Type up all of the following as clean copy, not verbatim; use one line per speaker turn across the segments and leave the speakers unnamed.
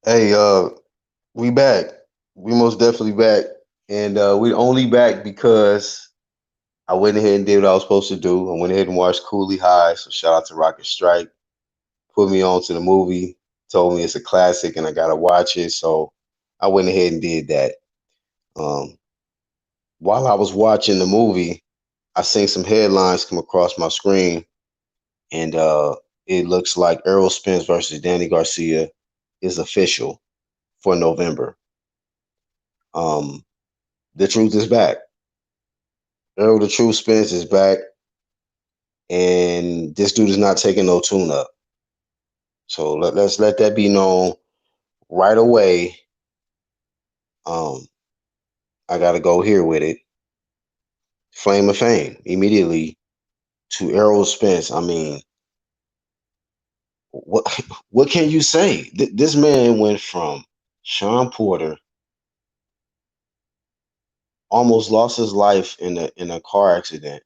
Hey, we back. We most definitely back, and we only back because I went ahead and did what I was supposed to do. I went ahead and watched Cooley High. So shout out to Rocket Strike. Put me on to the movie. Told me it's a classic, and I gotta watch it. So I went ahead and did that. Um, while I was watching the movie, I seen some headlines come across my screen, and it looks like Earl Spence versus Danny Garcia is official for November. Um, the truth is back. Earl the True Spence is back, and this dude is not taking no tune up. So let's let that be known right away. Um, I gotta go here with it. Flame of Fame immediately to Errol Spence. I mean, what what can you say? This man went from Sean Porter, almost lost his life in a car accident,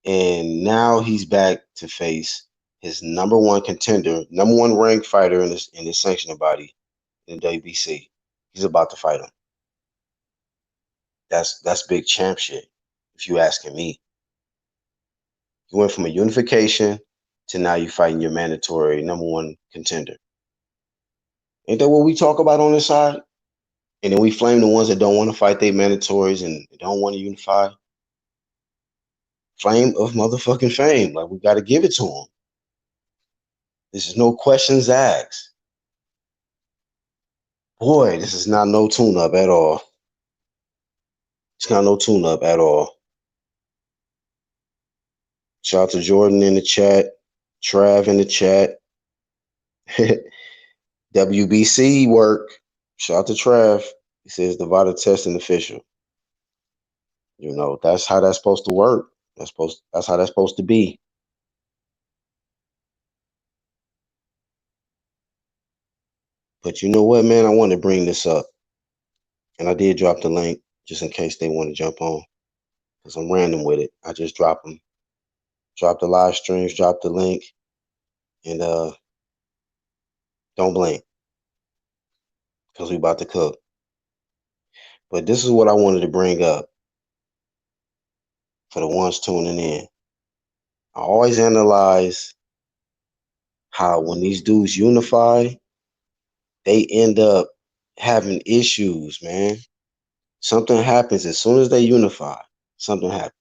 and now he's back to face his number one contender, number one ranked fighter in this sanctioning body in the WBC. He's about to fight him. That's big champ shit, if you asking me. You went from a unification to now you fighting your mandatory number one contender. Ain't that what we talk about on this side? And then we flame the ones that don't want to fight their mandatories and don't want to unify. Flame of motherfucking fame. Like we got to give it to them. This is no questions asked. Boy, this is not no tune up at all. It's not no tune up at all. Shout out to Jordan in the chat, Trav in the chat. WBC work. Shout out to Trav. He says the vital testing official. You know, that's how that's supposed to work. That's how that's supposed to be. But you know what, man? I want to bring this up. And I did drop the link just in case they want to jump on. Because I'm random with it. I just drop them. Drop the live streams, drop the link, and don't blink. Because we about to cook. But this is what I wanted to bring up for the ones tuning in. I always analyze how when these dudes unify, they end up having issues, man. Something happens as soon as they unify. Something happens.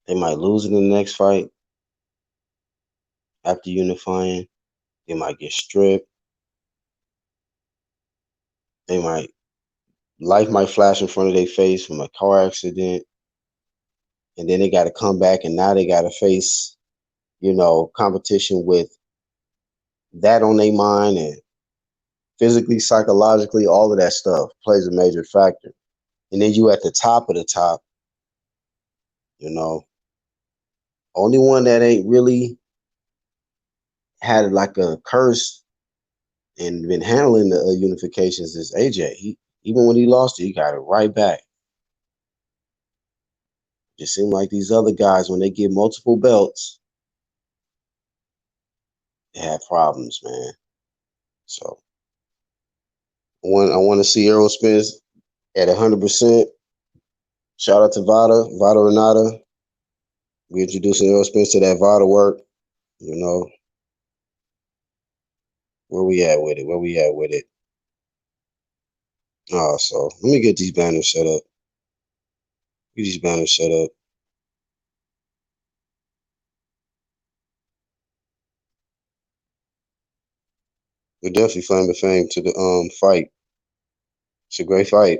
They might lose in the next fight after unifying. They might get stripped. They might life might flash in front of their face from a car accident, and then they got to come back, and now they got to face, competition with that on their mind, and physically, psychologically, all of that stuff plays a major factor. And then you at the top of the top, you know, only one that ain't really had like a curse and been handling the unifications is AJ. Even when he lost it, he got it right back. Just seemed like these other guys, when they get multiple belts, they have problems, man. So I want to see Errol Spence at 100%. Shout out to Vada Renata. We introducing Errol Spence to that Vada work. You know, where we at with it? Where we at with it? So let me get these banners set up. Get these banners set up. We're definitely flaming fame to the fight. It's a great fight.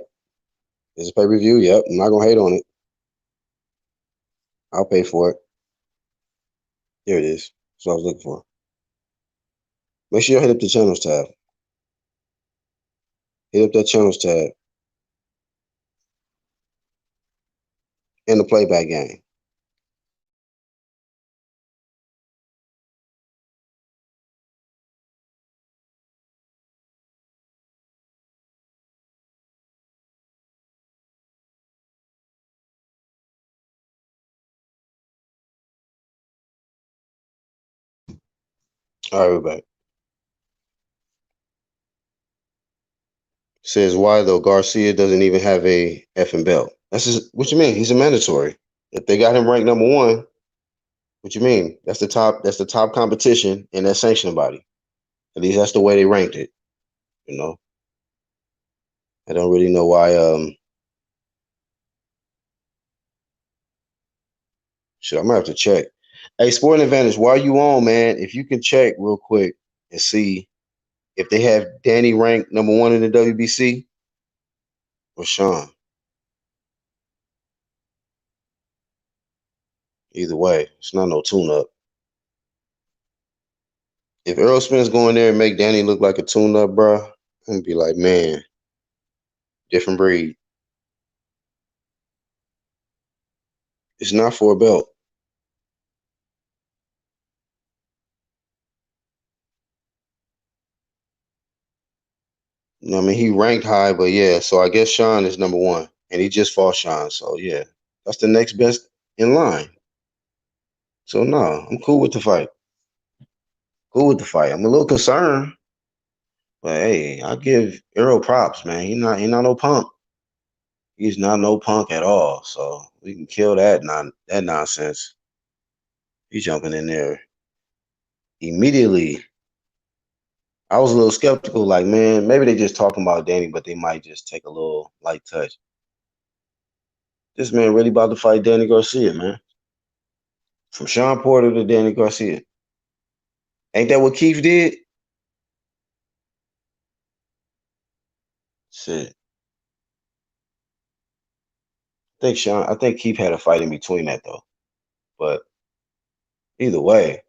It's a pay-per-view. Yep. I'm not gonna hate on it. I'll pay for it. Here it is. That's what I was looking for. Make sure you hit up the channels tab. Hit up that channels tab and the playback game. All right, we're back. Says why though Garcia doesn't even have a effing belt. That's just, what you mean? He's a mandatory. If they got him ranked number one, what you mean? That's the top. That's the top competition in that sanctioning body. At least that's the way they ranked it. You know, I don't really know why. Shit, I might have to check. Hey, Sporting Advantage, while you on, man, if you can check real quick and see if they have Danny ranked number one in the WBC or Sean. Either way, it's not no tune-up. If Earl Spence go in there and make Danny look like a tune-up, bro, I'm gonna be like, man, different breed. It's not for a belt. You know what I mean, he ranked high, but yeah. So I guess Sean is number one, and he just fought Sean. So yeah, that's the next best in line. So no, I'm cool with the fight. Cool with the fight. I'm a little concerned, but hey, I give Earl props, man. He not no punk. He's not no punk at all. So we can kill that nonsense. He's jumping in there immediately. I was a little skeptical, like, man, maybe they just talking about Danny, but they might just take a little light touch. This man really about to fight Danny Garcia, man. From Sean Porter to Danny Garcia. Ain't that what Keith did? Shit. I think Keith had a fight in between that though. But either way,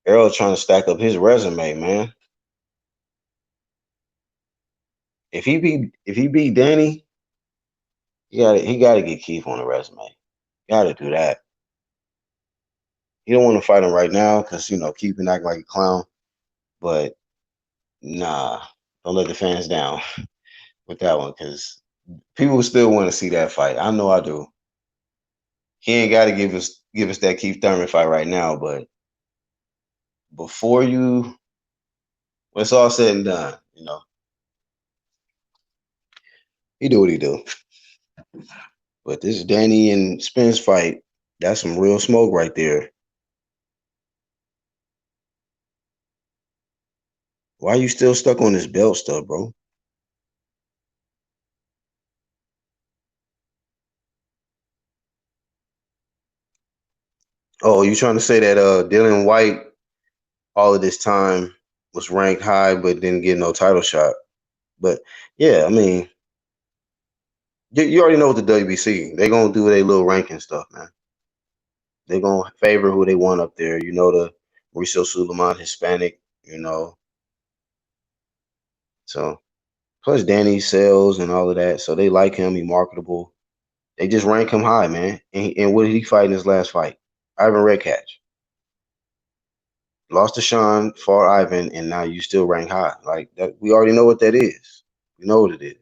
Earl trying to stack up his resume, man. If he beat Danny, he gotta get Keith on the resume. Gotta do that. You don't want to fight him right now because Keith been acting like a clown. But nah, don't let the fans down with that one because people still want to see that fight. I know I do. He ain't got to give us that Keith Thurman fight right now, but before when it's all said and done, he do what he do. But this Danny and Spence fight, that's some real smoke right there. Why you still stuck on this belt stuff, bro? Oh, you trying to say that Dylan White all of this time was ranked high but didn't get no title shot? But yeah, I mean, you already know what the WBC. They gonna do their little ranking stuff, man. They gonna favor who they want up there. The Mauricio Suleiman Hispanic, So plus Danny sells and all of that, so they like him. He marketable. They just rank him high, man. And what did he fight in his last fight? Ivan Redcatch. Lost to Sean, fought Ivan, and now you still rank high. Like that, we already know what that is. We know what it is.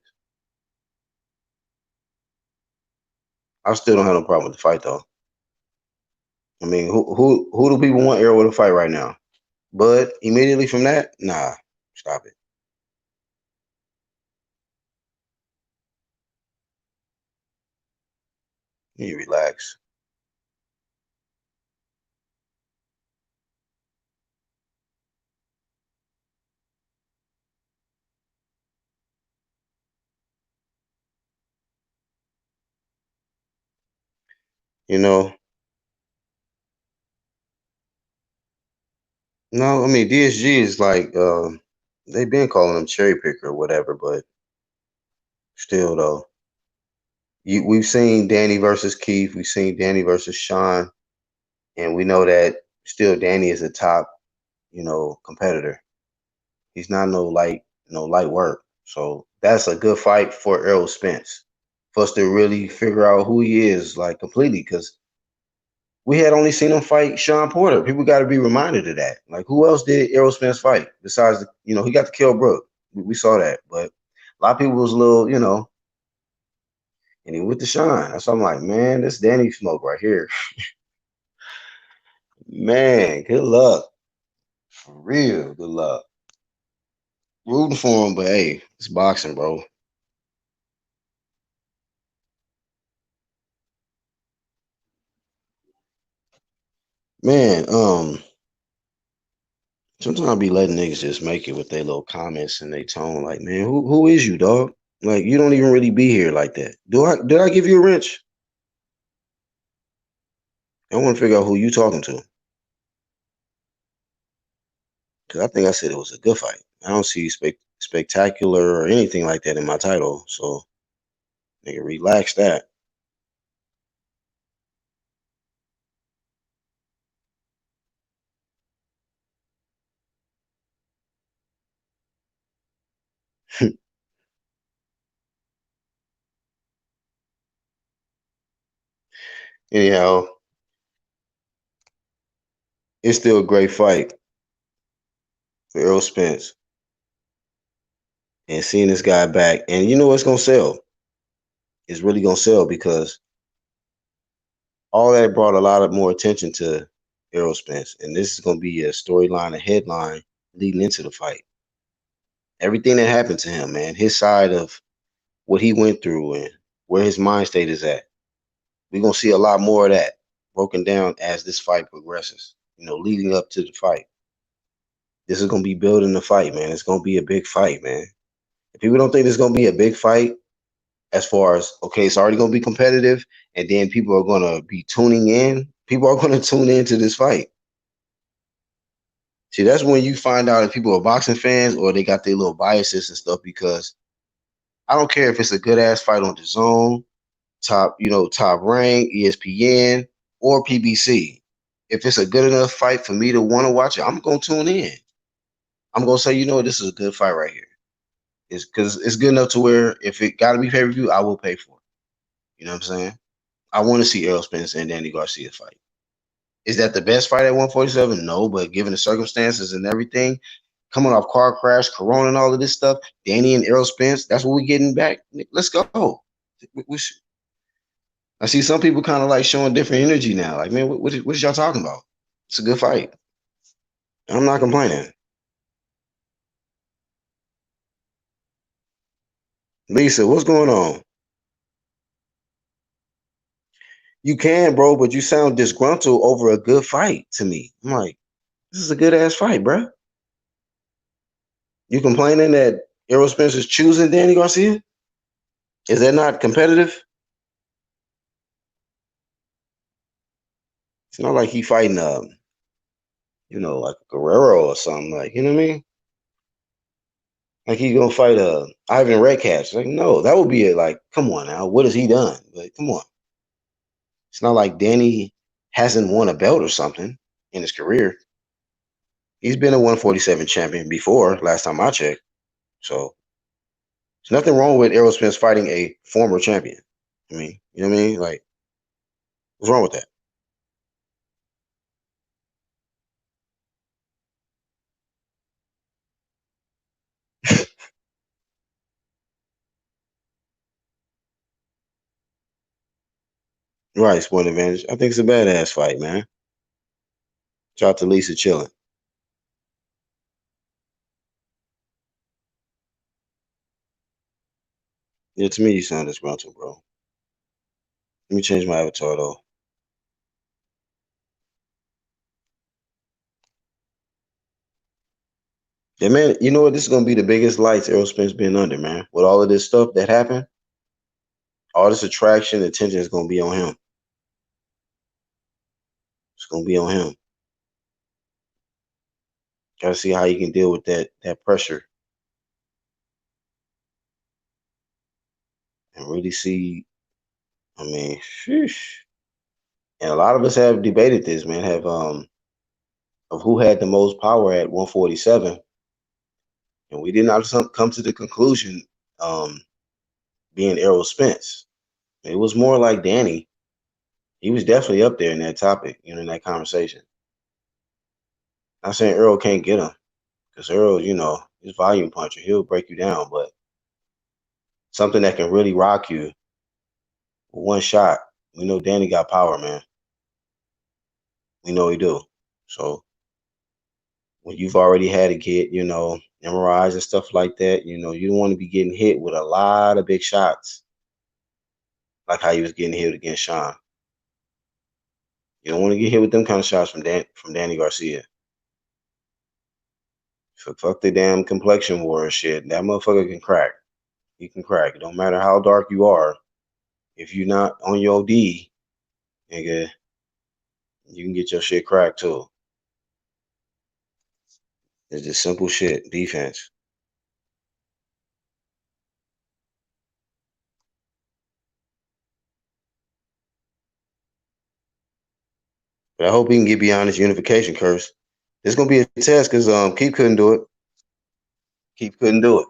I still don't have no problem with the fight though. I mean, who do people want Earl to fight right now? But immediately from that, nah, stop it. You relax. You know, no, I mean DSG is like they've been calling him cherry picker or whatever, but still though, we've seen Danny versus Keith, we've seen Danny versus Sean, and we know that still Danny is a top, competitor. He's not no light work. So that's a good fight for Earl Spence for us to really figure out who he is like completely because we had only seen him fight Sean Porter. People got to be reminded of that. Like, who else did Errol Spence fight besides, he got to kill Brook. We saw that. But a lot of people was a little, and he went to Sean. So I'm like, man, this Danny smoke right here. Man, good luck. For real. Good luck. Rooting for him, but hey, it's boxing, bro. Man, sometimes I be letting niggas just make it with their little comments and they tone. Like, man, who is you, dog? Like, you don't even really be here like that. Did I give you a wrench? I want to figure out who you talking to. Cause I think I said it was a good fight. I don't see spectacular or anything like that in my title. So, nigga, relax that. Anyhow, it's still a great fight for Earl Spence. And seeing this guy back, and you know what's gonna sell? It's really gonna sell because all that brought a lot of more attention to Errol Spence, and this is gonna be a storyline, a headline leading into the fight. Everything that happened to him, man, his side of what he went through and where his mind state is at. We're gonna see a lot more of that broken down as this fight progresses. You know, leading up to the fight. This is gonna be building the fight, man. It's gonna be a big fight, man. If people don't think it's gonna be a big fight, as far as okay, it's already gonna be competitive, and then people are gonna be tuning in. People are gonna tune into this fight. See, that's when you find out if people are boxing fans or they got their little biases and stuff. Because I don't care if it's a good ass fight on the zone, top rank, ESPN, or PBC. If it's a good enough fight for me to want to watch it, I'm gonna tune in. I'm gonna say, you know what, this is a good fight right here. It's because it's good enough to where if it gotta be pay per view, I will pay for it. You know what I'm saying? I want to see Earl Spence and Danny Garcia fight. Is that the best fight at 147? No, but given the circumstances and everything, coming off car crash, corona, and all of this stuff, Danny and Earl Spence, that's what we're getting back. Let's go. I see some people kind of like showing different energy now. Like, man, what is y'all talking about? It's a good fight. I'm not complaining. Lisa, what's going on? You can, bro, but you sound disgruntled over a good fight to me. I'm like, this is a good ass fight, bro. You complaining that Errol Spence is choosing Danny Garcia? Is that not competitive? It's not like he fighting like Guerrero or something. Like, you know what I mean? Like he's gonna fight Ivan Redcatch. Like, no, that would be it. Like, come on now, what has he done? Like, come on. It's not like Danny hasn't won a belt or something in his career. He's been a 147 champion before, last time I checked. So there's nothing wrong with Errol Spence fighting a former champion. I mean, you know what I mean? Like, what's wrong with that? Right, point advantage. I think it's a badass fight, man. Shout out to Lisa chilling. Yeah, to me, you sound disgruntled, bro. Let me change my avatar though. Yeah, man, you know what? This is gonna be the biggest lights Errol Spence been under, man. With all of this stuff that happened, all this attraction, attention is gonna be on him. It's gonna be on him. Gotta see how he can deal with that pressure and really see. I mean, sheesh. And a lot of us have debated this, man. Have of who had the most power at 147, and we did not come to the conclusion um being Errol Spence. It was more like Danny. He was definitely up there in that topic, in that conversation. Not saying Earl can't get him, because Earl, his volume puncher, he'll break you down, but something that can really rock you with one shot. We know Danny got power, man. We know he do. So when you've already had to get, MRIs and stuff like that, you don't want to be getting hit with a lot of big shots like how he was getting hit against Sean. You don't want to get hit with them kind of shots from Danny Garcia. So fuck the damn complexion war and shit. That motherfucker can crack. He can crack. It don't matter how dark you are. If you're not on your D, nigga, you can get your shit cracked too. It's just simple shit. Defense. But I hope he can get beyond this unification curse. It's gonna be a test because Keith couldn't do it. Keith couldn't do it.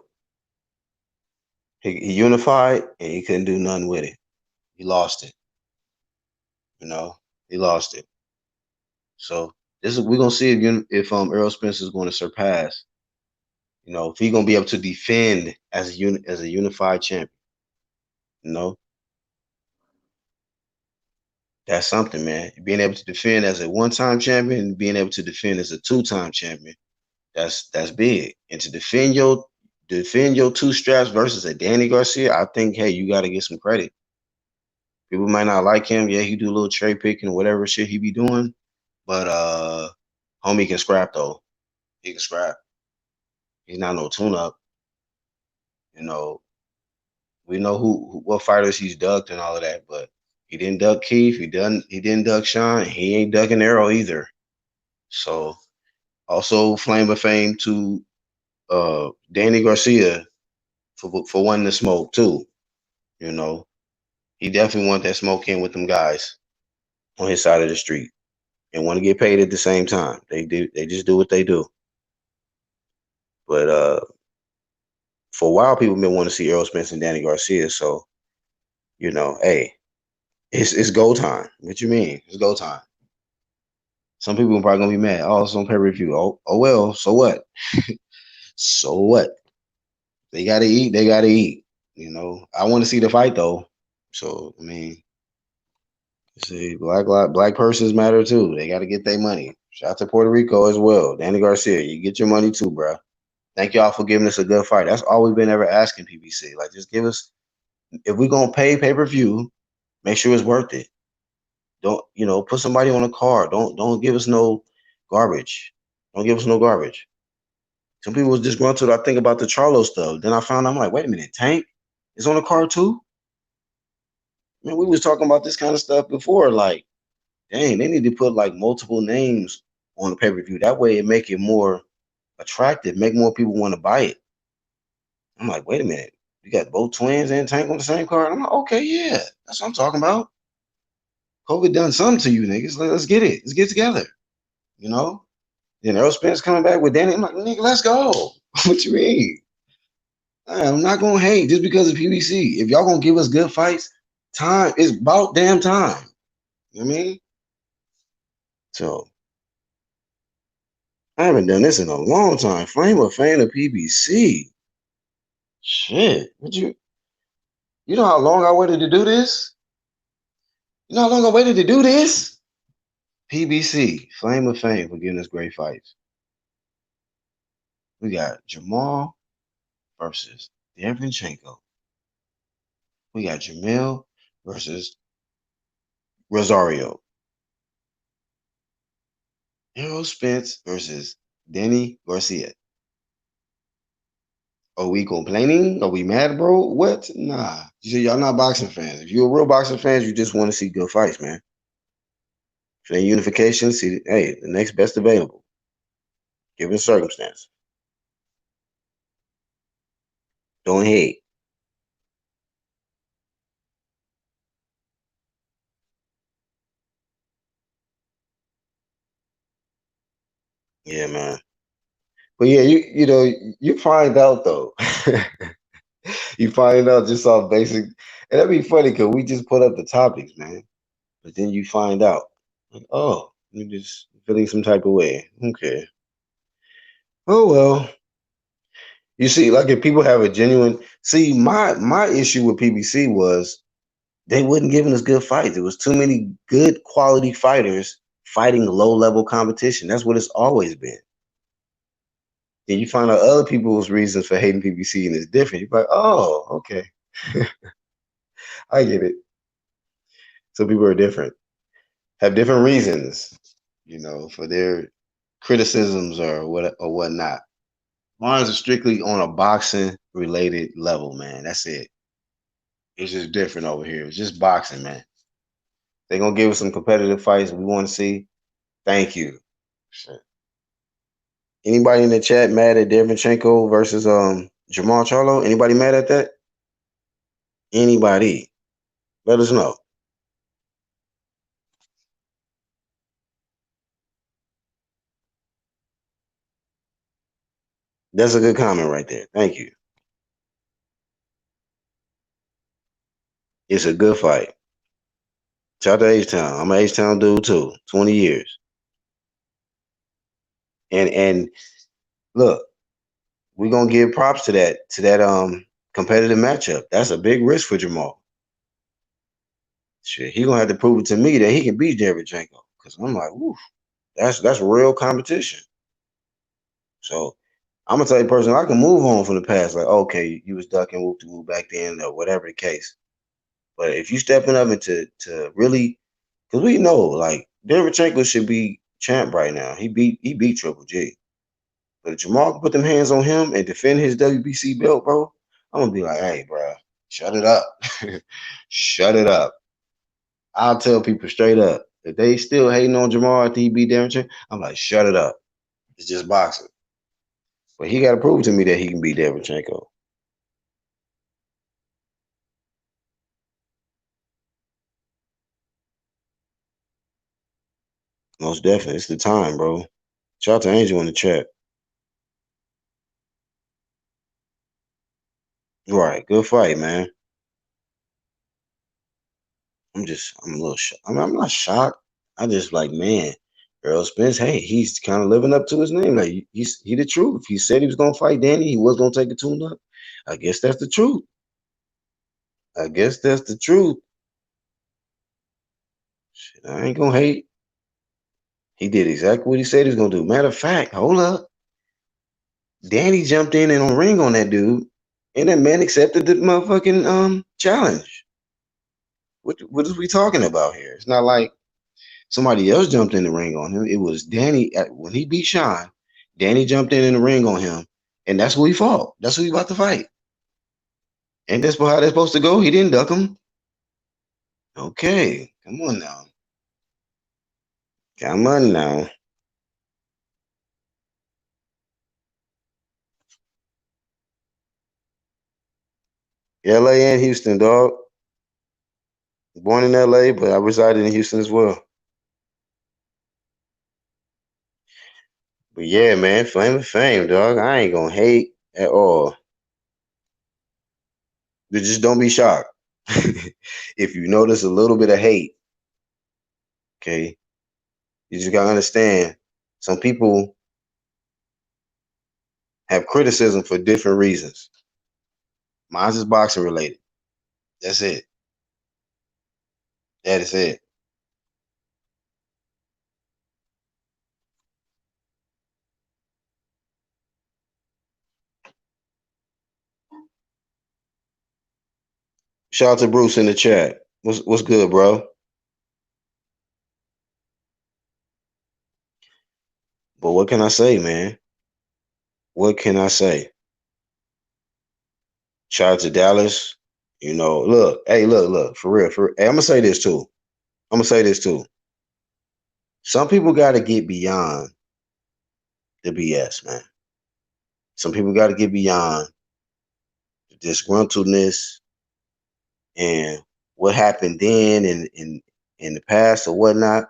He unified and he couldn't do nothing with it. He lost it. He lost it. So we're gonna see if Earl Spence is going to surpass. If he's gonna be able to defend as a unified champion. That's something, man. Being able to defend as a one-time champion and being able to defend as a two-time champion. That's big. And to defend your two straps versus a Danny Garcia, I think, hey, you got to get some credit. People might not like him. Yeah, he do a little trade picking or whatever shit he be doing. But homie can scrap though. He can scrap. He's not no tune-up. We know what fighters he's ducked and all of that, but he didn't duck Keith. He didn't duck Sean. He ain't ducking Earl either. So also flame of fame to Danny Garcia for wanting to smoke too. He definitely want that smoke in with them guys on his side of the street and want to get paid at the same time. They just do what they do. But for a while, people been wanting to see Earl Spence and Danny Garcia. So, hey, it's go time. What you mean? It's go time. Some people are probably gonna be mad. Oh, it's on pay-per-view. Oh well, so what? So what? They gotta eat, they gotta eat. I want to see the fight though. So I mean, see, black persons matter too. They gotta get their money. Shout out to Puerto Rico as well. Danny Garcia, you get your money too, bro. Thank y'all for giving us a good fight. That's all we've been ever asking PBC. Like, just give us, if we're gonna pay-per-view, make sure it's worth it. Don't put somebody on a card. Don't give us no garbage. Don't give us no garbage. Some people was disgruntled. I think about the Charlo stuff. Then I found I'm like, wait a minute, Tank is on the card too. Man, we was talking about this kind of stuff before. Like, dang, they need to put like multiple names on the pay-per-view. That way, it make it more attractive, make more people want to buy it. I'm like, wait a minute, you got both twins and Tank on the same card. I'm like, okay, yeah, that's what I'm talking about. COVID done something to you niggas. Let's get it. Let's get together. Then Earl Spence coming back with Danny. I'm like, nigga, let's go. What you mean? I'm not gonna hate just because of PBC. If y'all gonna give us good fights, time is about damn time. You know what I mean? So I haven't done this in a long time. Flame a fan of PBC. Shit. You know how long I waited to do this? You know how long I waited to do this? PBC, Flame of Fame for giving us great fights. We got Jamal versus Derenchenko. We got Jamil versus Rosario. Earl Spence versus Danny Garcia. Are we complaining? Are we mad, bro? What? Nah. You see, y'all not boxing fans. If you're a real boxing fan, you just want to see good fights, man. For unification, see, hey, the next best available, given circumstance. Don't hate. Yeah, man. But yeah, you find out though. You find out just off basic, and that'd be funny because we just put up the topics, man. But then you find out, like, oh, you're just feeling some type of way. Okay. Oh well. You see, like if people have a genuine my issue with PBC was they wasn't giving us good fights. There was too many good quality fighters fighting low level competition. That's what it's always been. Then you find out other people's reasons for hating PBC and it's different. You're like, oh, okay, I get it. So people are different, have different reasons, for their criticisms or whatnot. Mine is strictly on a boxing related level, man. That's it. It's just different over here. It's just boxing, man. They're gonna give us some competitive fights we want to see. Thank you. Shit. Anybody in the chat mad at Derevchenko versus Jamal Charlo? Anybody mad at that? Anybody? Let us know. That's a good comment right there. Thank you. It's a good fight. Shout out to H-Town. I'm an H-Town dude too. 20 years. And look, we're gonna give props to that competitive matchup. That's a big risk for Jamal. Shit, he gonna have to prove it to me that he can beat Derevchenko. Cause I'm like, oof, that's real competition. So I'm gonna tell you personally, I can move on from the past. Like, okay, you was ducking whoop to whoop back then, or whatever the case. But if you stepping up into to really, because we know like Derevchenko should be champ right now. He beat Triple G. But if Jamal can put them hands on him and defend his WBC belt, bro, I'm gonna be like, hey, bro, shut it up, shut it up. I'll tell people straight up if they still hating on Jamal after he beat Derevchenko, I'm like, shut it up. It's just boxing. But he got to prove to me that he can beat Derevchenko. Most definitely. It's the time, bro. Shout out to Angel in the chat. Right. Good fight, man. I'm a little shocked. I'm not shocked. I just like, man, Earl Spence, hey, he's kind of living up to his name. Like, he the truth. He said he was going to fight Danny. He was going to take a tune up. I guess that's the truth. I guess that's the truth. Shit, I ain't going to hate. He did exactly what he said he was going to do. Matter of fact, hold up. Danny jumped in and on ring on that dude, and that man accepted the motherfucking challenge. What is we talking about here? It's not like somebody else jumped in the ring on him. It was Danny when he beat Sean. Danny jumped in the ring on him, and that's who he fought. That's who he about to fight. And that's how that's supposed to go. He didn't duck him. Okay, come on now. Come on now. LA and Houston, dog. Born in LA, but I resided in Houston as well. But yeah, man, Flame of Fame, dog. I ain't gonna hate at all. But just don't be shocked. If you notice a little bit of hate, okay, you just gotta understand some people have criticism for different reasons. Mine's is boxing related. That's it. That is it. Shout out to Bruce in the chat. What's good, bro? But what can I say, man? What can I say? Shout out to Dallas. Look, hey, look, for real. Hey, I'm gonna say this too. Some people gotta get beyond the BS, man. Some people gotta get beyond the disgruntledness and what happened then in the past or whatnot.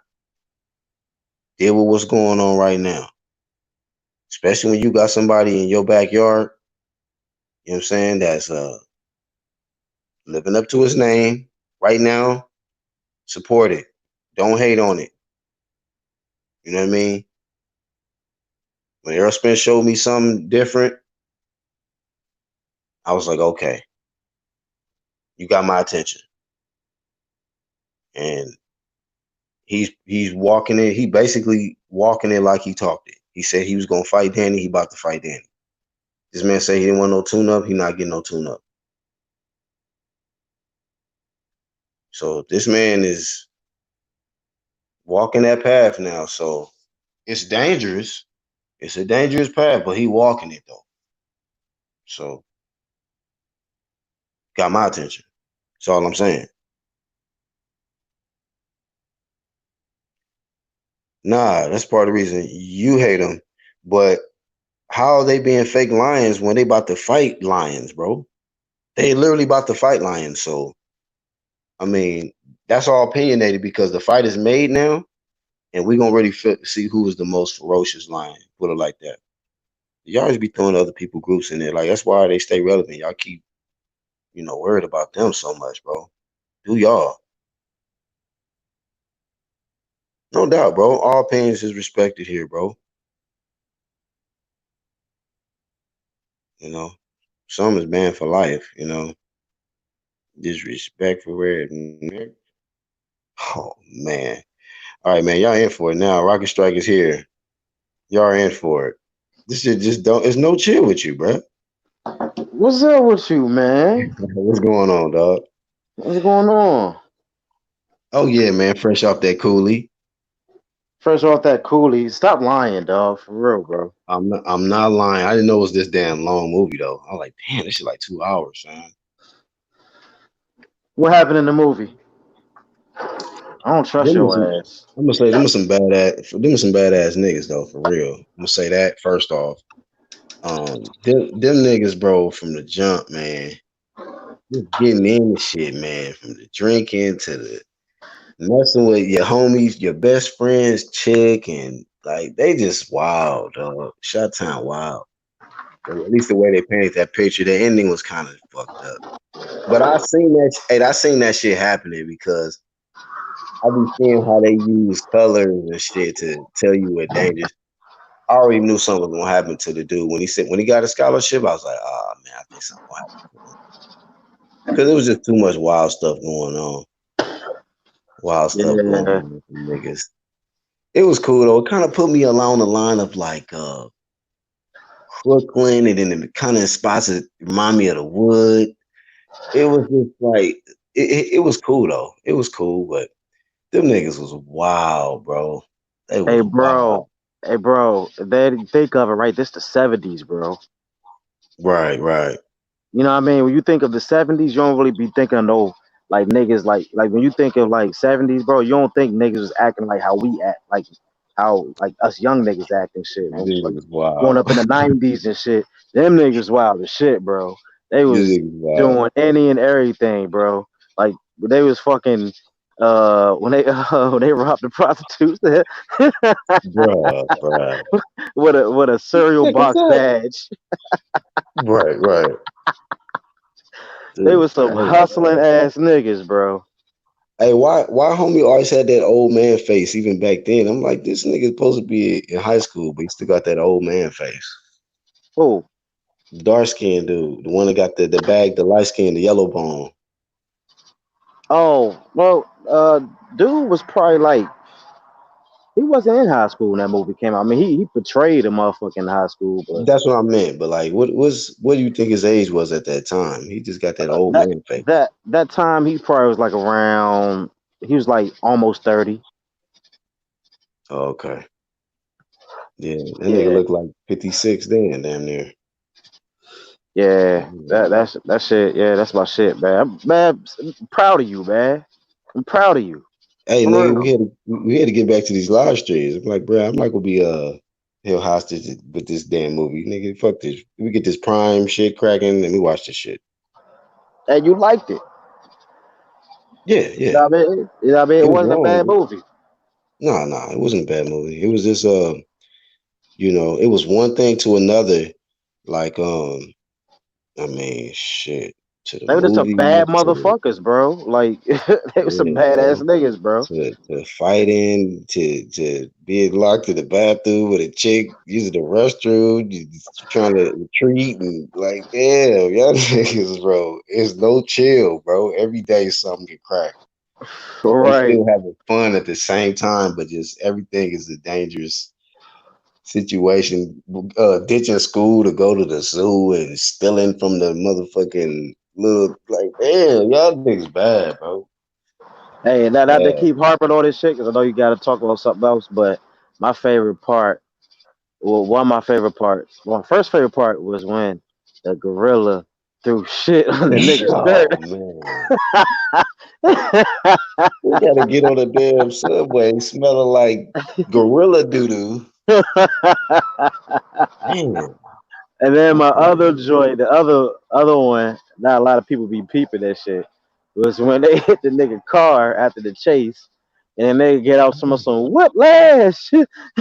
Deal with what's going on right now. Especially when you got somebody in your backyard, you know what I'm saying, that's living up to his name right now. Support it. Don't hate on it. You know what I mean? When Earl Spence showed me something different, I was like, okay, you got my attention. And he's walking it. He basically walking it like he talked it. He said he was gonna fight Danny. He about to fight Danny. This man said he didn't want no tune up. He not getting no tune up. So this man is walking that path now. So it's dangerous. It's a dangerous path, but he walking it though. So got my attention. That's all I'm saying. Nah, that's part of the reason you hate him. But how are they being fake lions when they about to fight lions, bro? They literally about to fight lions. So I mean, that's all opinionated because the fight is made now, and we're gonna really see who is the most ferocious lion. Put it like that. Y'all just be throwing other people groups in there. Like that's why they stay relevant. Y'all keep, worried about them so much, bro. Do y'all? No doubt, bro. All opinions is respected here, bro. You know, some is banned for life. Disrespect for red. Oh man. All right, man. Y'all in for it now. Rocket Strike is here. Y'all are in for it. This shit just don't. It's no chill with you, bro.
What's up with you, man?
What's going on, dog?
What's going on?
Oh yeah, man. Fresh off that coolie.
Fresh off that coolie. Stop lying, dog. For real, bro.
I'm not lying. I didn't know it was this damn long movie though. I was like, damn, this shit like 2 hours, man.
What happened in the movie? I don't trust
Them was some,
your ass.
I'm gonna say them was some badass niggas though, for real. I'm gonna say that first off. Them niggas, bro, from the jump, man. Just getting in the shit, man. From the drinking to the messing with your homies, your best friend's chick, and like they just wild, dog. Shot Town wild. At least the way they painted that picture, the ending was kind of fucked up. But I seen that shit happening because I be seeing how they use colors and shit to tell you what dangerous. I already knew something was gonna happen to the dude when he got a scholarship. I was like, oh man, I think something gonna happen to him because it was just too much wild stuff going on. Wild stuff going
Yeah.
on with the niggas. It was cool though. It kind of put me along the line of like Brooklyn, and then it kind of spots that remind me of the Wood. It was just like it was cool though. It was cool, but them niggas was wild, bro. They
Hey,
was
bro.
wild.
Hey, bro. They think of it, right? This the 70s, bro.
Right, right.
You know what I mean? When you think of the 70s, you don't really be thinking of no like niggas like when you think of like 70s, bro, you don't think niggas was acting like how we act, like how like us young niggas act and shit. Man.
This
Like
niggas
growing
wild.
up in the 90s and shit. Them niggas wild as shit, bro. They
This
was
niggas wild.
doing any and everything, bro. Like they was fucking when they when they robbed the prostitutes
Bruh, bruh.
with a cereal
Check us
box
out.
badge.
Right, right.
They
Dude,
was some
hey,
hustling ass niggas, bro.
hey, why homie always had that old man face even back then? I'm like, this nigga supposed to be in high school, but he still got that old man face.
Oh,
Dark skinned dude, the one that got the bag, the light skin, the yellow bone.
oh, well, dude was probably like he wasn't in high school when that movie came out. I mean, he portrayed a motherfucker in high school, but
That's what I meant. But like, what do you think his age was at that time? He just got that old
that
man face.
that time he probably was like around. He was like almost 30.
Oh, okay. Yeah, that nigga
Yeah,
looked like 56 then, damn near.
yeah.
Yeah.
That shit. Yeah, that's my shit, man. I'm proud of you, man. I'm proud of you
Hey,
for
nigga, we
real.
had to we had to get back to these live streams. I'm like, bro, I'm not gonna be held hostage with this damn movie, nigga. Fuck this. We get this Prime shit cracking, and we watch this shit.
And you liked it.
Yeah,
You
yeah.
know what I mean? You know what I mean?
It
It
was
wasn't a bad
long.
movie.
No, no, it wasn't a bad movie. It was just it was one thing to another. Like I mean, shit. To the
They were just some
movie,
bad
to the
motherfuckers, bro. Like they were some
yeah,
badass
bro.
niggas, bro.
To fighting, to being locked in the bathroom with a chick using the restroom, trying to retreat and like, damn, y'all niggas, bro. It's no chill, bro. Every day something get cracked, but they
Right.
still having fun at the same time. But just everything is a dangerous. situation, ditching school to go to the zoo and stealing from the motherfucking little like, damn, y'all niggas bad, bro.
Hey, now they
Bad.
keep harping on this shit because I know you got to talk about something else. But my favorite part, well, one of my favorite parts, well, my first favorite part was when the gorilla threw shit on the nigga's skirt.
Oh man. We gotta get on the damn subway smelling like gorilla doo doo. Man,
And then my
okay.
other joy, the other one, not a lot of people be peeping that shit, was when they hit the nigga car after the chase, and they get out some whiplash,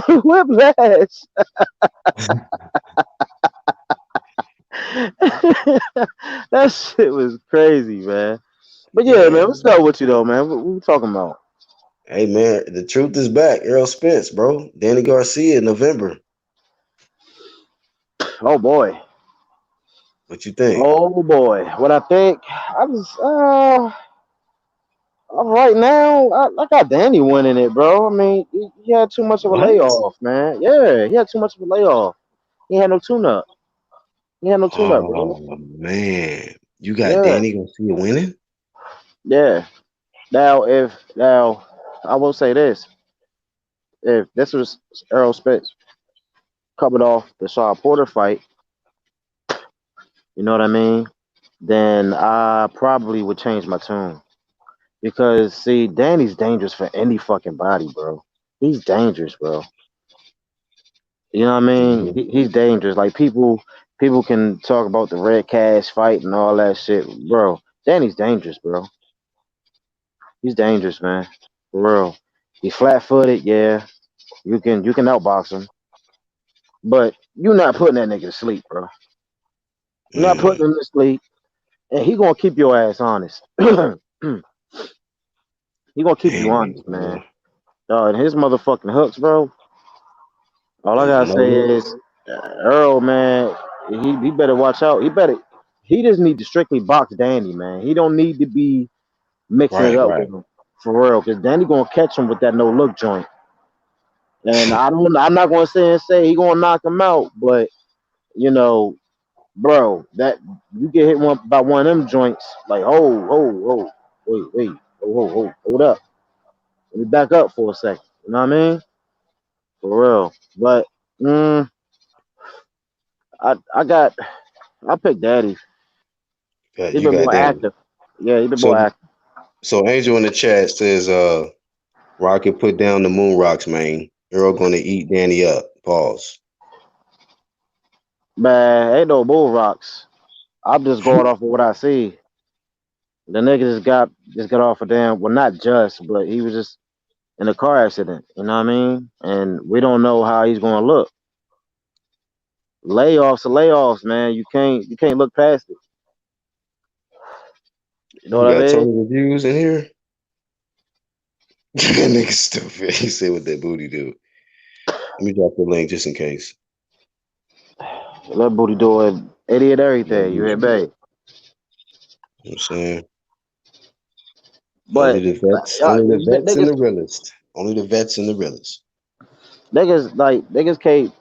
whiplash. That shit was crazy, man. But yeah, man, what's
Yeah.
up with you though, man? What we talking about?
Hey man, the truth is back. Earl Spence, bro. Danny Garcia in November.
Oh boy,
What you think?
oh boy. What I think? I just right now, I got Danny winning it, bro. I mean, he had too much of a
What?
layoff, man. Yeah, he had too much of a layoff. He had no tune up. He had no tune up, bro.
Oh man. You got
Yeah,
Danny Garcia winning?
yeah. Now, I will say this: if this was Earl Spence coming off the Shaw Porter fight, you know what I mean? Then I probably would change my tune because see, Danny's dangerous for any fucking body, bro. He's dangerous, bro. You know what I mean?
Hmm.
He's dangerous. Like people can talk about the Red Cash fight and all that shit, bro. Danny's dangerous, bro. He's dangerous, man. For real. He's flat footed, yeah. You can outbox him, but you're not putting that nigga to sleep, bro. You're not
Mm,
putting him to sleep, and he gonna keep your ass honest. He gonna keep you
damn,
honest,
bro.
man. And his motherfucking hooks, bro. All I gotta
Them no
say is,
hooks.
Earl, man, he better watch out. He just need to strictly box Danny, man. He don't need to be mixing it
Right,
up
right.
with him for real, because Danny gonna catch him with that no look joint. And I'm not gonna say he gonna knock him out, but you know, bro, that you get hit by one of them joints, like wait, hold up, let me back up for a second. You know what I mean? For real. But mm, I got I picked Daddy. He
You
been
got
more
Danny.
active. Yeah, he been more
So
active.
so Angel in the chat says Rocket put down the moon rocks, man. Earl gonna eat Danny up. Pause.
Man, ain't no bull rocks. I'm just going off of what I see. The nigga just got off a damn, well, not just, but he was just in a car accident. You know what I mean? And we don't know how he's gonna look. Layoffs are layoffs, man. You can't look past it. You know
We
what I
got
mean?
Tony reviews in here. Nigga stupid. He said what that booty do. Let me drop the link just in case.
That booty doing idiot
Yeah,
everything. You
you
hit
know
me.
what I'm saying?
But
Only the vets and
niggas
the realest. Only the vets and the realest.
niggas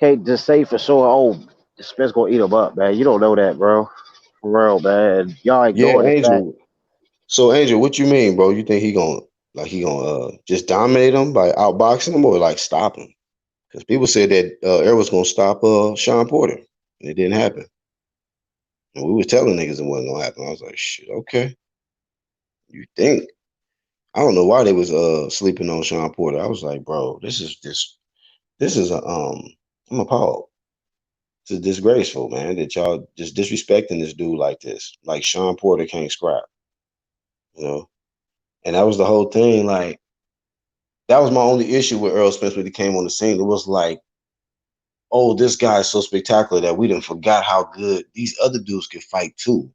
can't just say for sure, oh, the Spence gonna eat him up, man. You don't know that, bro. For real, man. Y'all
Yeah,
ignore the fact.
Angel. So Angel, what you mean, bro? You think he gonna just dominate him by outboxing him or like stop him? Because people said that Earl was gonna stop Sean Porter, and it didn't happen. And we was telling niggas it wasn't gonna happen. I was like, shit, okay. You think? I don't know why they was sleeping on Sean Porter. I was like, bro, this is a I'm appalled. It's disgraceful, man, that y'all just disrespecting this dude like this. Like Sean Porter can't scrap, you know. And that was the whole thing. Like that was my only issue with Earl Spence when he came on the scene. It was like, oh, this guy is so spectacular that we didn't forgot how good these other dudes could fight too.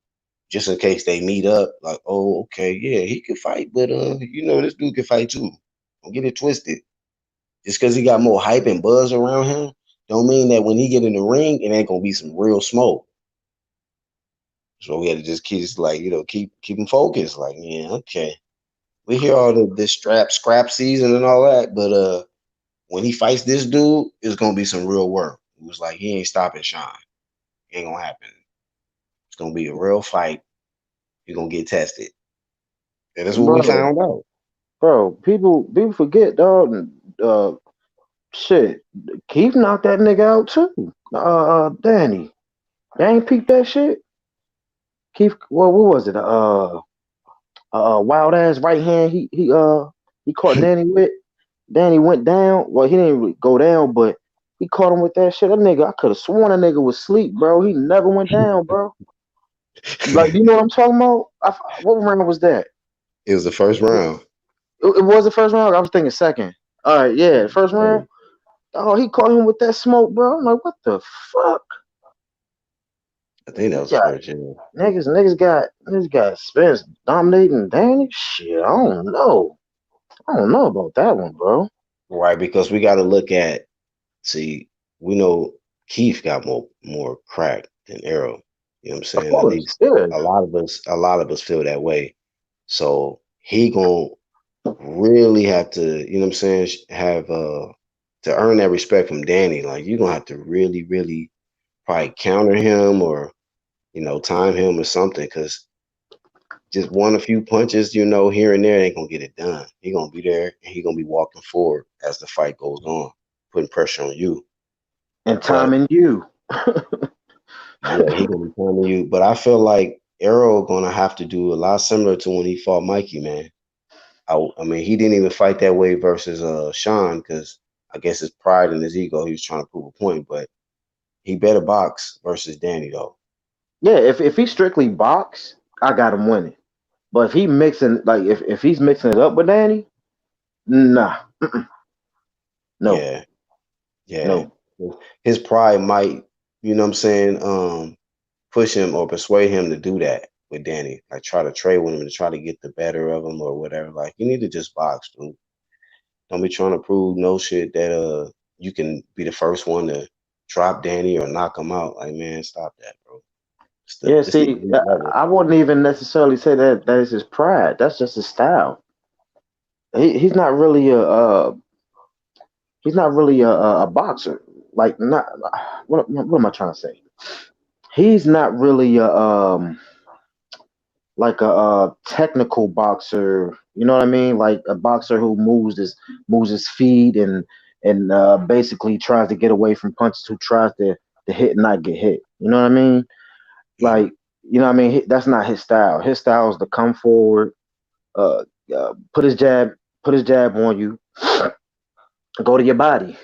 Just in case they meet up, like, oh, okay, yeah, he could fight, but this dude could fight too. Don't get it twisted. Just because he got more hype and buzz around him, don't mean that when he get in the ring, it ain't gonna be some real smoke. So we had to just keep him focused. Like, yeah, okay, we hear all this strap scrap season and all that, but when he fights this dude, it's gonna be some real work. It was like he ain't stopping Sean. Ain't gonna happen. It's gonna be a real fight. You're gonna get tested. And that's what we
bro,
found out.
bro. People forget, dog. Uh, shit. Keith knocked that nigga out too. Danny. They ain't peeped that shit. Keith, well, what was it? Wild ass right hand. He caught Danny with. Danny went down. Well, he didn't really go down, but he caught him with that shit. That nigga, I could have sworn that nigga was asleep, bro. He never went down, bro. Like, you know what I'm talking about? What round was that?
It was the first round.
It was the first round. I was thinking second. All right, yeah, the first round.
Hey,
Oh, he caught him with that smoke, bro. I'm like, what the fuck?
I think that was the
Yeah,
first. Yeah.
niggas got Spence dominating Danny. Shit, I don't know about that one, bro.
Right, because we got to look at. See, we know Keith got more crack than Earl. You know what I'm
Of
saying? At
course,
least
yeah.
a lot of us feel that way. So he gonna really have to, you know what I'm saying, have to earn that respect from Danny. Like you're gonna have to really, really probably counter him or time him or something, because just one a few punches, here and there ain't gonna get it done. He gonna be there and he gonna be walking forward as the fight goes on, putting pressure on you.
And
But
timing you.
yeah, he gonna be telling you. But I feel like Earl gonna have to do a lot similar to when he fought Mikey, man. I mean, he didn't even fight that way versus Sean, because I guess his pride and his ego, he was trying to prove a point. But he better box versus Danny though.
Yeah, if he strictly box, I got him winning. But if he mixing like if he's mixing it up with Danny, nah, no,
Yeah, yeah.
no.
His pride might, you know what I'm saying, push him or persuade him to do that with Danny. Like try to trade with him to try to get the better of him or whatever. Like you need to just box, dude. Don't be trying to prove no shit that you can be the first one to drop Danny or knock him out. Like man, stop that, bro.
Yeah,
It's the
see,
elite level.
I wouldn't even necessarily say that is his pride. That's just his style. He's not really a boxer. Like not what am I trying to say? He's not really a technical boxer. You know what I mean? Like a boxer who moves his feet and basically tries to get away from punches. Who tries to hit and not get hit. You know what I mean?
Mm.
Like you know what I mean? That's not his style. His style is to come forward, uh, put his jab on you, go to your body.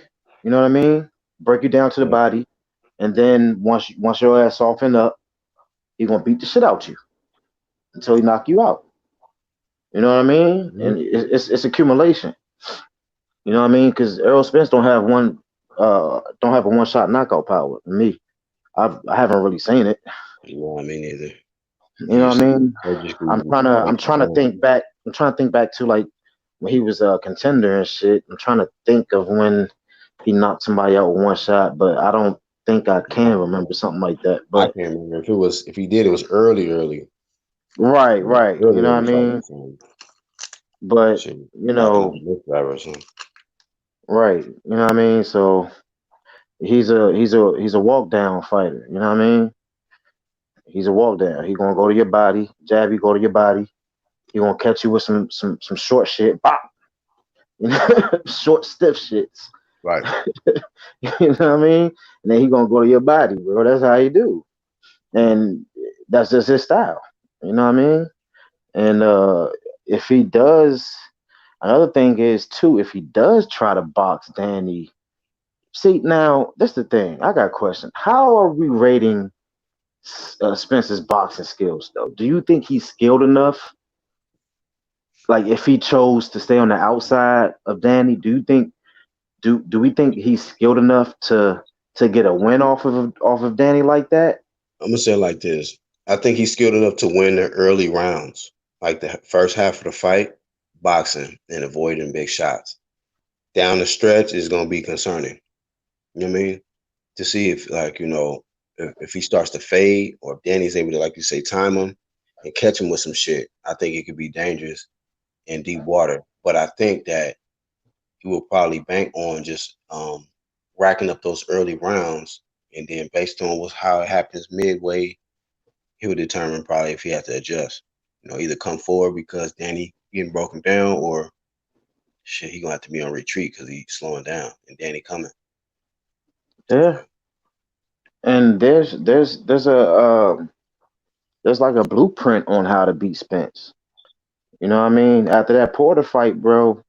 You know what I mean? Break you down to the
Yeah.
body, and then once your ass soften up, he gonna beat the shit out you until he knock you out. You know what I mean?
Mhm.
And it's accumulation. You know what I mean? Because Earl Spence don't have a one shot knockout power. Me, I haven't really seen it.
You I mean, either.
You know what I
Usually
mean?
surgically
I'm
break you
trying to
down.
think back. I'm trying to think back to like when he was a contender and shit. I'm trying to think of when he knocked somebody out with one shot, but I don't think I can remember something like that.
I
But
can't remember if he did. It was early,
right, right. You know what I
early fight.
mean?
So
But
shit,
you
knocking out
know,
this driver or something.
right. You know what I mean? So he's a walk down fighter. You know what I mean? He's a walk down. He gonna go to your body, jab you, go to your body. He gonna catch you with some short shit, bop. You know, short stiff shits.
Right.
You know what I mean? And then he gonna go to your body, bro. That's how he do, and that's just his style. You know what I mean? And if he does, another thing is too, if he does try to box Danny, see now that's the thing. I got a question. How are we rating Spence's boxing skills though? Do you think he's skilled enough? Like if he chose to stay on the outside of Danny, do we think he's skilled enough to get a win off of Danny like that?
I'm gonna say it like this. I think he's skilled enough to win the early rounds, like the first half of the fight, boxing and avoiding big shots. Down the stretch is gonna be concerning. You know what I mean? To see if if he starts to fade or if Danny's able to, like you say, time him and catch him with some shit. I think it could be dangerous in deep water. But I think that he will probably bank on just racking up those early rounds, and then based on how it happens midway, he would determine probably if he has to adjust. Either come forward because Danny getting broken down, or shit, he gonna have to be on retreat because he's slowing down and Danny coming.
Yeah, and there's like a blueprint on how to beat Spence. You know what I mean? After that Porter fight, bro.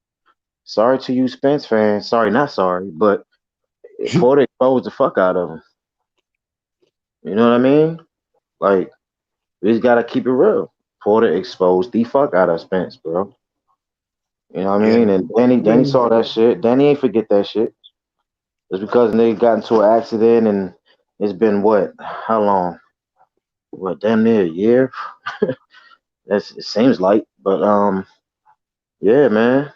Sorry to you, Spence fans. Sorry, not sorry, but Porter exposed the fuck out of him. You know what I mean? Like, we just gotta keep it real. Porter exposed the fuck out of Spence, bro. You know what I
Yeah,
mean? And
I
Danny
mean,
saw that shit. Danny ain't forget that shit. Just because nigga got into an accident and it's been what? How long? What? Damn near a year. It seems like, but yeah, man.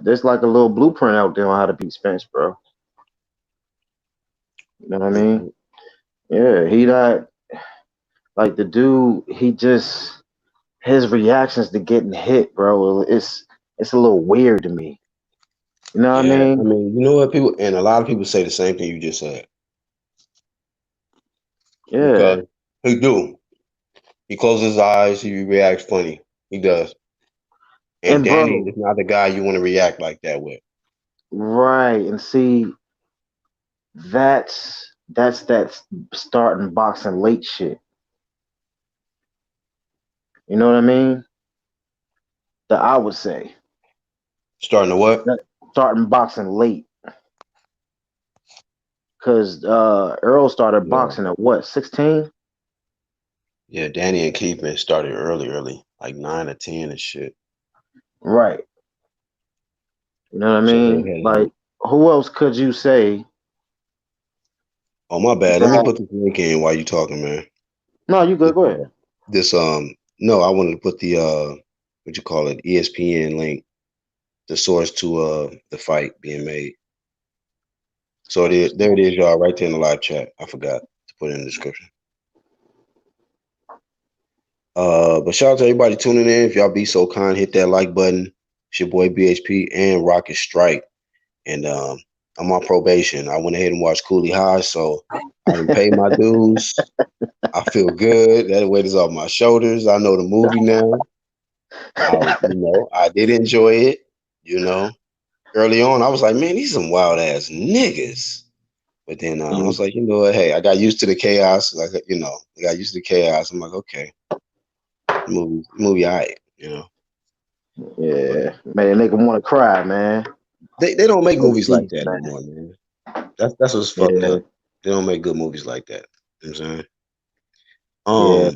There's like a little blueprint out there on how to beat Spence, bro. You know what I mean? Yeah, he not like the dude. He just his reactions to getting hit, bro. It's a little weird to me. You know what I
yeah. I
mean?
mean, you know what people and a lot of people say the same thing you just said
Yeah.
because he do. He closes his eyes. He reacts funny. He does. And
And
Danny
bro,
is not the guy you want to react like that with.
right. And see, that's starting boxing late shit. You know what I mean? That I would say.
Starting to what?
That starting boxing late. Cause Earl started
Yeah.
boxing at what, 16?
Yeah, Danny and Keithman started early, like 9 or 10 and shit.
Right. You know what I
So they
mean?
ahead of
Like,
him.
who else could you say
Oh my bad. Let me
that?
put this link in while you talking, man.
No, you
This
good. Go ahead.
this no, I wanted to put the what you call it, ESPN link, the source to the fight being made. So there it is, y'all, right there in the live chat. I forgot to put it in the description. But shout out to everybody tuning in. If y'all be so kind, hit that like button. It's your boy BHP and Rocket Strike. And I'm on probation. I went ahead and watched Coolie High, so I didn't pay my dues. I feel good. That weight is off my shoulders. I know the movie now. I did enjoy it. You know, early on, I was like, man, these some wild ass niggas. But then I
Mm,
was like, you know what? Hey, I got used to the chaos. Like, I got used to the chaos. I'm like, okay, movie, all right. But
yeah, man, make him want to cry, man.
they don't make
Go
movies like
deep,
that no
man.
more, man. That's what's fucked
Yeah,
up. They don't make good movies like that. You know what I'm saying?
yeah.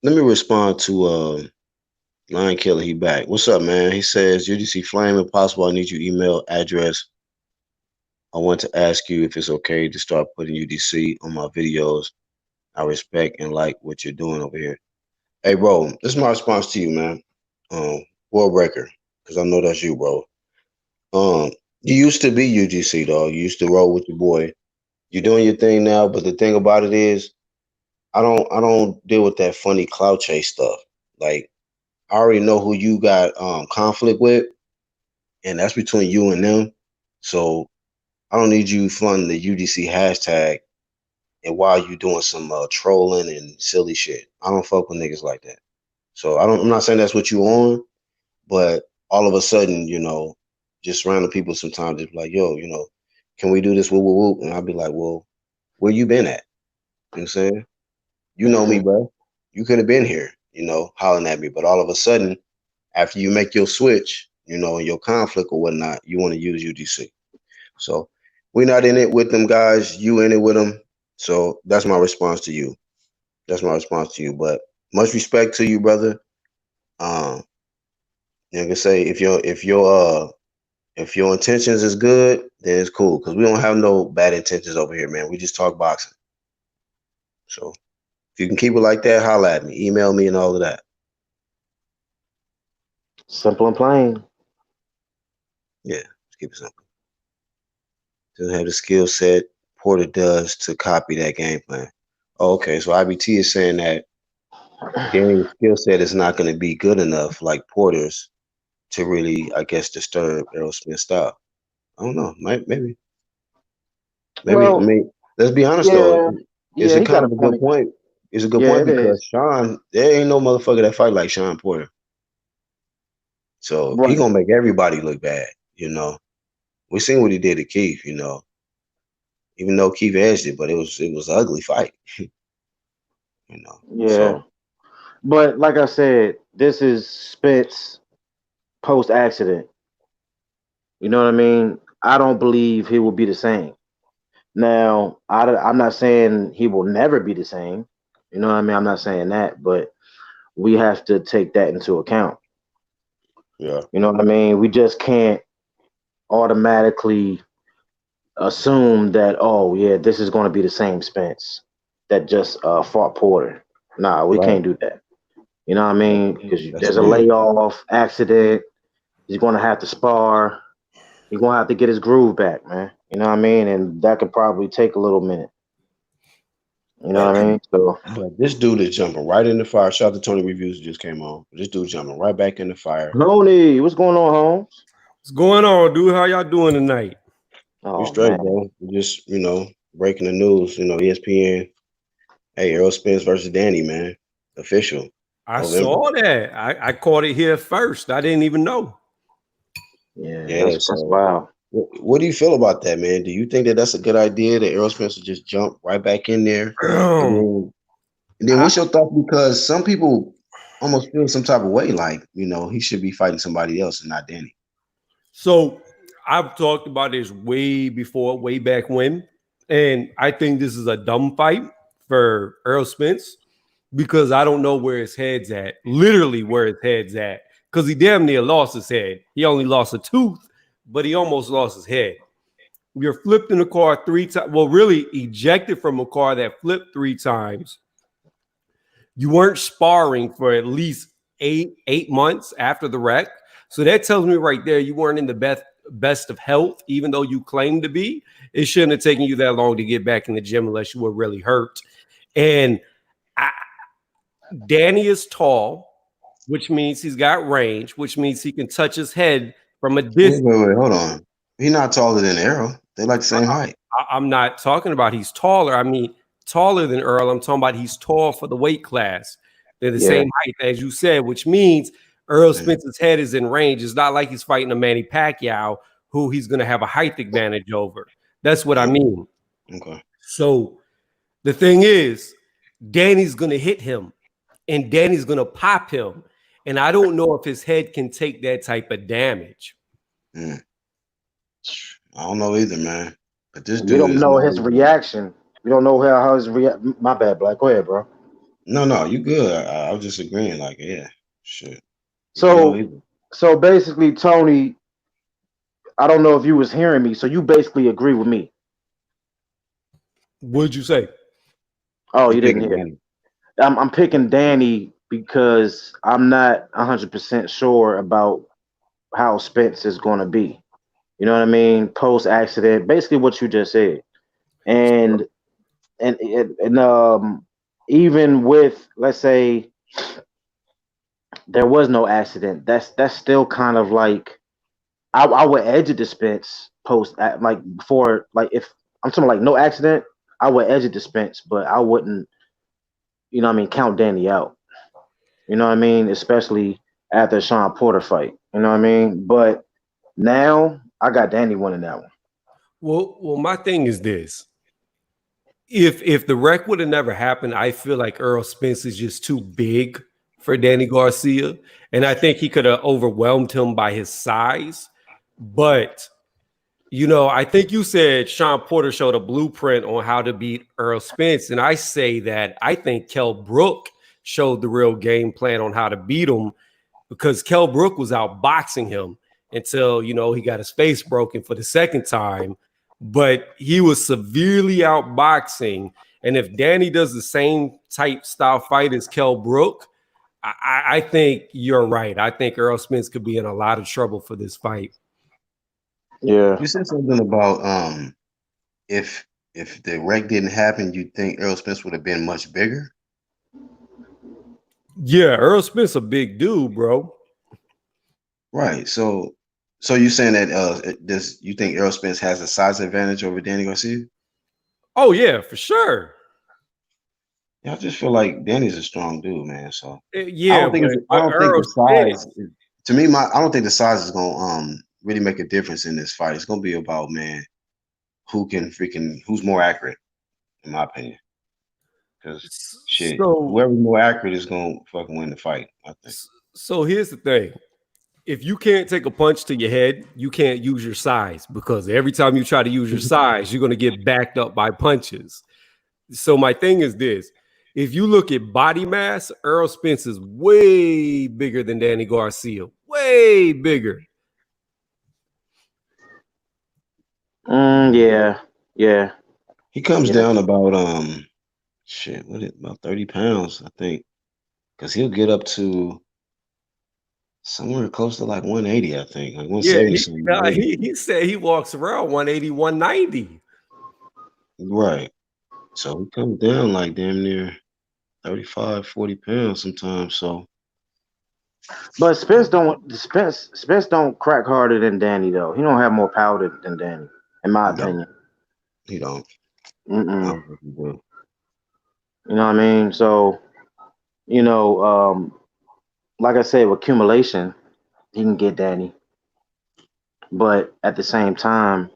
Let me respond to Lion Killer. He back. What's up, man? He says UGC Flame. If possible, I need your email address. I want to ask you if it's okay to start putting UDC on my videos. I respect and like what you're doing over here. Hey, bro, this is my response to you, man. World Breaker, because I know that's you, bro. You used to be UGC, dog. You used to roll with your boy. You're doing your thing now, but the thing about it is, I don't deal with that funny clout chase stuff. Like, I already know who you got conflict with, and that's between you and them. So I don't need you flying the UDC hashtag and while you doing some trolling and silly shit. I don't fuck with niggas like that. So I'm not saying that's what you on, but all of a sudden, just random people sometimes just be like, yo, can we do this? Whoop, whoop, whoop. And I'll be like, well, where you been at? You know what I'm saying? You know me, bro. You could have been here, hollering at me. But all of a sudden, after you make your switch, in your conflict or whatnot, you want to use UDC. So we're not in it with them guys. You in it with them. So that's my response to you. That's my response to you. But much respect to you, brother. Um, like I say, if your intentions is good, then it's cool. Cause we don't have no bad intentions over here, man. We just talk boxing. So if you can keep it like that, holla at me, email me, and all of that.
Simple and plain.
Yeah, let's keep it simple. Doesn't have the skill set Porter does to copy that game plan. Oh, okay, so IBT is saying that Danny's skill set is not going to be good enough like Porter's. to really, I guess, disturb Errol Spence style. I don't know. Maybe. I
Well,
mean, let's be honest though.
yeah,
It's
yeah,
a
he got
kind
a
of a good
point.
point. It's a good
Yeah,
point
it
because
is.
Sean, there ain't no motherfucker that fight like Sean Porter. So he
Right.
gonna make everybody look bad. We seen what he did to Keith. Even though Keith edged it, but it was an ugly fight.
Yeah.
So
But like I said, this is Spence post accident. You know what I mean? I don't believe he will be the same. Now, I'm not saying he will never be the same. You know what I mean? I'm not saying that, but we have to take that into account.
yeah,
You know what I mean? We just can't automatically assume that, oh, yeah, this is going to be the same Spence that just fought Porter. Nah, we
right.
can't do that. You know what I
That's,
mean? Because
that's
there's a
smart.
layoff, accident. He's going to have to spar. He's going to have to get his groove back, man. You know what I mean? And that could probably take a little minute. You know
But
what I mean? So,
but this dude is jumping right in the fire. Shout out to Tony Reviews who just came on. This dude jumping right back in the fire.
Tony, what's going on, Holmes?
What's going on, dude? How y'all doing tonight?
We
Oh,
straight,
man.
bro. We just breaking the news. ESPN. Hey, Earl Spence versus Danny, man. Official.
I
November.
saw that. I caught it here first. I didn't even know.
Yeah,
Yeah.
that's
So,
wild.
what do you feel about that, man? Do you think that that's a good idea that Earl Spence will just jump right back in there? And
I,
then what's your thought? Because some people almost feel some type of way, like he should be fighting somebody else and not Danny.
so I've talked about this way before, way back when, and I think this is a dumb fight for Earl Spence because I don't know where his head's at. Literally, where his head's at, because he damn near lost his head. He only lost a tooth, but he almost lost his head. You're flipped in a car 3 times. Well, really ejected from a car that flipped 3 times. You weren't sparring for at least eight months after the wreck. So that tells me right there you weren't in the best of health, even though you claimed to be. It shouldn't have taken you that long to get back in the gym unless you were really hurt. And I, Danny is tall, which means he's got range, which means he can touch his head from a
Wait,
distance.
wait, wait, hold on. He's not taller than Arrow. They're like the same height.
I'm not talking about he's taller. I mean, taller than Earl. I'm talking about he's tall for the weight class. They're the
Yeah.
same height, as you said, which means Earl
Mm,
Spence's head is in range. It's not like he's fighting a Manny Pacquiao who he's going to have a height advantage over. That's what I
mm,
mean.
okay.
So the thing is, Danny's going to hit him and Danny's going to pop him. And I don't know if his head can take that type of damage.
Mm. I don't know either, man. But this
We
dude
don't
is
know
not
his
even.
reaction. We don't know how his My bad, Black. Go ahead, bro.
No, no, you good. I was just agreeing. Like, yeah, shit. We don't know
So,
either.
so basically, Tony, I don't know if you was hearing me. So you basically agree with me.
What'd you say?
Oh,
He
you didn't
picking
hear.
Danny.
I'm picking Danny because I'm not 100% sure about how Spence is going to be. You know what I mean? Post accident, basically what you just said, and and even with, let's say, there was no accident, that's still kind of like I would edge it to Spence like before, like if I'm talking like no accident, I would edge it to Spence, but I wouldn't, you know what I mean, count Danny out. You know what I mean? Especially after Sean Porter fight. You know what I mean? But now I got Danny winning that one.
Well, my thing is this. If the wreck would have never happened, I feel like Earl Spence is just too big for Danny Garcia. And I think he could have overwhelmed him by his size. But, I think you said Sean Porter showed a blueprint on how to beat Earl Spence. And I say that I think Kell Brook showed the real game plan on how to beat him because Kell Brook was out boxing him until, he got his face broken for the second time. But he was severely outboxing. And if Danny does the same type style fight as Kell Brook, I think you're right. I think Earl Spence could be in a lot of trouble for this fight.
Yeah.
You said something about if the wreck didn't happen, you think Earl Spence would have been much bigger.
Yeah, Earl Spence a big dude, bro.
Right. So you saying that does you think Earl Spence has a size advantage over Danny Garcia?
Oh yeah, for sure.
Yeah, I just feel like Danny's a strong dude, man. So
Yeah,
I
but
don't think
Earl
the size
Spence.
to me I don't think the size is gonna really make a difference in this fight. It's gonna be about, man, who's more accurate, in my opinion. Because shit,
So
whoever's more accurate is gonna fucking win the fight, I think.
so here's the thing. If you can't take a punch to your head, you can't use your size because every time you try to use your size, you're going to get backed up by punches. So my thing is this. If you look at body mass, Earl Spence is way bigger than Danny Garcia. Way bigger.
Yeah, yeah,
He comes
yeah.
down about about 30 pounds, I think. Because he'll get up to somewhere close to like 180, I think. Like
Yeah,
170 something.
he said he walks around 180, 190.
Right. So he comes down like damn near 35, 40 pounds sometimes. So
But Spence don't crack harder than Danny though. He don't have more powder than Danny, in my
he don't.
opinion.
He don't. I
Mm-mm.
don't think he will.
You know what I mean? So you know, like I said, with accumulation, he can get Danny, but at the same time,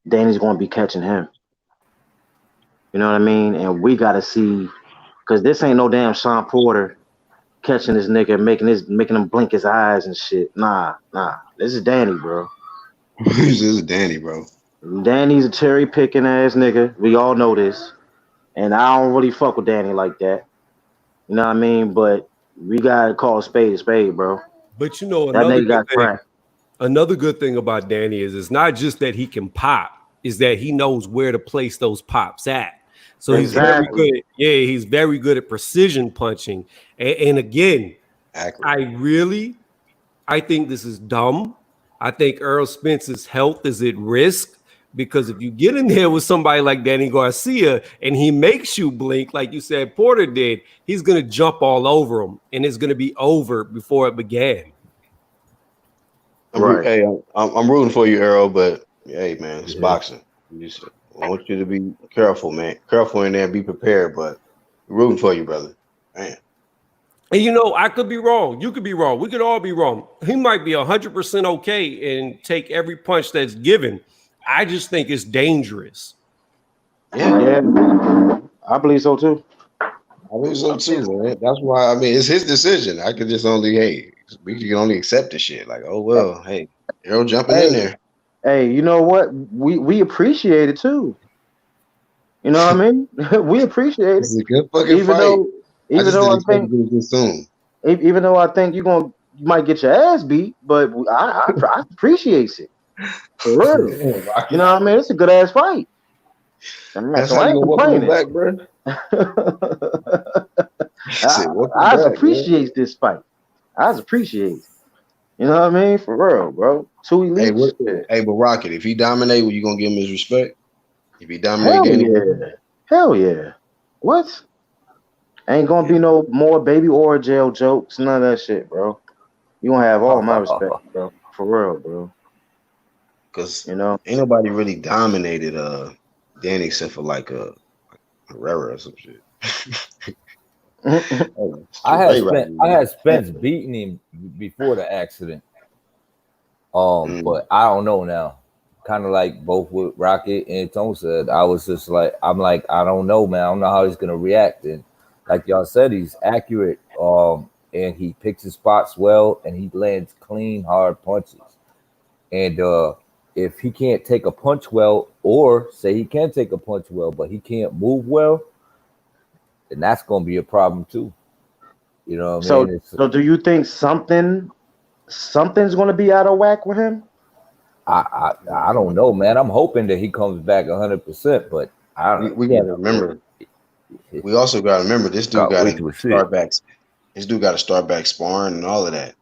Danny's going to be catching him. You know what I mean? And we got to see because this ain't no damn Sean Porter catching this nigga, making him blink his eyes and shit. Nah, nah. This is Danny, bro.
This is Danny, bro.
Danny's a cherry picking ass nigga. We all know this. And I don't really fuck with Danny like that. You know what I mean? But we gotta call a spade, bro.
But you know,
That nigga got cracked.
another good thing about Danny is it's not just that he can pop, is that he knows where to place those pops at. So he's very
Exactly.
good. He's very good at precision punching. And again,
Accurate.
I think this is dumb. I think Earl Spence's health is at risk because if you get in there with somebody like Danny Garcia and he makes you blink, like you said Porter did, he's going to jump all over him and it's going to be over before it began.
Right.
Hey, I'm rooting for you, Earl, but hey, man, it's
Yeah.
boxing. I want you to be careful, man. Careful in there, be prepared, but rooting for you, brother. Man.
And you know, I could be wrong. You could be wrong. We could all be wrong. He might be 100% okay and take every punch that's given. I just think it's dangerous.
Yeah,
Yeah. I believe so too.
I think so too, man. That's why I mean it's his decision. I could just only we can only accept the shit. Like, oh well, hey, Earl jumping in
Hey,
there.
hey, you know what? We appreciate it too. You know what I mean? We appreciate
This
it.
is a good fucking
Even
fight.
though
I
even
just
though
didn't
I
expect to
think
get it this soon.
even though I think you might get your ass beat, but I appreciate it. For real.
Damn,
You
Rocky.
know what I mean? It's a good ass fight.
That's
So
how
I
you
ain't
gonna welcome me
complaining.
back, bro? I
I,
said, welcome
I
back, man.
appreciate this fight. I appreciate it. You know what I mean? For real, bro. Two
Hey,
elites.
what?
Shit.
Hey, but Rocket, if he dominate, you gonna give him his respect? If he dominate
Hell
Danny,
yeah. Hell yeah. What? Ain't gonna
yeah,
be no more baby or jail jokes. None of that shit, bro. You gonna have all my respect, bro. For real, bro.
because
You know?
ain't nobody really dominated Danny except for like Herrera or some shit. Oh, straight right.
I had Spence beating him before the accident.
Mm.
But I don't know now. Kind of like both with Rocket and Tone said, I was just like, I'm like, I don't know, man. I don't know how he's gonna react. And like y'all said, he's accurate. And he picks his spots well, and he lands clean, hard punches. And if he can't take a punch well, or say he can take a punch well, but he can't move well, then that's gonna be a problem too. You know what I
So
mean? It's
so do you think something's gonna be out of whack with him?
I don't know, man. I'm hoping that he comes back 100%, but I don't.
We gotta remember. We also gotta remember this dude
Gotta
got
wait
to
to see it.
start back. This dude got to start back sparring and all of that.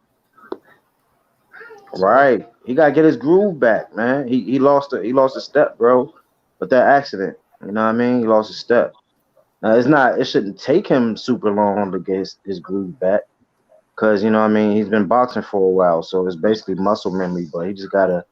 So
Right. He gotta get his groove back, man. He lost a step, bro, with that accident. You know what I mean? He lost a step. Now it shouldn't take him super long to get his groove back. because you know what I mean he's been boxing for a while, so it's basically muscle memory. But he just gotta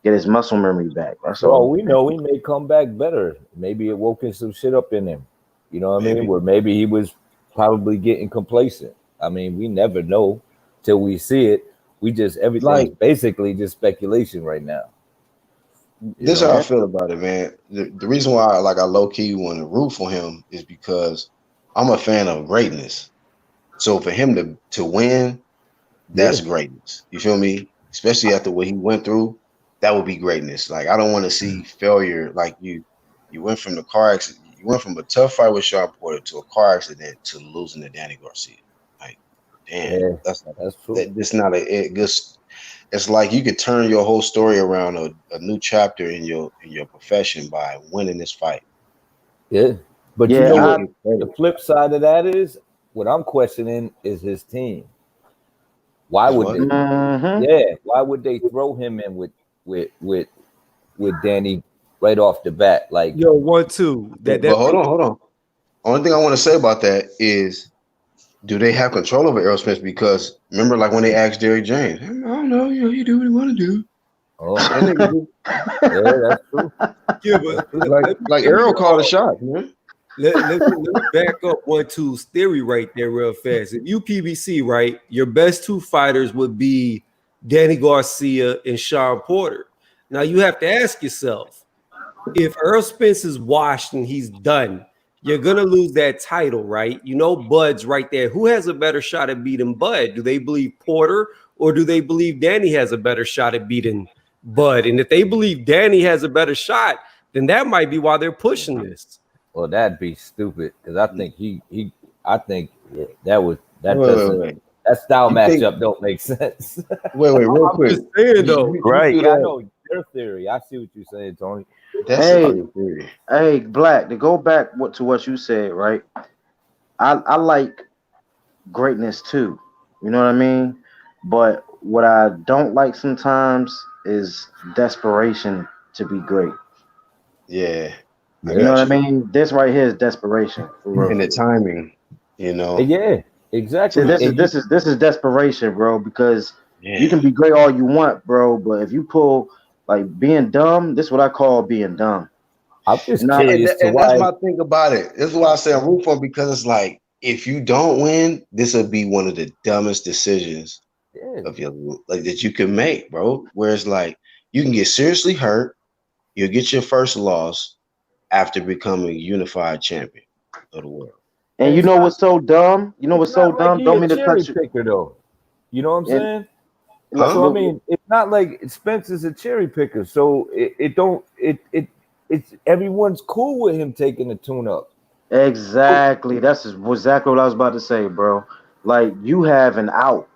get his muscle memory back. That's
For all
all.
we know, he may come back better. Maybe it woken some shit up in him. You know what I mean?
Maybe.
Where maybe he was probably getting complacent. I mean, we never know till we see it. We just everything's
Like
basically just speculation right now. You
this, how
know?
I feel about it, man. The reason why I low key want to root for him is because I'm a fan of greatness. So for him to win,
Yeah.
that's greatness. You feel me? Especially after what he went through, that would be greatness. Like I don't want to see failure. Like you went from the car accident, you went from a tough fight with Sean Porter to a car accident to losing to Danny Garcia. Like, damn,
Yeah,
that's
that's true.
that's not a good. It's like you could turn your whole story around a new chapter in your profession by winning this fight.
Yeah. But you
Yeah,
know
He would
what
I
get credit.
the flip side of that is? What I'm questioning is his team. Why
Is
would
what?
they?
mm-hmm.
Yeah, why would they throw him in with with with Danny right off the bat? Like,
Yo, 1-2.
But hold on, hold on. Only thing I want to say about that is, do they have control over Earl Spence? Because remember, like when they asked Derrick James, I don't know, you do what you want to do.
oh,
That nigga,
yeah, that's true.
Yeah,
That's
but
true.
like
let me
Earl called a shot, man.
let me back up 1-2's theory right there real fast. If you PBC, right, your best two fighters would be Danny Garcia and Sean Porter. Now you have to ask yourself, if Earl Spence is washed and he's done, you're gonna lose that title, right? You know, Bud's right there. Who has a better shot at beating Bud? Do they believe Porter or do they believe Danny has a better shot at beating Bud? And if they believe Danny has a better shot, then that might be why they're pushing this.
Well, that'd be stupid because I think I think that
Wait, wait,
doesn't
wait.
that style
You think?
matchup don't make sense.
Wait, real
I'm
quick.
just saying though.
You
Right.
feel
Yeah, I
that?
know your theory. I see what you're saying, Tony.
That's a
Hey,
good theory.
hey, Black. To go back to what you said, right? I like greatness too. You know what I mean? But what I don't like sometimes is desperation to be great.
Yeah, I
You know
Yeah,
what
got
I
you.
mean? This right here is desperation for real.
And
For
the
real.
timing, you know.
yeah,
See,
exactly.
this is
And you,
this is this is desperation, bro. Because you
Yeah.
can be great all you want, bro. But if you pull like being dumb, this is what I call being dumb.
I'm just
Not
And,
curious to
and that's
why.
my thing about it. That's why I say I'm rooting for him because it's like if you don't win, this will be one of the dumbest decisions
Yeah,
of your like that you can make, bro. Whereas like you can get seriously hurt, you'll get your first loss after becoming unified champion of the world.
and
and
you
it's
know
not
what's so dumb? You know
it's
what's so
not like
dumb?
he
Don't
a
mean to
cherry
cut you.
picker though. You know what I'm
And
saying?
like,
Huh?
So I mean, it's not like Spence is a cherry picker. So it don't it's everyone's cool with him taking the tune up.
exactly. That's exactly what I was about to say, bro. Like you have an out.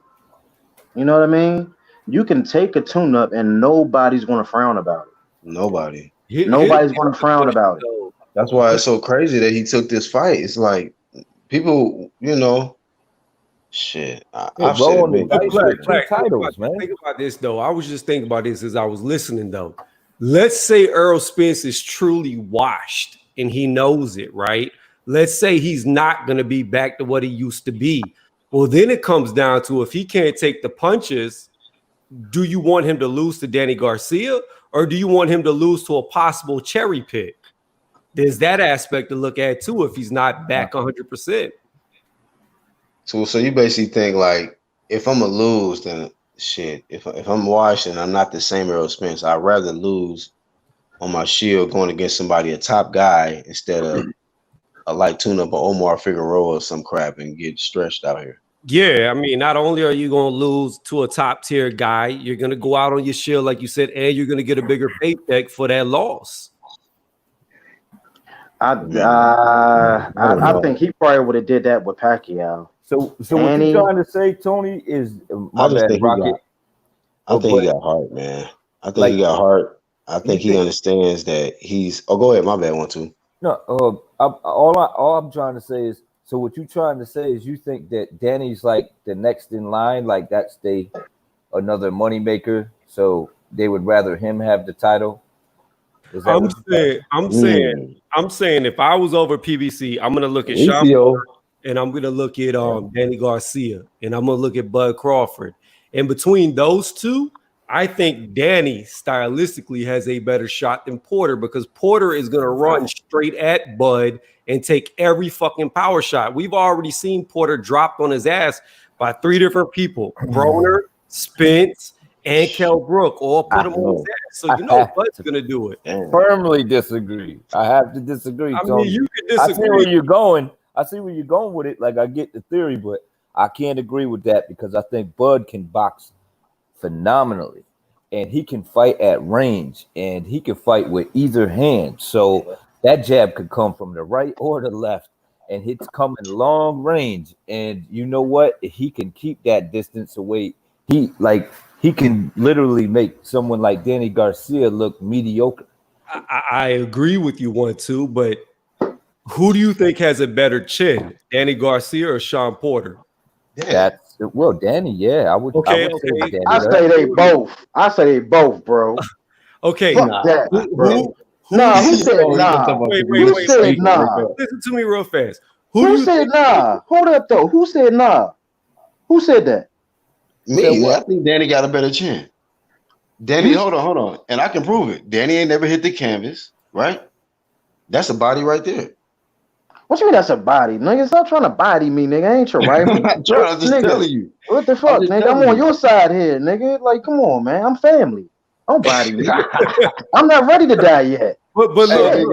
You know what I mean? You can take a tune up and nobody's gonna frown about it.
Nobody.
Here's
Nobody's
the
gonna
other
frown
question
about it.
though.
That's why it's so crazy that he took this fight. It's like people, shit.
Yeah,
I've said
bro,
it
on the
many
But
dice
times,
black,
with
man.
two
black,
titles, man.
think about this though. I was just thinking about this as I was listening though. Let's say Earl Spence is truly washed and he knows it, right? Let's say he's not going to be back to what he used to be. Well, then it comes down to if he can't take the punches, do you want him to lose to Danny Garcia or do you want him to lose to a possible cherry pick? There's that aspect to look at too if he's not back 100%.
So you basically think like if I'm gonna lose, then shit. If I'm washed and I'm not the same Earl Spence, I'd rather lose on my shield going against somebody a top guy instead of a light tune up or Omar Figueroa or some crap and get stretched out here.
Yeah, I mean, not only are you going to lose to a top tier guy, you're going to go out on your shield, like you said, and you're going to get a bigger paycheck for that loss.
I
Man,
uh,
I don't
I, I
know.
think he probably would have did that with Pacquiao.
So what
And
you
he,
trying to say, Tony, is
I
my
just
bad,
think he got.
Rocket.
I think he
But
got heart, man. I think he
like
got heart. I
you
think he
think
understands that he's. Oh, go ahead. My bad. One two.
no, all I'm trying to say is so what you trying to say is you think that Danny's like the next in line, like that's another moneymaker, so they would rather him have the title. Is that
I'm
what you
saying, I'm saying,
Mm.
I'm saying, if I was over PBC, I'm going to look at Sean.
Ethiopia.
and I'm gonna look at Danny Garcia, and I'm gonna look at Bud Crawford. And between those two, I think Danny stylistically has a better shot than Porter because Porter is gonna run straight at Bud and take every fucking power shot. We've already seen Porter dropped on his ass by 3 different people: Broner, Spence, and Kell Brook all put him on his ass. So you know Bud's gonna do it.
Firmly disagree. I have to disagree.
I
Tony.
mean, you can
I see
disagree.
where you're going. I see where you're going with it. Like I get the theory, but I can't agree with that because I think Bud can box phenomenally, and he can fight at range, and he can fight with either hand. So that jab could come from the right or the left, and it's coming long range. And you know what? If he can keep that distance away, he can literally make someone like Danny Garcia look mediocre.
I agree with you 1-2, but who do you think has a better chin, Danny Garcia or Sean Porter?
That's Danny. Yeah, I would.
Okay,
I would say Danny.
I say they both. I say they both, bro.
Okay,
Fuck that, bro.
who
He said nah.
Wait,
Who said nah?
Listen to me real fast.
Who said nah? Hold up though. Who said nah? Who said that?
Me, I think Danny got a better chin. Danny, hold on. And I can prove it. Danny ain't never hit the canvas, right? That's a body right there.
What you mean that's a body? Nigga, stop trying to body me, nigga. I ain't your rival.
I'm just telling you.
What the fuck, nigga? I'm on your side here, nigga. Like, come on, man. I'm family. Don't body me. I'm not ready to die yet.
But look, think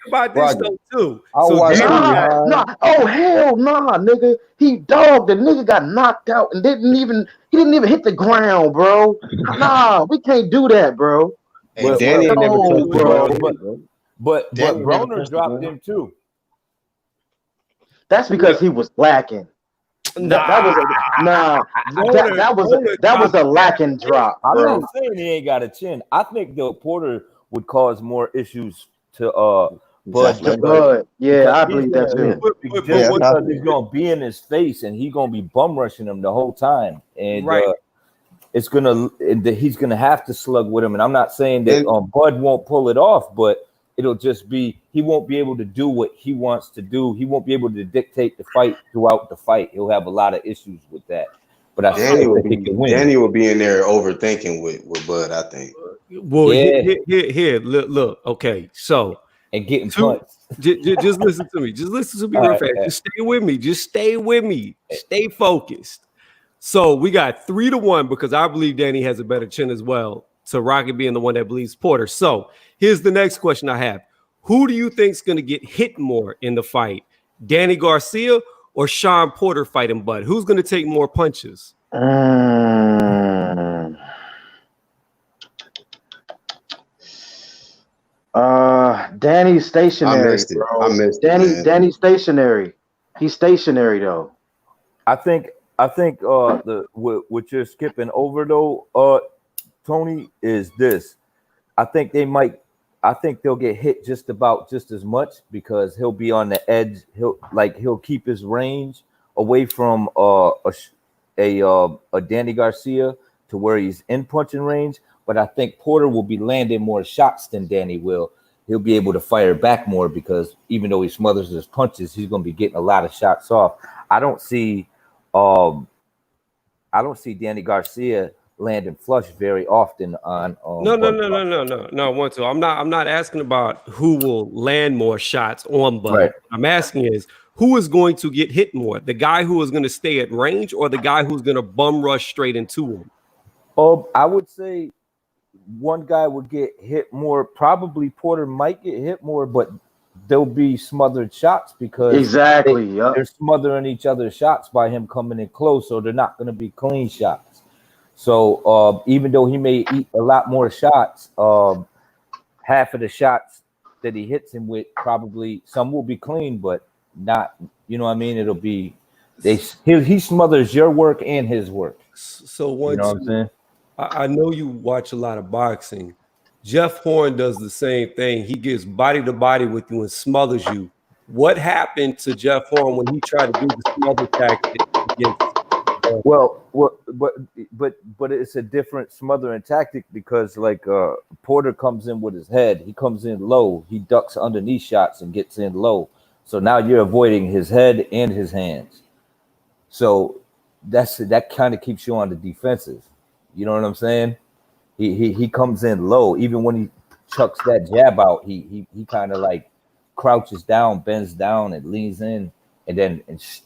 about this though too.
Nah. Oh hell nah, nigga. He dogged. The nigga got knocked out and didn't even hit the ground, bro. Nah, we can't do that, bro.
Hey, Danny never touched the ground, bro.
But Broner dropped him too.
That's because he was lacking. That was a lacking drop.
I'm not saying he ain't got a chin. I think the Porter would cause more issues to Bud.
Yeah, I believe that too.
Because he's gonna be in his face and he's gonna be bum rushing him the whole time, and he's gonna have to slug with him. And I'm not saying that Bud won't pull it off, but it'll just be he won't be able to do what he wants to do. He won't be able to dictate the fight throughout the fight. He'll have a lot of issues with that. But I
Danny will be in there overthinking with Bud, I think.
Well, here, look. Okay, so
and getting punched.
Just listen to me. Just listen to me real fast. Just stay with me. Just stay with me. Stay focused. So we got 3-1 because I believe Danny has a better chin as well. So Rocket being the one that believes Porter. So here's the next question I have. Who do you think's going to get hit more in the fight? Danny Garcia or Sean Porter fighting Bud? Who's going to take more punches?
Danny's stationary, bro.
I missed
Danny's stationary. He's stationary though.
I think what you're skipping over though, Tony, is this. I think they'll get hit just as much because he'll be on the edge. He'll keep his range away from a Danny Garcia to where he's in punching range. But I think Porter will be landing more shots than Danny will. He'll be able to fire back more because even though he smothers his punches, he's going to be getting a lot of shots off. I don't see Danny Garcia landing flush very often on.
No. 1-2. I'm not asking about who will land more shots on Bud. Right. I'm asking is who is going to get hit more? The guy who is going to stay at range or the guy who's going to bum rush straight into him?
I would say one guy would get hit more. Probably Porter might get hit more, but there'll be smothered shots because they're smothering each other's shots by him coming in close, so they're not going to be clean shots. So even though he may eat a lot more shots, half of the shots that he hits him with, probably some will be clean, but not, you know what I mean? It'll be he smothers your work and his work.
So what I'm saying? I know you watch a lot of boxing. Jeff Horn does the same thing. He gets body to body with you and smothers you. What happened to Jeff Horn when he tried to do the smother tactic against?
But it's a different smothering tactic because Porter comes in with his head. He comes in low. He ducks underneath shots and gets in low. So now you're avoiding his head and his hands. So that kind of keeps you on the defensive. You know what I'm saying? He comes in low. Even when he chucks that jab out, he kind of like crouches down, bends down, and leans in, and then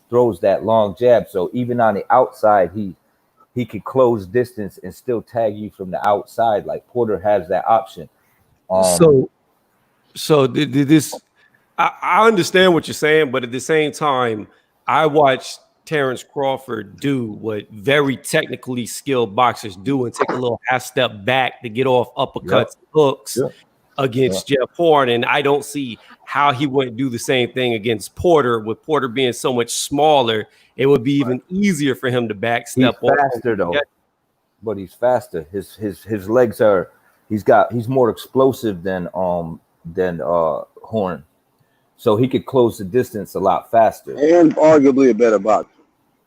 throws that long jab. So even on the outside, he could close distance and still tag you from the outside. Like Porter has that option.
So did this. I understand what you're saying, but at the same time, I watched Terrence Crawford do what very technically skilled boxers do and take a little half step back to get off uppercuts, hooks against Jeff Horn. And I don't see how he wouldn't do the same thing against Porter. With Porter being so much smaller, it would be even easier for him to backstep.
He's faster though, but he's faster. His legs are. He's more explosive than Horn. So he could close the distance a lot faster.
And arguably a better boxer.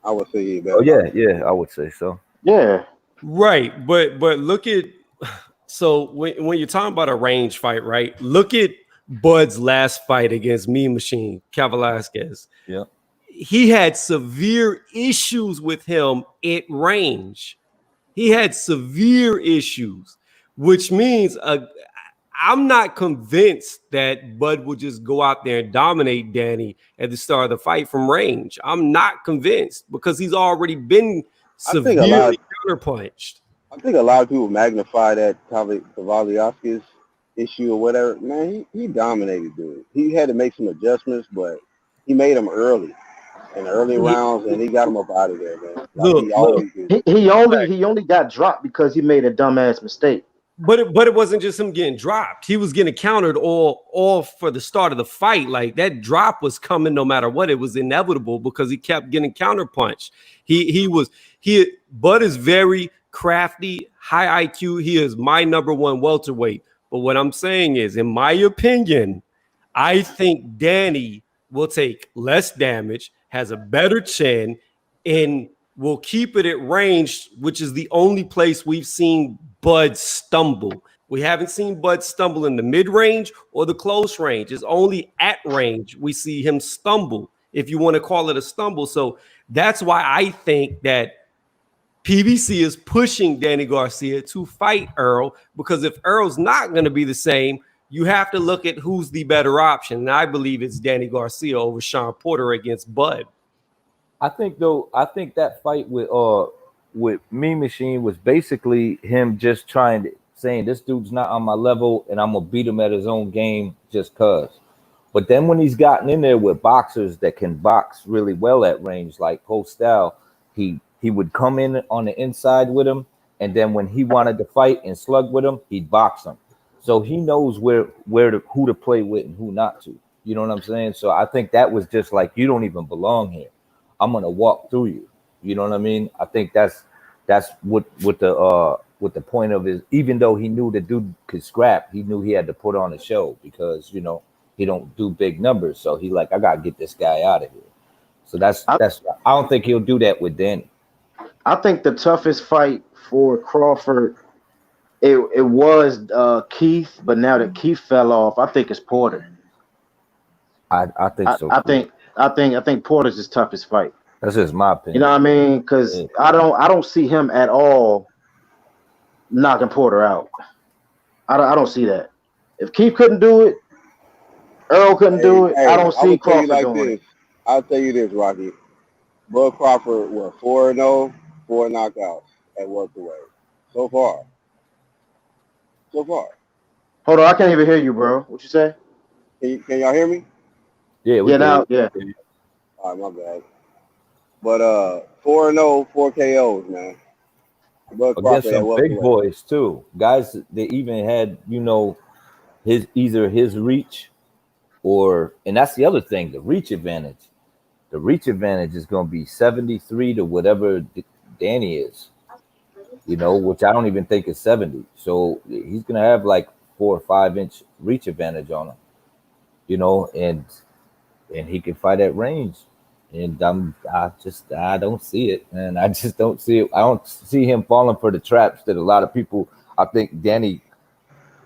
I would say he's better.
Oh, yeah, I would say so.
Yeah.
Right. But look at, so when you're talking about a range fight, right? Look at Bud's last fight against Mean Machine, Cal Velasquez.
Yeah.
He had severe issues with him at range. He had severe issues, which means I'm not convinced that Bud would just go out there and dominate Danny at the start of the fight from range. I'm not convinced because he's already been severely counterpunched.
I think a lot of people magnify that Kavaliauskas issue or whatever. Man, he dominated, dude. He had to make some adjustments, but he made them early in the early rounds, and he got him up out of there, man. Like
he only got dropped because he made a dumbass mistake.
But it wasn't just him getting dropped. He was getting countered all for the start of the fight. Like that drop was coming no matter what. It was inevitable because he kept getting counterpunched. Bud is very crafty, high IQ. He is my number one welterweight. But what I'm saying is, in my opinion, I think Danny will take less damage, has a better chin, and will keep it at range, which is the only place we've seen Bud stumble. We haven't seen Bud stumble in the mid-range or the close range. It's only at range we see him stumble, if you want to call it a stumble. So that's why I think that PBC is pushing Danny Garcia to fight Earl, because if Earl's not going to be the same, you have to look at who's the better option. And I believe it's Danny Garcia over Sean Porter against Bud.
I think that fight with Mean Machine was basically him just saying this dude's not on my level and I'm gonna beat him at his own game just cause. But then when he's gotten in there with boxers that can box really well at range, like Postal, he would come in on the inside with him, and then when he wanted to fight and slug with him, he'd box him. So he knows who to play with and who not to. You know what I'm saying? So I think that was just like, you don't even belong here. I'm gonna walk through you. You know what I mean? I think that's what the point of is. Even though he knew the dude could scrap, he knew he had to put on a show because he don't do big numbers. So he like, I gotta get this guy out of here. So I don't think he'll do that with Danny.
I think the toughest fight for Crawford, it was Keith, but now that Keith fell off, I think it's Porter.
I think so.
I think Porter's his toughest fight.
That's just my opinion.
You know what I mean? Because I don't see him at all knocking Porter out. I don't see that. If Keith couldn't do it, Earl couldn't do it. I don't see Crawford doing it.
I'll tell you this, Rocky. Bud Crawford were 4-0, 4 knockouts at welterweight so far. Hold
on, I can't even hear you, bro. What you say?
Can y'all hear me?
Yeah,
yeah.
All right, my bad. But 4-0, 4 KOs, man.
Against some big boys too, guys. They even had either his reach, and that's the other thing, the reach advantage. The reach advantage is going to be 73 to whatever Danny is, which I don't even think is 70. So he's going to have like 4 or 5 inch reach advantage on him, and he can fight at range. And I don't see it, man. I just don't see it. I don't see him falling for the traps that a lot of people. I think Danny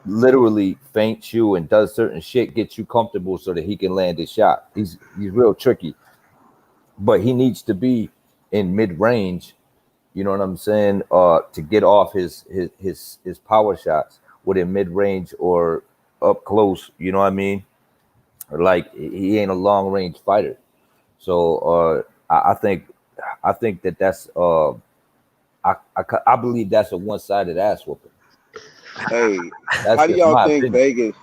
literally feints you and does certain shit, gets you comfortable so that he can land his shot. He's real tricky, but he needs to be in mid range. You know what I'm saying? To get off his power shots within mid range or up close. You know what I mean? Like he ain't a long range fighter. So I think that's I believe that's a one sided ass whooping.
Hey,
That's
how do
just
y'all
my
think
opinion.
Vegas?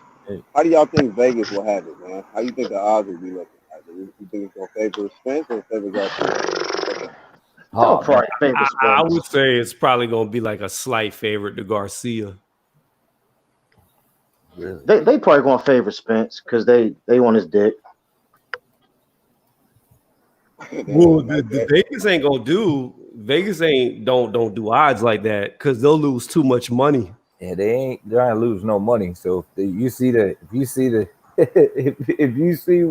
How do y'all think Vegas will have it, man? How you think the odds will be looking? Like, you think it's gonna favor Spence or favor Garcia?
They'll
Oh man,
probably favor
I
Spence.
would say it's probably going to be like a slight favorite to Garcia.
really?
They probably gonna favor Spence because they want his dick.
Well,
Damn, like
the
that.
Vegas ain't don't do odds like that because they'll lose too much money.
Yeah, they ain't trying to lose no money. So if you see the if you see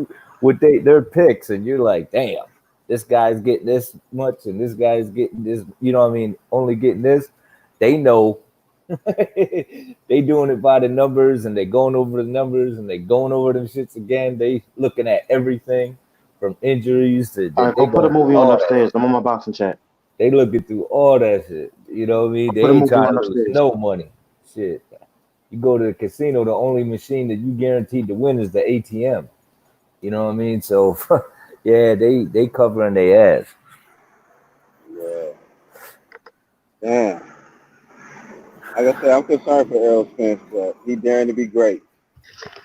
what their picks and you're like, damn, this guy's getting this much and this guy's getting this, you know what I mean, only getting this, they know they doing it by the numbers and they going over the numbers and they going over them shits again. They looking at everything from injuries to
All right,
they
go put a
going through
movie on
all that
upstairs.
shit.
I'm on my boxing chat.
They looking through all that shit. You know what I mean? They
Put a
ain't
movie
trying
on
to lose
upstairs.
no money. Shit. You go to the casino, the only machine that you guaranteed to win is the ATM. You know what I mean? So yeah, they covering their ass.
Yeah. Damn. Like I said, I'm concerned for Earl Spence, but he daring to be great.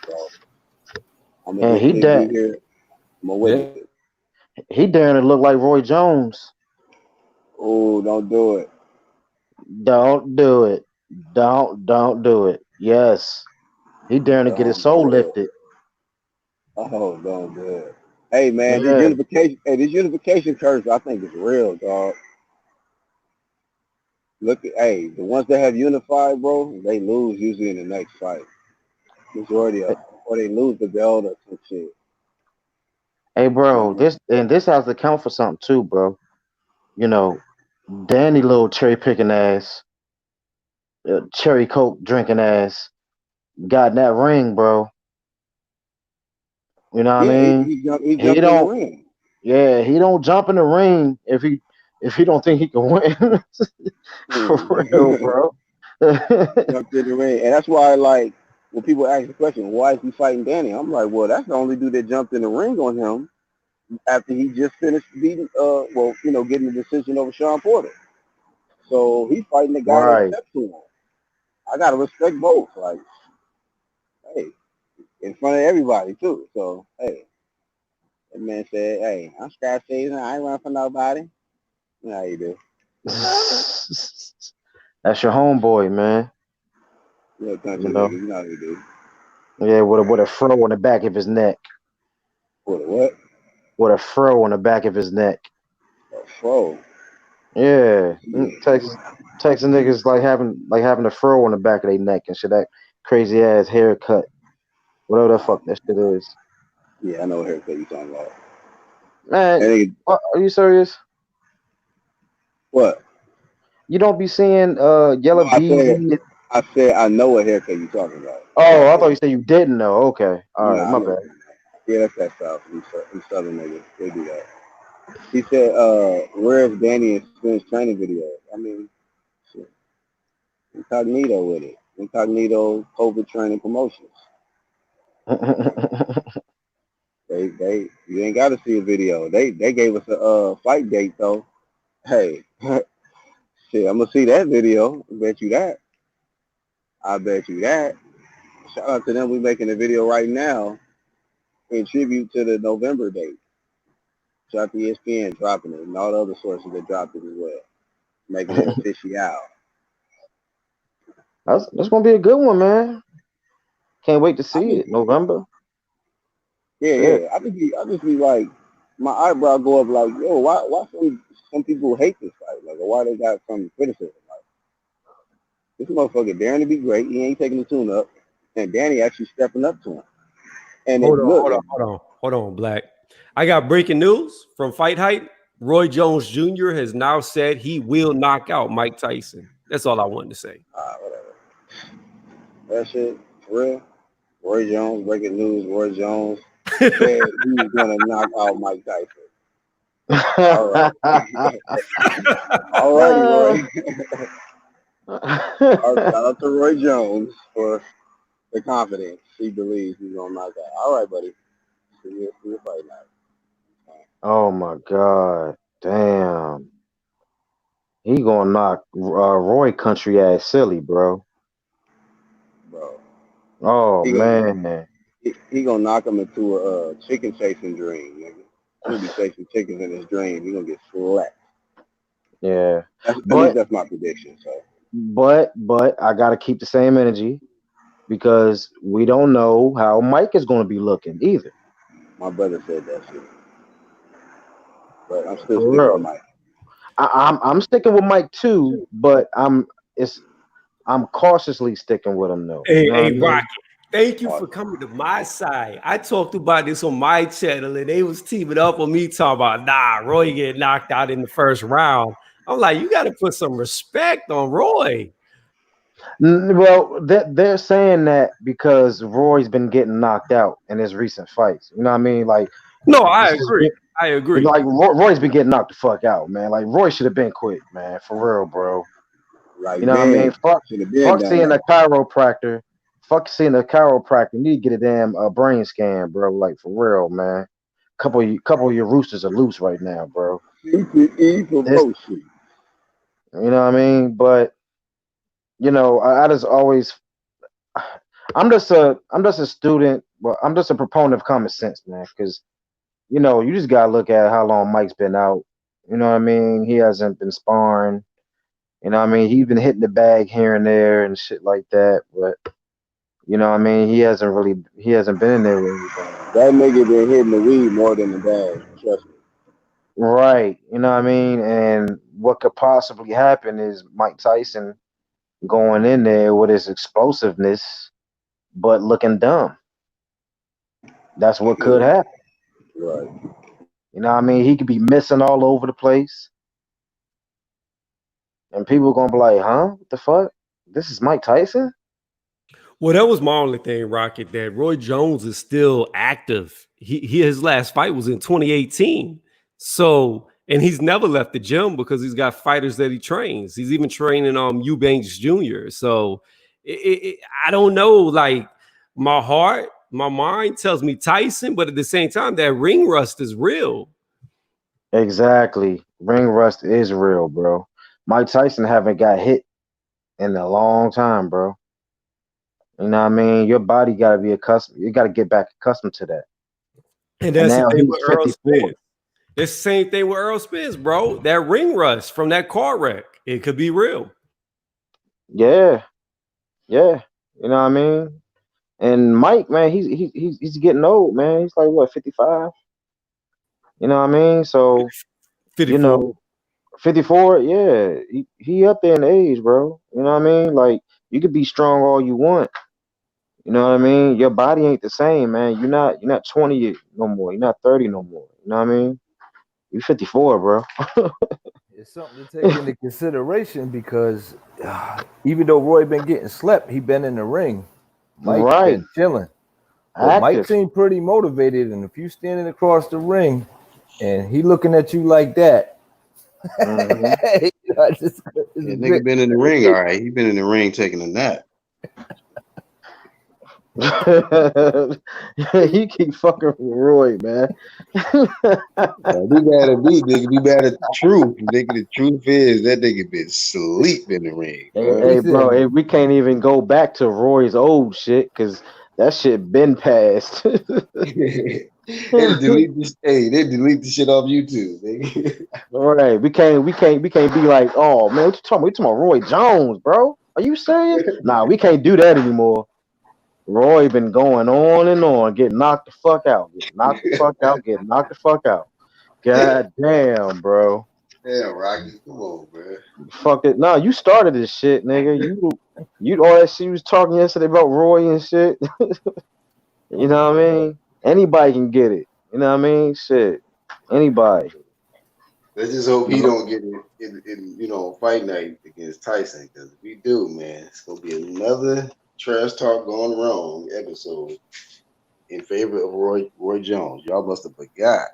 So I'm gonna
And
just be here. I'm gonna
Yeah.
witness it.
he daring to look like Roy Jones.
Oh, don't do it.
Don't do it. Don't do it. Yes. He daring to get his
Don't
soul
do it.
lifted.
Oh, don't do it. Hey man, this
Yeah.
unification. Hey, this unification curse, I think is real, dog. Look at the ones that have unified, bro, they lose usually in the next fight. Majority of them, or they lose the belt or some shit.
Hey bro,
Man,
this has to count for something too, bro. You know, Danny little cherry picking ass, cherry coke drinking ass, got in that ring, bro. You know what I
yeah,
mean?
he
He
jumped in the
don't.
ring.
Yeah, he don't jump in the ring if he don't think he can win. For real,
Hmm.
bro.
Jumped in the ring, and that's why like when people ask the question, why is he fighting Danny? I'm like, well, that's the only dude that jumped in the ring on him after he just finished beating, getting the decision over Sean Porter. So he's fighting the guy that
Right.
stepped to him. I gotta respect both. Like, hey, in front of everybody too. So, hey, that man said, hey, I'm scratch season. I ain't running for nobody. You know how you do.
That's your homeboy, man.
You're a
You
country nigga.
know.
You know how you do.
Yeah, with a fro on the back of his neck.
What?
With a fro on the back of his neck.
A fro.
Yeah.
Yeah.
Texas niggas like having a fro on the back of their neck and shit. That crazy ass haircut. Whatever the fuck that shit is.
Yeah, I know what haircut you talking about.
Man,
That nigga,
what, are you serious?
what?
You don't be seeing
No,
Yellow Beezy.
I said I know what haircut you talking about. That's what
Oh,
I
I thought
said.
you said you didn't know. Okay. All
No,
right,
I
my
know.
bad.
Yeah, that's that South. These Southern niggas, they do that. He said, where's Danny and Spence training video? I mean, shit, incognito with it. Incognito COVID training promotions. You ain't got to see a video. They gave us a fight date though. Hey, shit, I'm gonna see that video. I bet you that. I bet you that. Shout out to them. We making a video right now in tribute to the November date. Shout out to ESPN dropping it and all the other sources that dropped it as well, making it official.
That's gonna be a good one, man. Can't wait to
I
see
just,
it. November. Yeah.
yeah. I just be like, my eyebrow go up like, yo, why some people hate this fight? Like, why they got some criticism? Like, this motherfucker daring to be great. He ain't taking the tune up, and Danny actually stepping up to him. And it look,
Hold on, Black. I got breaking news from Fight Hype. Roy Jones Jr. has now said he will knock out Mike Tyson. That's all I wanted to say.
whatever. That shit, for real. Roy Jones, breaking news, Roy Jones said he's going to knock out Mike Tyson. All right. All righty, Roy. Shout out to Roy Jones for the confidence he believes he's going to knock out. All right, buddy. See you fight night.
Oh my god, damn! He gonna knock Roy country ass silly, bro.
Bro.
Oh
He
man,
he gonna knock him into a chicken chasing dream, nigga. He'll be chasing chickens in his dream. He gonna get slapped.
yeah.
At least
But
that's my prediction. So
but I gotta keep the same energy because we don't know how Mike is gonna be looking either.
my brother said that shit, but I'm still
For
sticking with
real,
Mike.
I'm sticking with Mike too, but I'm cautiously sticking with him though. You know what I
Hey,
mean?
Rocky, thank you for coming to my side. I talked about this on my channel, and they was teaming up on me talking about, nah, Roy get knocked out in the first round. I'm like, you got to put some respect on Roy.
Well, they're saying that because Roy's been getting knocked out in his recent fights. You know what I mean? Like
No, I
this is
agree. I agree.
like Roy's been getting knocked the fuck out, man. Like Roy should have been quit, man, for real, bro. You
Like
know what I mean?
Ben should have been
Fuck
done
seeing a
that.
chiropractor. Fuck seeing a chiropractor. You need to get a damn brain scan, bro. Like for real, man. Couple of your roosters are loose right now, bro.
CTE
This,
promotion.
you know what I mean? But you know, I just always, I'm just a student. Well, I'm just a proponent of common sense, man. Because you know, you just gotta look at how long Mike's been out. You know what I mean? He hasn't been sparring. You know what I mean? He's been hitting the bag here and there and shit like that. But you know what I mean? He hasn't been in there with anybody.
That nigga been hitting the weed more than the bag. Trust me.
Right. You know what I mean? And what could possibly happen is Mike Tyson going in there with his explosiveness, but looking dumb. That's what could happen.
Right.
You know what I mean? He could be missing all over the place. And people gonna be like, huh? What the fuck? This is Mike Tyson?
Well, that was my only thing, Rocket, that Roy Jones is still active. His last fight was in 2018. So, and he's never left the gym because he's got fighters that he trains. He's even training Eubanks Jr. So I don't know, like my mind tells me Tyson, but at the same time, that ring rust is real.
Exactly. Ring rust is real, bro. Mike Tyson haven't got hit in a long time, bro. You know what I mean? Your body gotta be accustomed. You gotta get back accustomed to that.
And
And
that's the
now
thing
he's
with Earl
54.
Spence. It's the same thing with Earl Spence, bro. That ring rust from that car wreck, it could be real.
Yeah, yeah. You know what I mean? And Mike, man, he's getting old, man. He's like what, 55? You know what I mean? So, you
54.
know, 54, yeah. He up there in age, bro. You know what I mean? Like you could be strong all you want. You know what I mean? Your body ain't the same, man. You're not 20 no more. You're not 30 no more. You know what I mean? You're 54, bro.
It's something to take into consideration because even though Roy been getting slept, he been in the ring. Mike
Right.
been chilling. But Mike
Active.
seemed pretty motivated, and if you standing across the ring and he looking at you like that,
Mhm.
Yeah, nigga been in the ring, all right. He been in the ring taking a nap.
He keep fucking with Roy, man.
We gotta be, nigga. Be mad at the truth. Nigga, the truth is that nigga been sleep in the ring.
Hey, bro, hey, we can't even go back to Roy's old shit because that shit been passed.
They delete this. Hey, they delete the shit off YouTube, nigga.
All right, we can't be like, oh man, what you talking? We talking about Roy Jones, bro? Are you serious? Nah, we can't do that anymore. Roy been going on and on, getting knocked the fuck out, getting knocked the fuck out, getting knocked the fuck out. God damn, bro.
Damn, Rocky, come on, man.
Fuck it. Nah, you started this shit, nigga. You all that shit you was talking yesterday about Roy and shit. You know what I mean? Anybody can get it. You know what I mean? Shit. Anybody.
Let's just hope he don't get it in fight night against Tyson. Because if we do, man, it's gonna be another Trash Talk Gone Wrong episode in favor of Roy Jones. Y'all must have forgot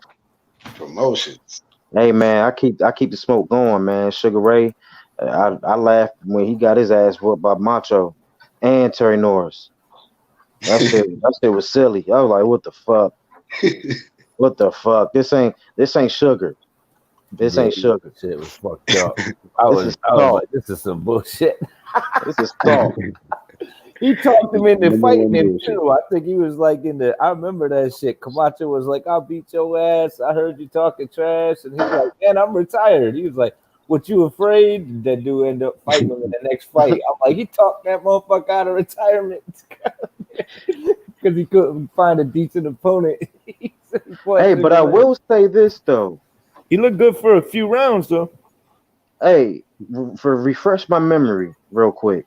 promotions.
Hey man, I keep the smoke going, man. Sugar Ray, I laughed when he got his ass whooped by Macho and Terry Norris. That shit was silly. I was like, what the fuck? What the fuck? This ain't sugar. This
Yeah,
ain't sugar.
shit was fucked up. I
This
was
is
I was
salt.
like, this is some bullshit.
This is salt.
He talked him into
Number
fighting
one
him
bullshit.
too. I think he was like in the. I remember that shit. Camacho was like, "I'll beat your ass. I heard you talking trash," and he's like, "Man, I'm retired." He was like, "What you afraid?" That dude ended up fighting him in the next fight. I'm like, he talked that motherfucker out of retirement because he couldn't find a decent opponent.
Hey, but I will say this though.
He looked good for a few rounds though.
Hey, for refresh my memory real quick.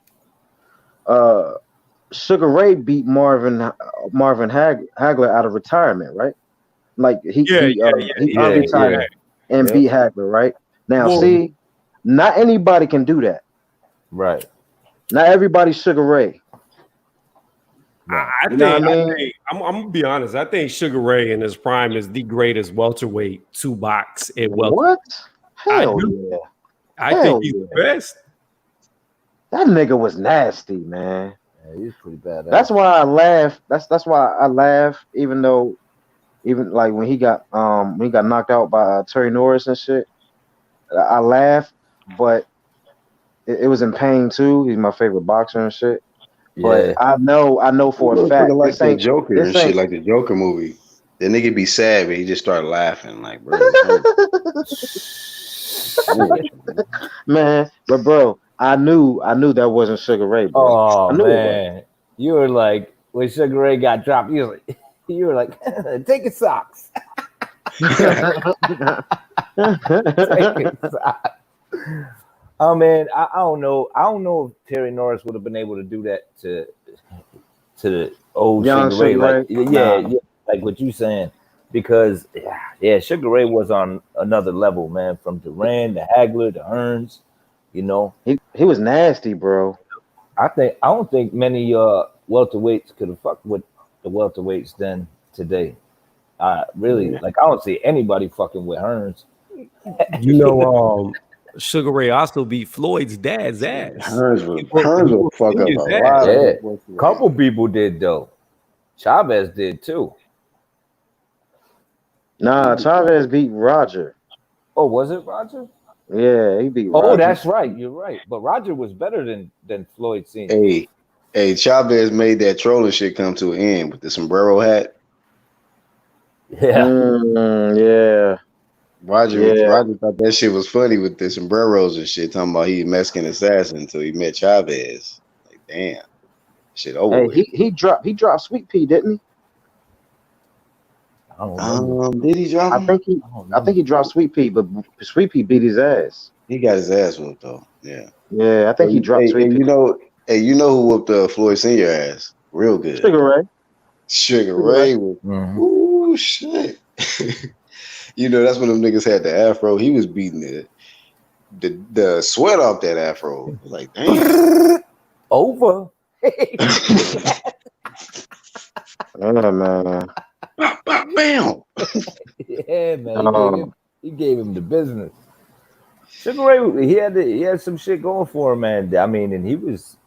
Uh, Sugar Ray beat Marvin Hagler out of retirement, right? Like he
Yeah.
unretired and
Yep.
beat Hagler, right? Now,
Well,
see, not anybody can do that.
Right.
Not everybody's Sugar Ray.
I
You know what I mean?
I'm gonna be honest. I think Sugar Ray in his prime is the greatest welterweight to box at welterweight.
What?
I
Hell
do.
yeah.
I
Hell
think he's
yeah.
the best.
That nigga was nasty, man.
Yeah, he's pretty bad.
That's why I laugh. That's why I laugh, even like when he got knocked out by Terry Norris and shit. I laugh, but it was in pain too. He's my favorite boxer and shit. But
Yeah.
I know for a
Motherfucker
fact
like
this
the
ain't
Joker
this
and shit,
ain't
like the Joker movie. The nigga be sad, but he just started laughing, like, bro.
man. But bro, I knew that wasn't Sugar Ray, bro.
Oh
I knew it wasn't.
man, you were like when Sugar Ray got dropped. You were like, take his socks. Take his socks. Oh man, I don't know. I don't know if Terry Norris would have been able to do that to the old
Young
Sugar Ray.
Sugar
Like
Ray?
yeah,
Nah.
yeah, like what you saying. Because yeah, Sugar Ray was on another level, man. From Duran to Hagler to Hearns, you know.
He was nasty, bro.
I don't think many welterweights could have fucked with the welterweights then today. Really,
Yeah.
like I don't see anybody fucking with Hearns.
You know, Sugar Ray also beat Floyd's dad's ass.
Hearns
He whooped
will fuck up
his
a
ass.
lot
Yeah,
of welterweights.
couple people did though. Chavez did too.
Nah, Chavez beat Roger.
Oh, was it Roger?
Yeah, he beat
Oh,
Roger.
that's right. You're right. But Roger was better than Floyd Senior.
Hey, Chavez made that trolling shit come to an end with the sombrero hat.
Yeah.
Yeah.
Roger
Yeah.
thought that shit was funny with the sombreros and shit, talking about he a Mexican assassin until he met Chavez. Like, damn, shit over
Hey,
with.
he dropped Sweet Pea, didn't he?
I don't remember.
Did he drop
I
him?
think he dropped Sweet Pea, but Sweet Pea beat his ass.
He got his ass whooped though. Yeah.
Yeah, I think he dropped Sweet Pea.
You know who whooped Floyd Senior ass real good?
Sugar Ray.
Sugar Ray. Ooh shit. You know, that's when them niggas had the afro. He was beating the sweat off that afro. Like, damn.
Over.
Yeah, man.
Bam.
Yeah, man. He gave him the business. Sugar Ray, he had some shit going for him, man. I mean, and he was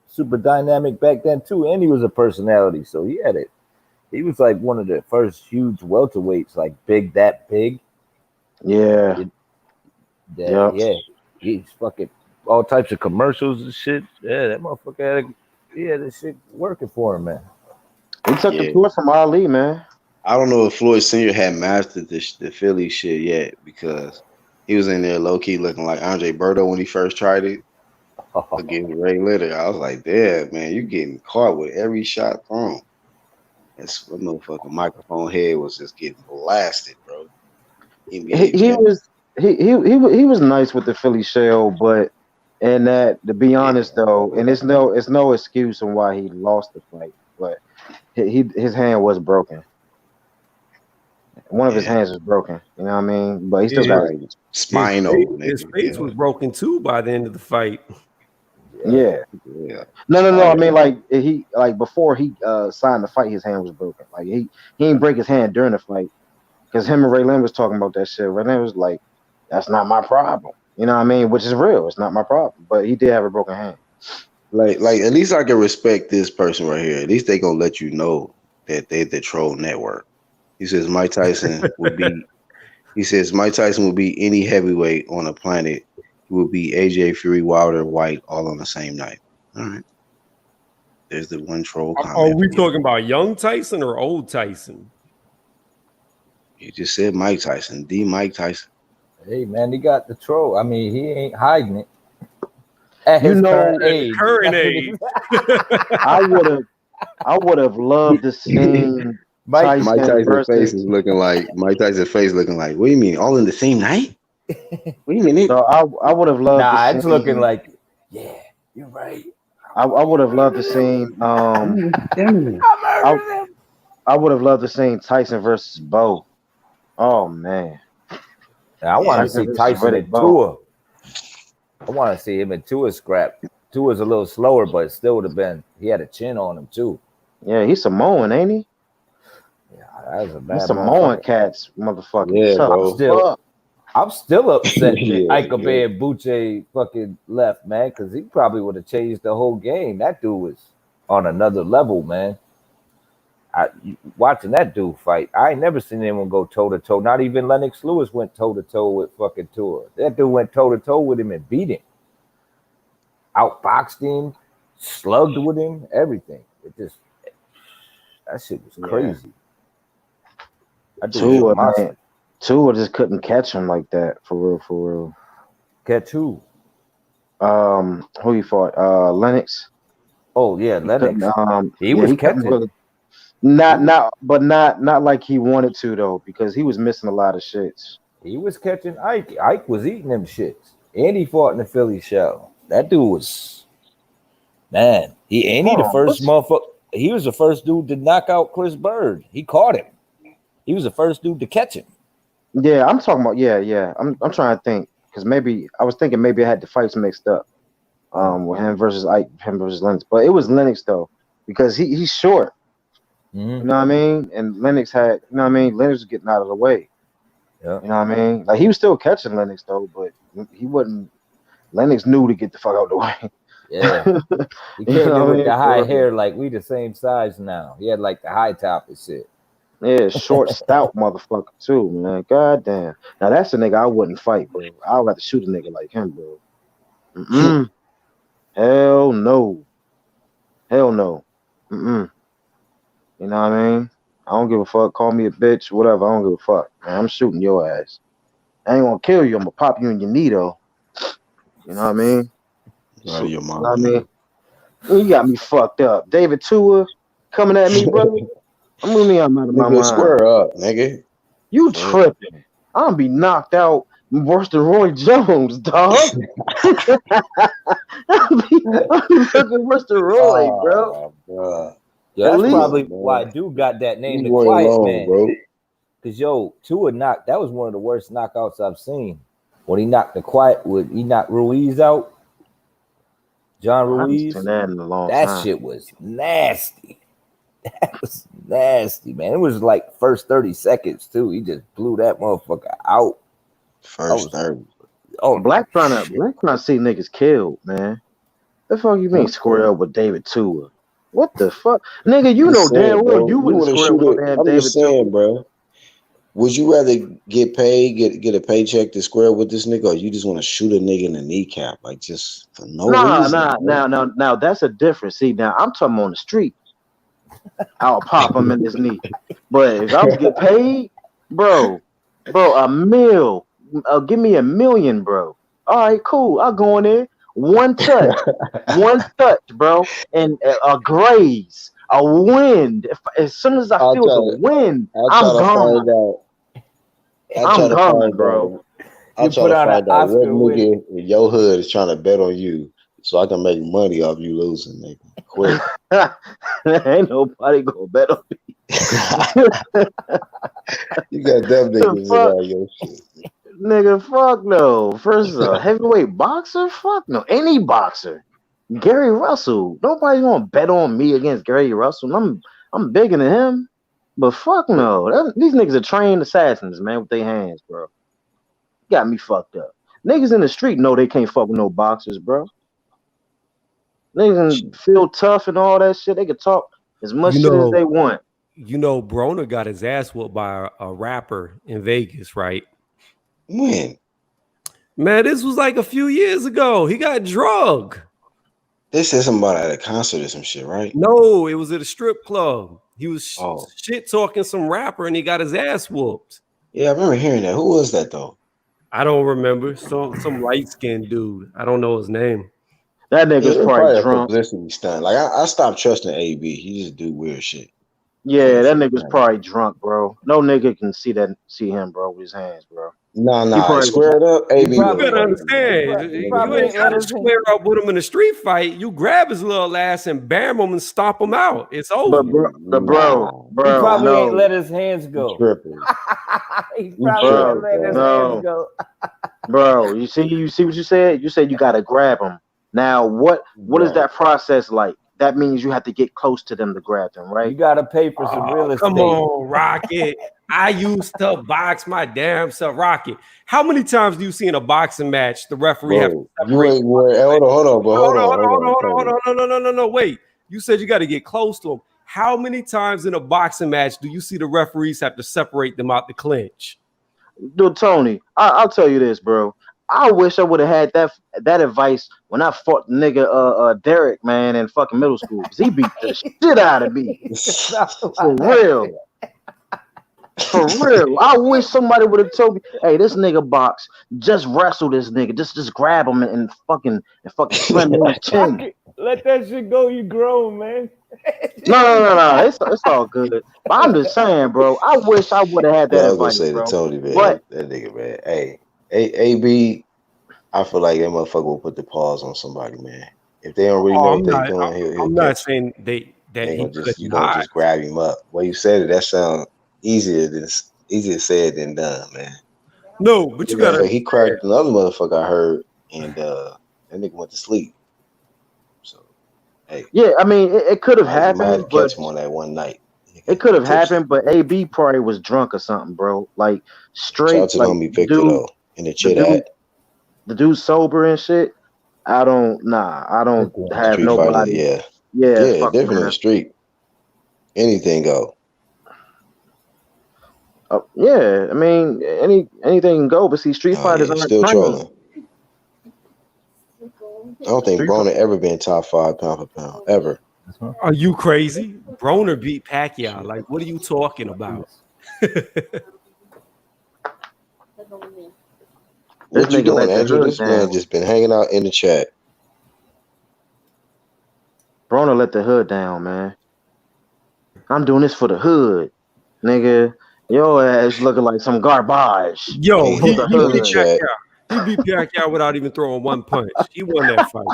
super dynamic back then too, and he was a personality, so he had it. He was like one of the first huge welterweights, like that big.
Yeah.
Yeah. He's fucking all types of commercials and shit. Yeah, that motherfucker had this shit working for him, man.
He took the torch from Ali, man.
I don't know if Floyd Senior had mastered the Philly shit yet, because he was in there low key looking like Andre Berto when he first tried it against Ray Litter. I was like, damn, man, you getting caught with every shot thrown. That motherfucking microphone head was just getting blasted, bro.
He was nice with the Philly shell, but to be honest though, and it's no excuse on why he lost the fight, but his hand was broken. One of his hands was broken. You know what I mean? But he still got
spinal.
His face was broken too by the end of the fight.
Yeah.
Yeah.
No. I
Oh,
mean, like he like before he signed the fight, his hand was broken. Like he didn't break his hand during the fight because him and Ray Lynn was talking about that shit. Ray Lynn was like, "That's not my problem." You know what I mean? Which is real. It's not my problem. But he did have a broken hand.
like at least I can respect this person right here. At least they gonna let you know that they the troll network. He says Mike Tyson would be. He says Mike Tyson would be any heavyweight on the planet. He would be AJ Fury, Wilder, White, all on the same night. All right. There's the one troll
Are
comment
we
for you.
talking about young Tyson or old Tyson?
You just said Mike Tyson, the Mike Tyson.
Hey man, he got the troll. I mean, he ain't hiding it. At
You
his
know,
current age.
Current age.
I would have loved to see
Mike
Mike
Tyson
Tyson's face
versus.
is looking like Mike Tyson's face looking like. What do you mean? All in the same night? What do you mean?
So I would have loved to
Nah,
see.
it's looking like, yeah, you're right.
I would have loved to see.
Damn.
I I would have loved to see Tyson versus Bo. Oh man,
Now, I want to
Tyson
see
versus
Tyson
Riddick
and
Bowe.
Tua. I want to see him and Tua scrap. Tua's a little slower, but it still would have been. He had a chin on him too.
Yeah, he's Samoan, ain't he?
Yeah, that was a
He's
bad
Samoan
motherfucker.
cats, motherfucking
Yeah,
tough.
bro.
I'm still upset that
Yeah,
Ike and Buche fucking left, man, because he probably would have changed the whole game. That dude was on another level, man. Watching that dude fight, I ain't never seen anyone go toe to toe. Not even Lennox Lewis went toe to toe with fucking Tua. That dude went toe to toe with him and beat him, outboxed him, slugged with him, everything. That shit was crazy. That dude was a
Tua,
monster.
man. Tua just couldn't catch him like that, for real, for real.
Catch who?
Who he fought? Lennox.
Oh yeah, Lennox. He was catching.
Really, not like he wanted to though, because he was missing a lot of shits.
He was catching Ike. Ike was eating them shits. And he fought in the Philly show. That dude was, man. He the first motherfucker. He was the first dude to knock out Chris Bird. He caught him. He was the first dude to catch him.
Yeah, I'm talking about. Yeah. I'm trying to think, because maybe I was thinking maybe I had the fights mixed up. With him versus Ike, him versus Lennox, but it was Lennox though, because he's short.
Mm-hmm.
You know what I mean? And Lennox had, you know what I mean? Lennox was getting out of the way.
Yeah.
You know what I mean? Like he was still catching Lennox though, but he wasn't. Lennox knew to get the fuck out the way.
Yeah. He came in with the high hair, like we the same size now. He had like the high top and shit.
Yeah, short, stout motherfucker too, man. God damn. Now that's a nigga I wouldn't fight, bro. I would have to shoot a nigga like him, bro. Mm-mm. Hell no. Hell no. Mm-mm. You know what I mean? I don't give a fuck. Call me a bitch, whatever. I don't give a fuck. Man, I'm shooting your ass. I ain't gonna kill you. I'm gonna pop you in your knee though. You know what I mean?
Out of your mom.
You know what I mean? You got me fucked up. David Tua coming at me, brother. I'm moving me out of my mind.
Square up, nigga.
You tripping. I'm gonna be knocked out worse than Roy Jones, dog. I'm be fucking worse than Roy, bro.
Yeah, that's probably why dude got that name, the Quiet Man,
bro.
Because Tua knocked. That was one of the worst knockouts I've seen. When he knocked he knocked Ruiz out. John Ruiz. That shit was nasty. That was nasty, man. It was like first 30 seconds too. He just blew that motherfucker out.
First 30.
Oh, Black trying to see niggas killed, man. The fuck you mean square up with David Tua? What the fuck, nigga? You know damn well you wouldn't square up with damn David Tua,
bro. Would you rather get paid, get a paycheck to square with this nigga, or you just want to shoot a nigga in the kneecap, like just for no reason?
Now that's a difference. See, now I'm talking on the street. I'll pop him in his knee. But if I was get paid, bro, a meal, give me $1 million, bro. All right, cool. I'll go in there. One touch, bro, and a graze, a wind. As soon as I feel the wind, I'm gone. I'm gone, bro.
I'll try to find out what nigga in your hood is trying to bet on you, so I can make money off you losing, nigga. Quick.
Ain't nobody gonna bet on me.
You got them niggas around your shit.
Nigga, fuck no. First, a heavyweight boxer? Fuck no. Any boxer. Gary Russell. Nobody's gonna bet on me against Gary Russell. I'm bigger than him. But fuck no. These niggas are trained assassins, man, with their hands, bro. Got me fucked up. Niggas in the street know they can't fuck with no boxers, bro. Niggas feel tough and all that shit. They can talk as much shit as they want.
You know, Broner got his ass whooped by a rapper in Vegas, right?
When?
Man, this was like a few years ago. He got drugged.
They said something about at a concert or some shit, right?
No, it was at a strip club. He was shit talking some rapper and he got his ass whooped.
Yeah, I remember hearing that. Who was that though?
I don't remember. Some light-skinned dude. I don't know his name.
That nigga's probably drunk.
Publicity stunt. Like I stopped trusting AB. He just do weird shit.
Yeah, that nigga's probably drunk, bro. No nigga can see him, bro, with his hands, bro.
Nah. Squared up. AB.
You gotta understand. You ain't gotta square up with him in a street fight. You grab his little ass and bam him and stomp him out. It's over.
But bro,
he probably ain't let his hands go. He probably let his hands go.
Bro, you see what you said? You said you gotta grab him. Now, what is that process like? That means you have to get close to them to grab them, right?
You gotta pay for some real estate.
Come on, Rocket. I used to box my damn self. Rocket. How many times do you see in a boxing match the referee have to separate?
Hold on.
No. Wait. You said you got to get close to them. How many times in a boxing match do you see the referees have to separate them out the clinch?
Dude, Tony, I'll tell you this, bro. I wish I would have had that advice when I fought nigga Derek, man, in fucking middle school. Cause he beat the shit out of me. For real. For real. I wish somebody would have told me, hey, this nigga box, just wrestle this nigga. Just grab him and fucking slam him in his chin.
Let that shit go, you grown, man.
No. It's all good. But I'm just saying, bro. I wish I would have had that advice,
I was gonna say to Tony, man. But that nigga, man. Hey. AB, I feel like that motherfucker will put the pause on somebody, man. If they don't really know what they're doing, he'll
I'm not saying that he
gonna just grab him up. Well, you said it. That sounds easier said than done, man.
No, but you gotta.
He cracked another motherfucker I heard, and that nigga went to sleep. So, hey.
Yeah, I mean, it could have happened.
I had to catch him on that one night.
It could have happened, but AB probably was drunk or something, bro. Like straight.
Shout out to
like,
homie Victor though. In the chat,
the dude sober and shit. I don't have
street
nobody.
Fighters, yeah, different in the street. Anything go.
Yeah, I mean anything can go, but see, street fighters aren't
still trolling. I don't think
Street
Broner ever been top 5 pound for pound ever.
Are you crazy? Broner beat Pacquiao. Like, what are you talking about?
What you doing, Andrew? This man just been hanging out in the chat.
Broner let the hood down, man. I'm doing this for the hood, nigga. Your ass looking like some garbage.
Yo, he beat Pacquiao without even throwing one punch. He won that fight.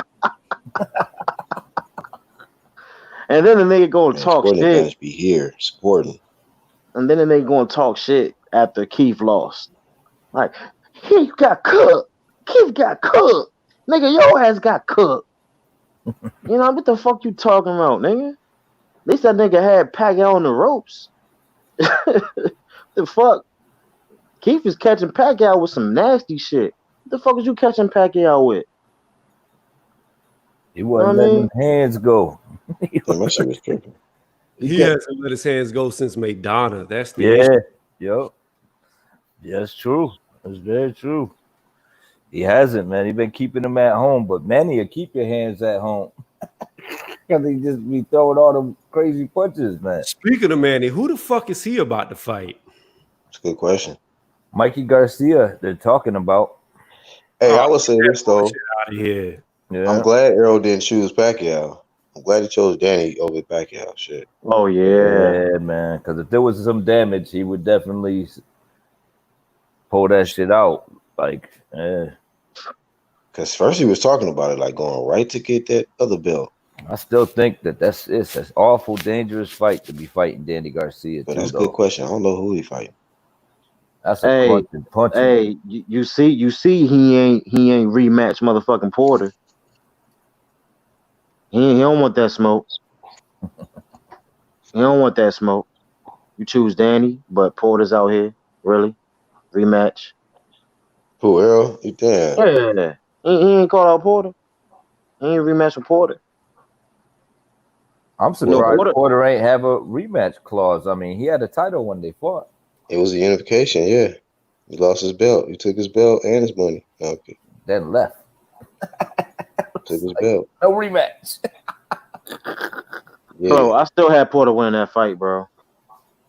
And then the nigga go and talk shit.
Be here supporting.
And then the nigga go and talk shit after Keith lost. Like, Keith got cooked. Nigga, your ass got cooked. You know, what the fuck you talking about, nigga? At least that nigga had Pacquiao on the ropes. The fuck? Keith is catching Pacquiao with some nasty shit. What the fuck is you catching Pacquiao with?
He wasn't letting his hands go.
He hasn't let his hands go since Madonna. That's the
issue. Yep. That's true. That's very true. He hasn't, man. He been keeping them at home, but many will keep your hands at home. Because he just be throwing all them crazy punches, man.
Speaking of Manny, who the fuck is he about to fight?
That's a good question.
Mikey Garcia, they're talking about.
Hey, I would say this though.
Out of here.
Yeah.
I'm glad Earl didn't choose Pacquiao. I'm glad he chose Danny over Pacquiao. Shit.
Oh yeah,
man. Because if there was some damage, he would definitely pull that shit out. Like,
Because first he was talking about it, like going right to get that other belt.
I still think that's an awful dangerous fight to be fighting Danny Garcia.
But that's a good question. I don't know who he fighting.
That's a punch.
Hey, you see, he ain't rematch motherfucking Porter. He don't want that smoke. He don't want that smoke. You choose Danny, but Porter's out here. Really? Rematch?
Who, Earl? You damn.
Yeah. He ain't called out Porter. He ain't rematch with Porter.
I'm
You know,
surprised
Porter.
Porter ain't have a rematch clause. I mean, he had a title when they fought.
It was a unification, yeah. He lost his belt. He took his belt and his money. Okay.
Then left.
Took his belt.
No rematch.
Yeah.
Bro, I still had Porter winning that fight, bro.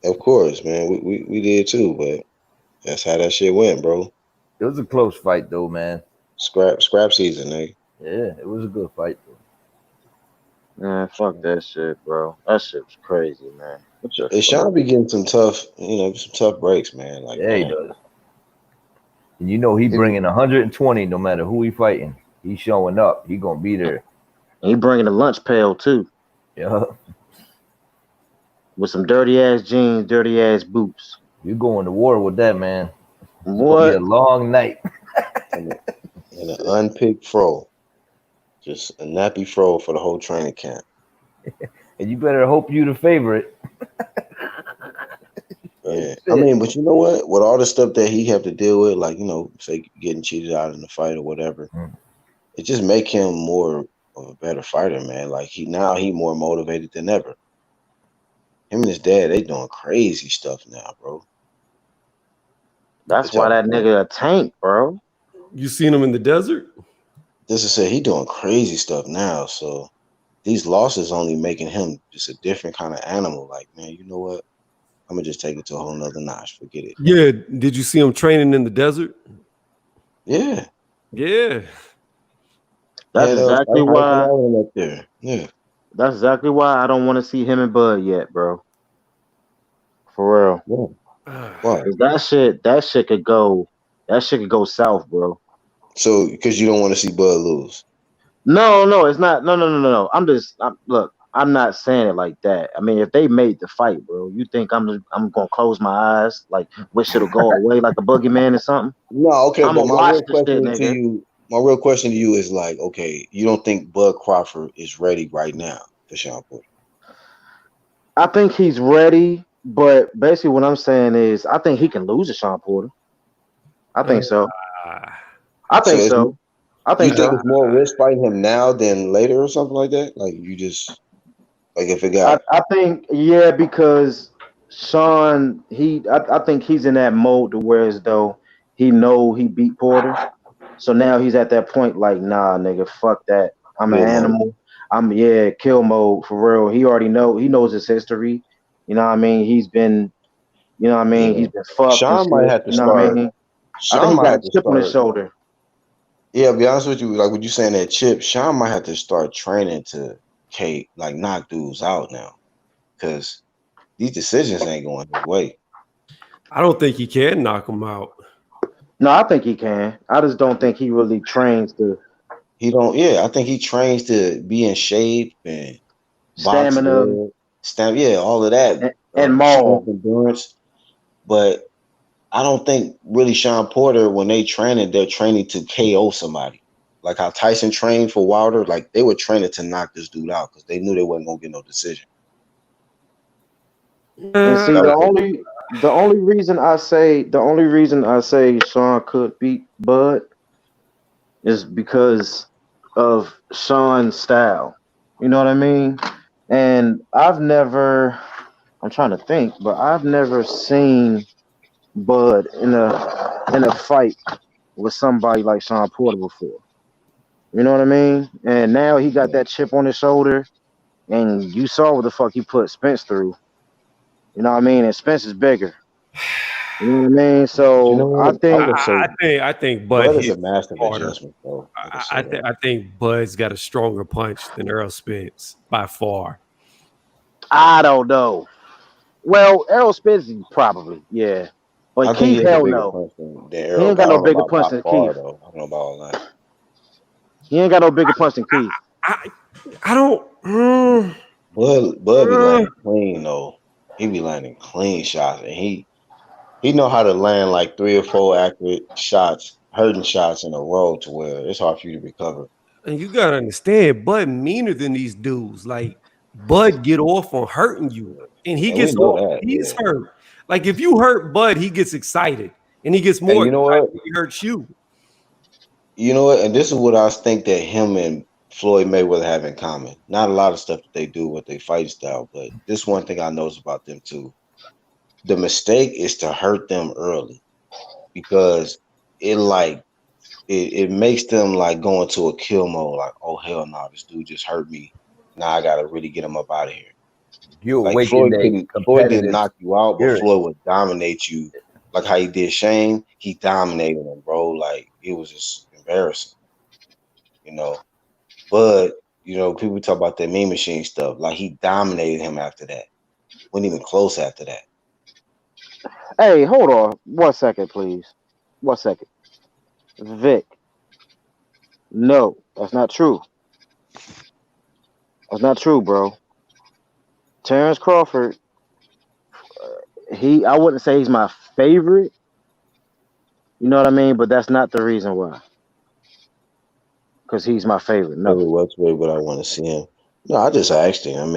Of course, man. We did too, but that's how that shit went, bro.
It was a close fight, though, man.
Scrap season, nigga.
Yeah, it was a good fight, though.
Man, fuck that shit, bro. That shit was crazy, man. What the
Hey,
fuck?
Sean be getting some tough, some tough breaks, man. Like,
Yeah, he
man.
does. And you know he bringing 120 no matter who he fighting. He's showing up. He gonna be there.
And he bringing a lunch pail too,
Yeah,
with some dirty ass jeans, dirty ass boots.
you going to war with that, man. It's gonna be a
What?
long night.
And an unpicked fro. Just a nappy fro for the whole training camp.
And you better hope you the favorite.
Yeah. I mean, but you know what? With all the stuff that he have to deal with, like, say getting cheated out in the fight or whatever, it just make him more of a better fighter, man. Like he more motivated than ever. Him and his dad, they doing crazy stuff now, bro.
That's why that nigga a tank, bro.
You seen him in the desert?
This is he doing crazy stuff now. So these losses only making him just a different kind of animal. Like, man, you know what? I'm gonna just take it to a whole nother notch. Forget it.
Yeah. Did you see him training in the desert?
Yeah.
Yeah.
That's exactly why.
Up there. Yeah.
That's exactly why I don't want to see him and Bud yet, bro. For real.
Yeah. Why?
That shit could go. That shit could go south, bro.
So, because you don't want to see Bud lose.
No, it's not. No. Look. I'm not saying it like that. I mean, if they made the fight, bro, you think I'm gonna close my eyes, like wish it'll go away like a boogeyman or something?
No, okay,
I'm
but
gonna watch the shit, nigga.
my real question to you is like, okay, you don't think Bud Crawford is ready right now for Sean Porter?
I think he's ready, but basically what I'm saying is I think he can lose to Sean Porter. I think so. I think so.
You think it's more risk fighting him now than later or something like that? Like you just like if it got
I think because Sean I think he's in that mode to where as though he know he beat Porter. So now he's at that point like, nah, nigga, fuck that. I'm an animal. Kill mode for real. He knows his history. You know what I mean? He's been he's been fucked and
Sean
shit.
might have to
You know what I mean? I think he got a chip on his shoulder.
Yeah, to be honest with you, like what you saying that chip, Sean might have to start training to knock dudes out now. Because these decisions ain't going his way.
I don't think he can knock him out.
No, I think he can. I just don't think he really trains to.
He don't. Yeah, I think he trains to be in shape and
Stamina,
all of that,
and maul,
endurance. But I don't think really Sean Porter, when they're training to KO somebody. Like how Tyson trained for Wilder, like they were training to knock this dude out because they knew they wasn't gonna get no decision.
And see, the only reason I say Sean could beat Bud is because of Sean's style. You know what I mean? And I'm trying to think, but I've never seen Bud in a fight with somebody like Sean Porter before. You know what I mean? And now he got that chip on his shoulder, and you saw what the fuck he put Spence through. You know what I mean? And Spence is bigger. You know what I mean? So
I think Bud
is a massive adjustment, though.
I think Bud's got a stronger punch than Earl Spence by far.
I don't know. Well, Earl Spence probably, yeah. But Keith, hell no. He ain't got no bigger punch than Keith.
Though. I don't know about all that.
He ain't got no bigger punch than Keith.
I don't.
Bud be landing clean though. He be landing clean shots, and he know how to land like 3 or 4 accurate shots, hurting shots in a row to where it's hard for you to recover.
And you gotta understand, Bud meaner than these dudes. Like Bud get off on hurting you, and he
And we
gets
know
off.
that.
He's
Yeah.
hurt. Like if you hurt Bud, he gets excited, and he gets
And
more
you know
excited
what?
when he hurts you.
You know what? And this is what I think that him and Floyd Mayweather have in common. Not a lot of stuff that they do with their fight style, but this one thing I notice about them too. The mistake is to hurt them early because it like it makes them like go into a kill mode, like, oh hell no, this dude just hurt me. Now I gotta really get him up out of here.
You
Like
awaken a
Floyd didn't
competitive
knock you out, but
spirit.
Floyd would dominate you like how he did Shane. He dominated him, bro. Like it was just embarrassing, you know. But people talk about that mean machine stuff. Like he dominated him after that. Wasn't even close after that.
Hey, hold on 1 second, please. 1 second. Vic, no, that's not true. That's not true, bro. Terrence Crawford, I wouldn't say he's my favorite. You know what I mean? But that's not the reason why. Because he's my favorite. No.
Every which way would I want to see him? No, I just asked him.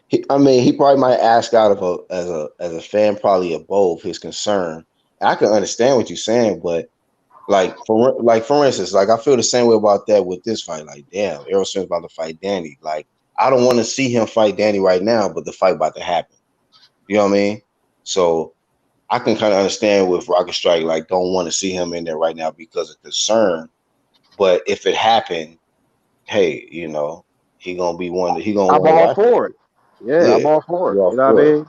He probably might ask out of as a fan, probably of both his concern. I can understand what you're saying, but for instance, like I feel the same way about that with this fight. Like, damn, Earl Spence about to fight Danny. Like, I don't want to see him fight Danny right now, but the fight about to happen. You know what I mean? So I can kind of understand with Rocket Strike, like, don't want to see him in there right now because of concern. But if it happened, hey, he gonna be one. He gonna
I'm
want to
all
watch it.
for it. Yeah, I'm
Yeah,
all for it.
you're
You
all
know what I
for it.
mean?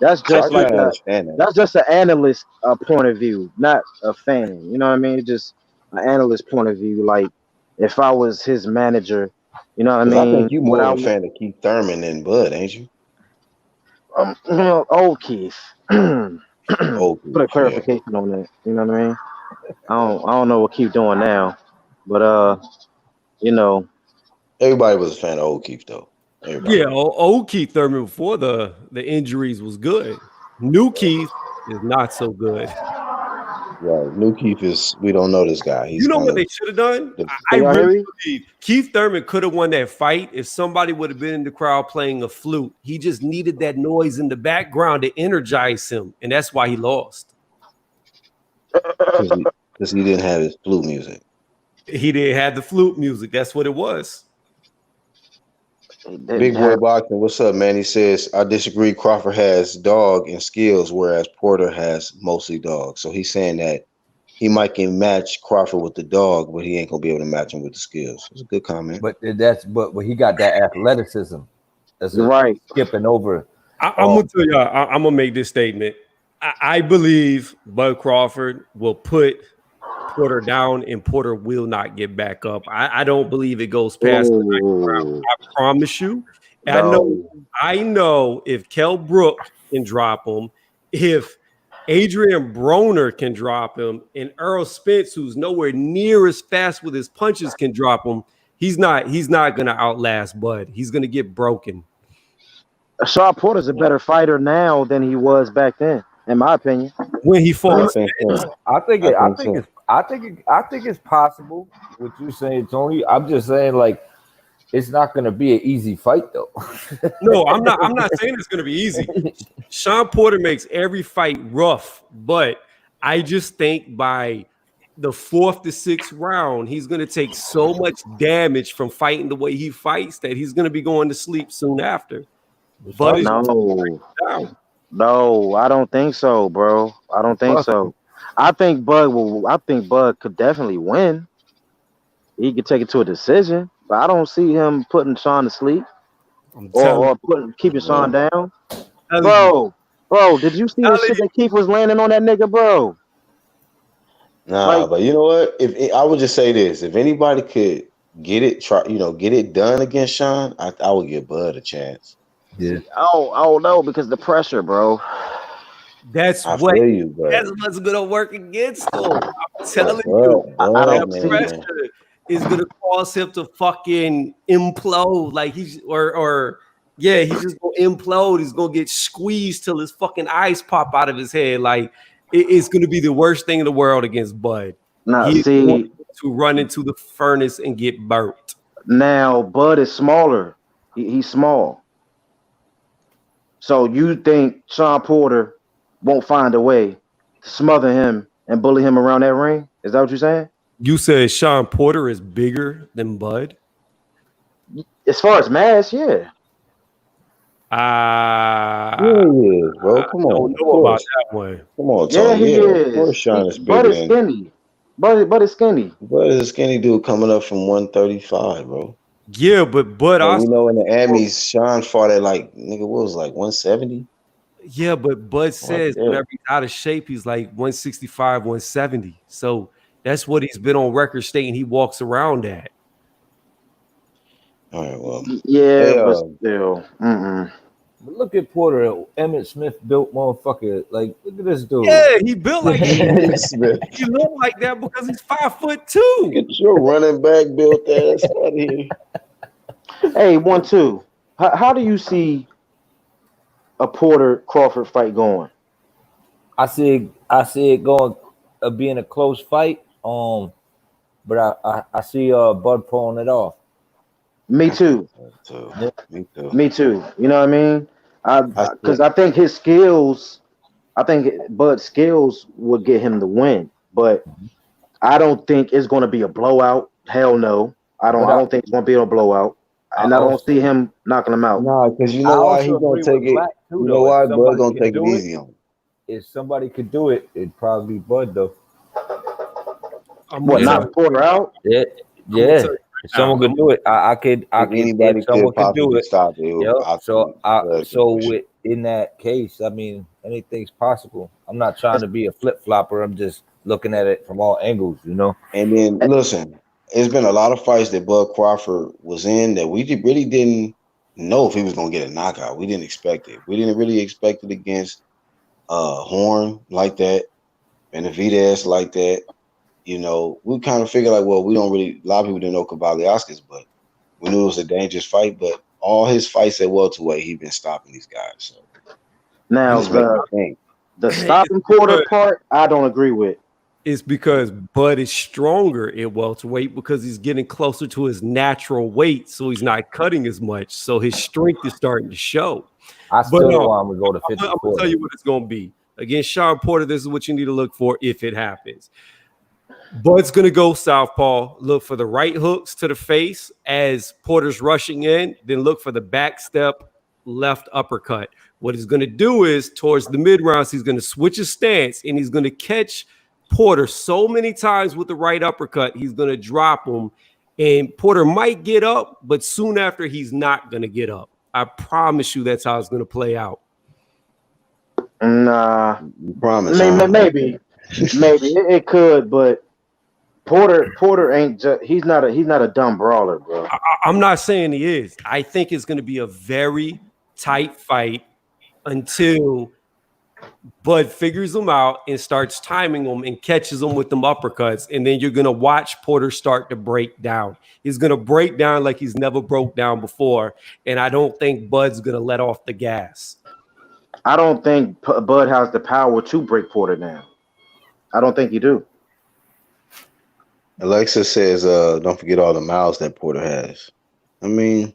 That's
So I
just
kind
like
of understand that.
that's just an analyst point of view, not a fan. You know what I mean? Just an analyst point of view. Like if I was his manager, you know what I
Because I
mean?
think you
What
more
I
of a fan of Keith Thurman than Bud, ain't you?
old Keith.
Oh,
Put a
yeah.
clarification on that. You know what I mean? I don't know what Keith doing now, but you know,
Everybody was a fan of old Keith, though.
Yeah,
Everybody.
old Keith Thurman before the injuries was good. New Keith is not so good.
Right. New Keith we don't know this guy.
You
He's
know
kind
what
of,
they should have done? I
can y'all hear
really
me?
believe Keith Thurman could have won that fight if somebody would have been in the crowd playing a flute. He just needed that noise in the background to energize him, and that's why he lost.
because he didn't have his flute music.
He didn't have the flute music. That's what it was.
He didn't
Big Boy
have.
Boxing, what's up, man? He says, I disagree. Crawford has dog and skills, whereas Porter has mostly dog. So he's saying that he might can match Crawford with the dog, but he ain't gonna be able to match him with the skills. It's a good comment.
But he got that athleticism. That's
You're
a
right.
skipping over.
I'm gonna tell you. I'm gonna make this statement. I believe Bud Crawford will put Porter down, and Porter will not get back up. I don't believe it goes past the ninth round.
Oh
I promise you.
no.
I know if Kell Brook can drop him, if Adrian Broner can drop him, and Earl Spence, who's nowhere near as fast with his punches, can drop him. He's not gonna outlast Bud. He's gonna get broken.
Shaw Porter's a better fighter now than he was back then, in my opinion.
When he
I
fought
think so.
I think it's possible. What you saying, Tony? I'm just saying, like, it's not going to be an easy fight, though.
No, I'm not saying it's going to be easy. Sean Porter makes every fight rough, but I just think by the 4th to 6th round, he's going to take so much damage from fighting the way he fights that he's going to be going to sleep soon after. But it's
No,
down.
no, I don't think so, bro. I don't think so. I think Bud could definitely win. He could take it to a decision, but I don't see him putting Sean to sleep
I'm
or keeping Sean down.
telling you.
Bro, did you see the
Telling
shit that Keith was landing on that nigga, bro?
Nah,
Like,
but you know what? I would just say this: if anybody could get it done against Sean, I would give Bud a chance.
Yeah.
I don't know because the pressure, bro.
That's
I
what
feel you, but
that's what's gonna work against him. I'm telling you,
I
that
don't see
pressure is gonna cause him to fucking implode. Like he's he's just gonna implode. He's gonna get squeezed till his fucking eyes pop out of his head. Like it's gonna be the worst thing in the world against Bud.
not
He's going
see.
to run into the furnace and get burnt.
Now Bud is smaller. He's small. So you think Sean Porter won't find a way to smother him and bully him around that ring? Is that what you're saying?
You said Sean Porter is bigger than Bud.
As far as mass, yeah.
I
Yeah, bro. Come
don't
on, of
know about
course.
that one.
Come on,
Yeah,
Tony.
he
Yeah, of course
is.
Sean is
Bud
bigger
is
than.
skinny. Bud is skinny.
But is a skinny dude coming up from 135, bro.
Yeah, but Bud
And we
also.
know in the Emmys, Sean fought at like nigga, what was it, like 170?
Yeah, but Bud
Right
says
there.
whenever he's out of shape, he's like 165, 170. So that's what he's been on record stating he walks around at.
All right, well.
Yeah,
Hey,
but still.
But look at Porter, Emmett Smith built motherfucker. Like, look at this dude.
Yeah, he built like
Emmitt Smith.
he looked like that because he's 5'2".
Get your running back built ass out of here.
Hey, 1-2. How do you see a Porter Crawford fight going?
I see it going being a close fight. But I see Bud pulling it off.
Me too.
Me too.
Me too. You know what I mean? Because
I
I think his skills, I think Bud's skills would get him the win, but I don't think it's going to be a blowout. Hell no. I don't think it's going to be a blowout, and I don't see him knocking him out.
Nah, because you
I
know why
also
he's gonna
agree
take
with
it.
Black, too,
You know
though.
why
If
Bud
somebody
gonna
can
take it
do it,
easy on him.
if somebody could do it, it'd probably be Bud though.
What, knock Porter out?
Yeah. If someone could do it, I could.
If anybody
If someone
could
could do
possibly
it.
stop it,
Yep.
I
So
think Bud can push it.
in that case, I mean, anything's possible. I'm not trying to be a flip flopper. I'm just looking at it from all angles, you know.
And then listen, it's been a lot of fights that Bud Crawford was in that we really didn't know if he was gonna get a knockout. We didn't expect it. We didn't really expect it against Horn like that, Benavidez like that. You know, we kind of figured like, well, we don't really. A lot of people didn't know Caballiaskas, but we knew it was a dangerous fight. But all his fights at welterweight, he's been stopping these guys. So
Now
just make me think.
the stopping Porter part, I don't agree with.
It's because Bud is stronger in welterweight because he's getting closer to his natural weight, so he's not cutting as much. So his strength is starting to show.
I still don't want him to go to 54.
I'm gonna tell you what it's gonna be. Against Sean Porter, this is what you need to look for if it happens. Bud's gonna go southpaw, look for the right hooks to the face as Porter's rushing in, then look for the back step, left uppercut. What he's gonna do is towards the mid rounds, he's gonna switch his stance and he's gonna catch Porter so many times with the right uppercut, he's gonna drop him, and Porter might get up, but soon after he's not gonna get up. I promise you that's how it's gonna play out.
Nah,
You promise?
maybe it could, but Porter ain't just he's not a dumb brawler, bro.
I'm not saying he is. I think it's going to be a very tight fight until Bud figures him out and starts timing him and catches him with them uppercuts, and then you're going to watch Porter start to break down. He's going to break down like he's never broke down before, and I don't think Bud's going to let off the gas.
I don't think Bud has the power to break Porter down. I don't think you do.
Alexa says, don't forget all the miles that Porter has. I mean,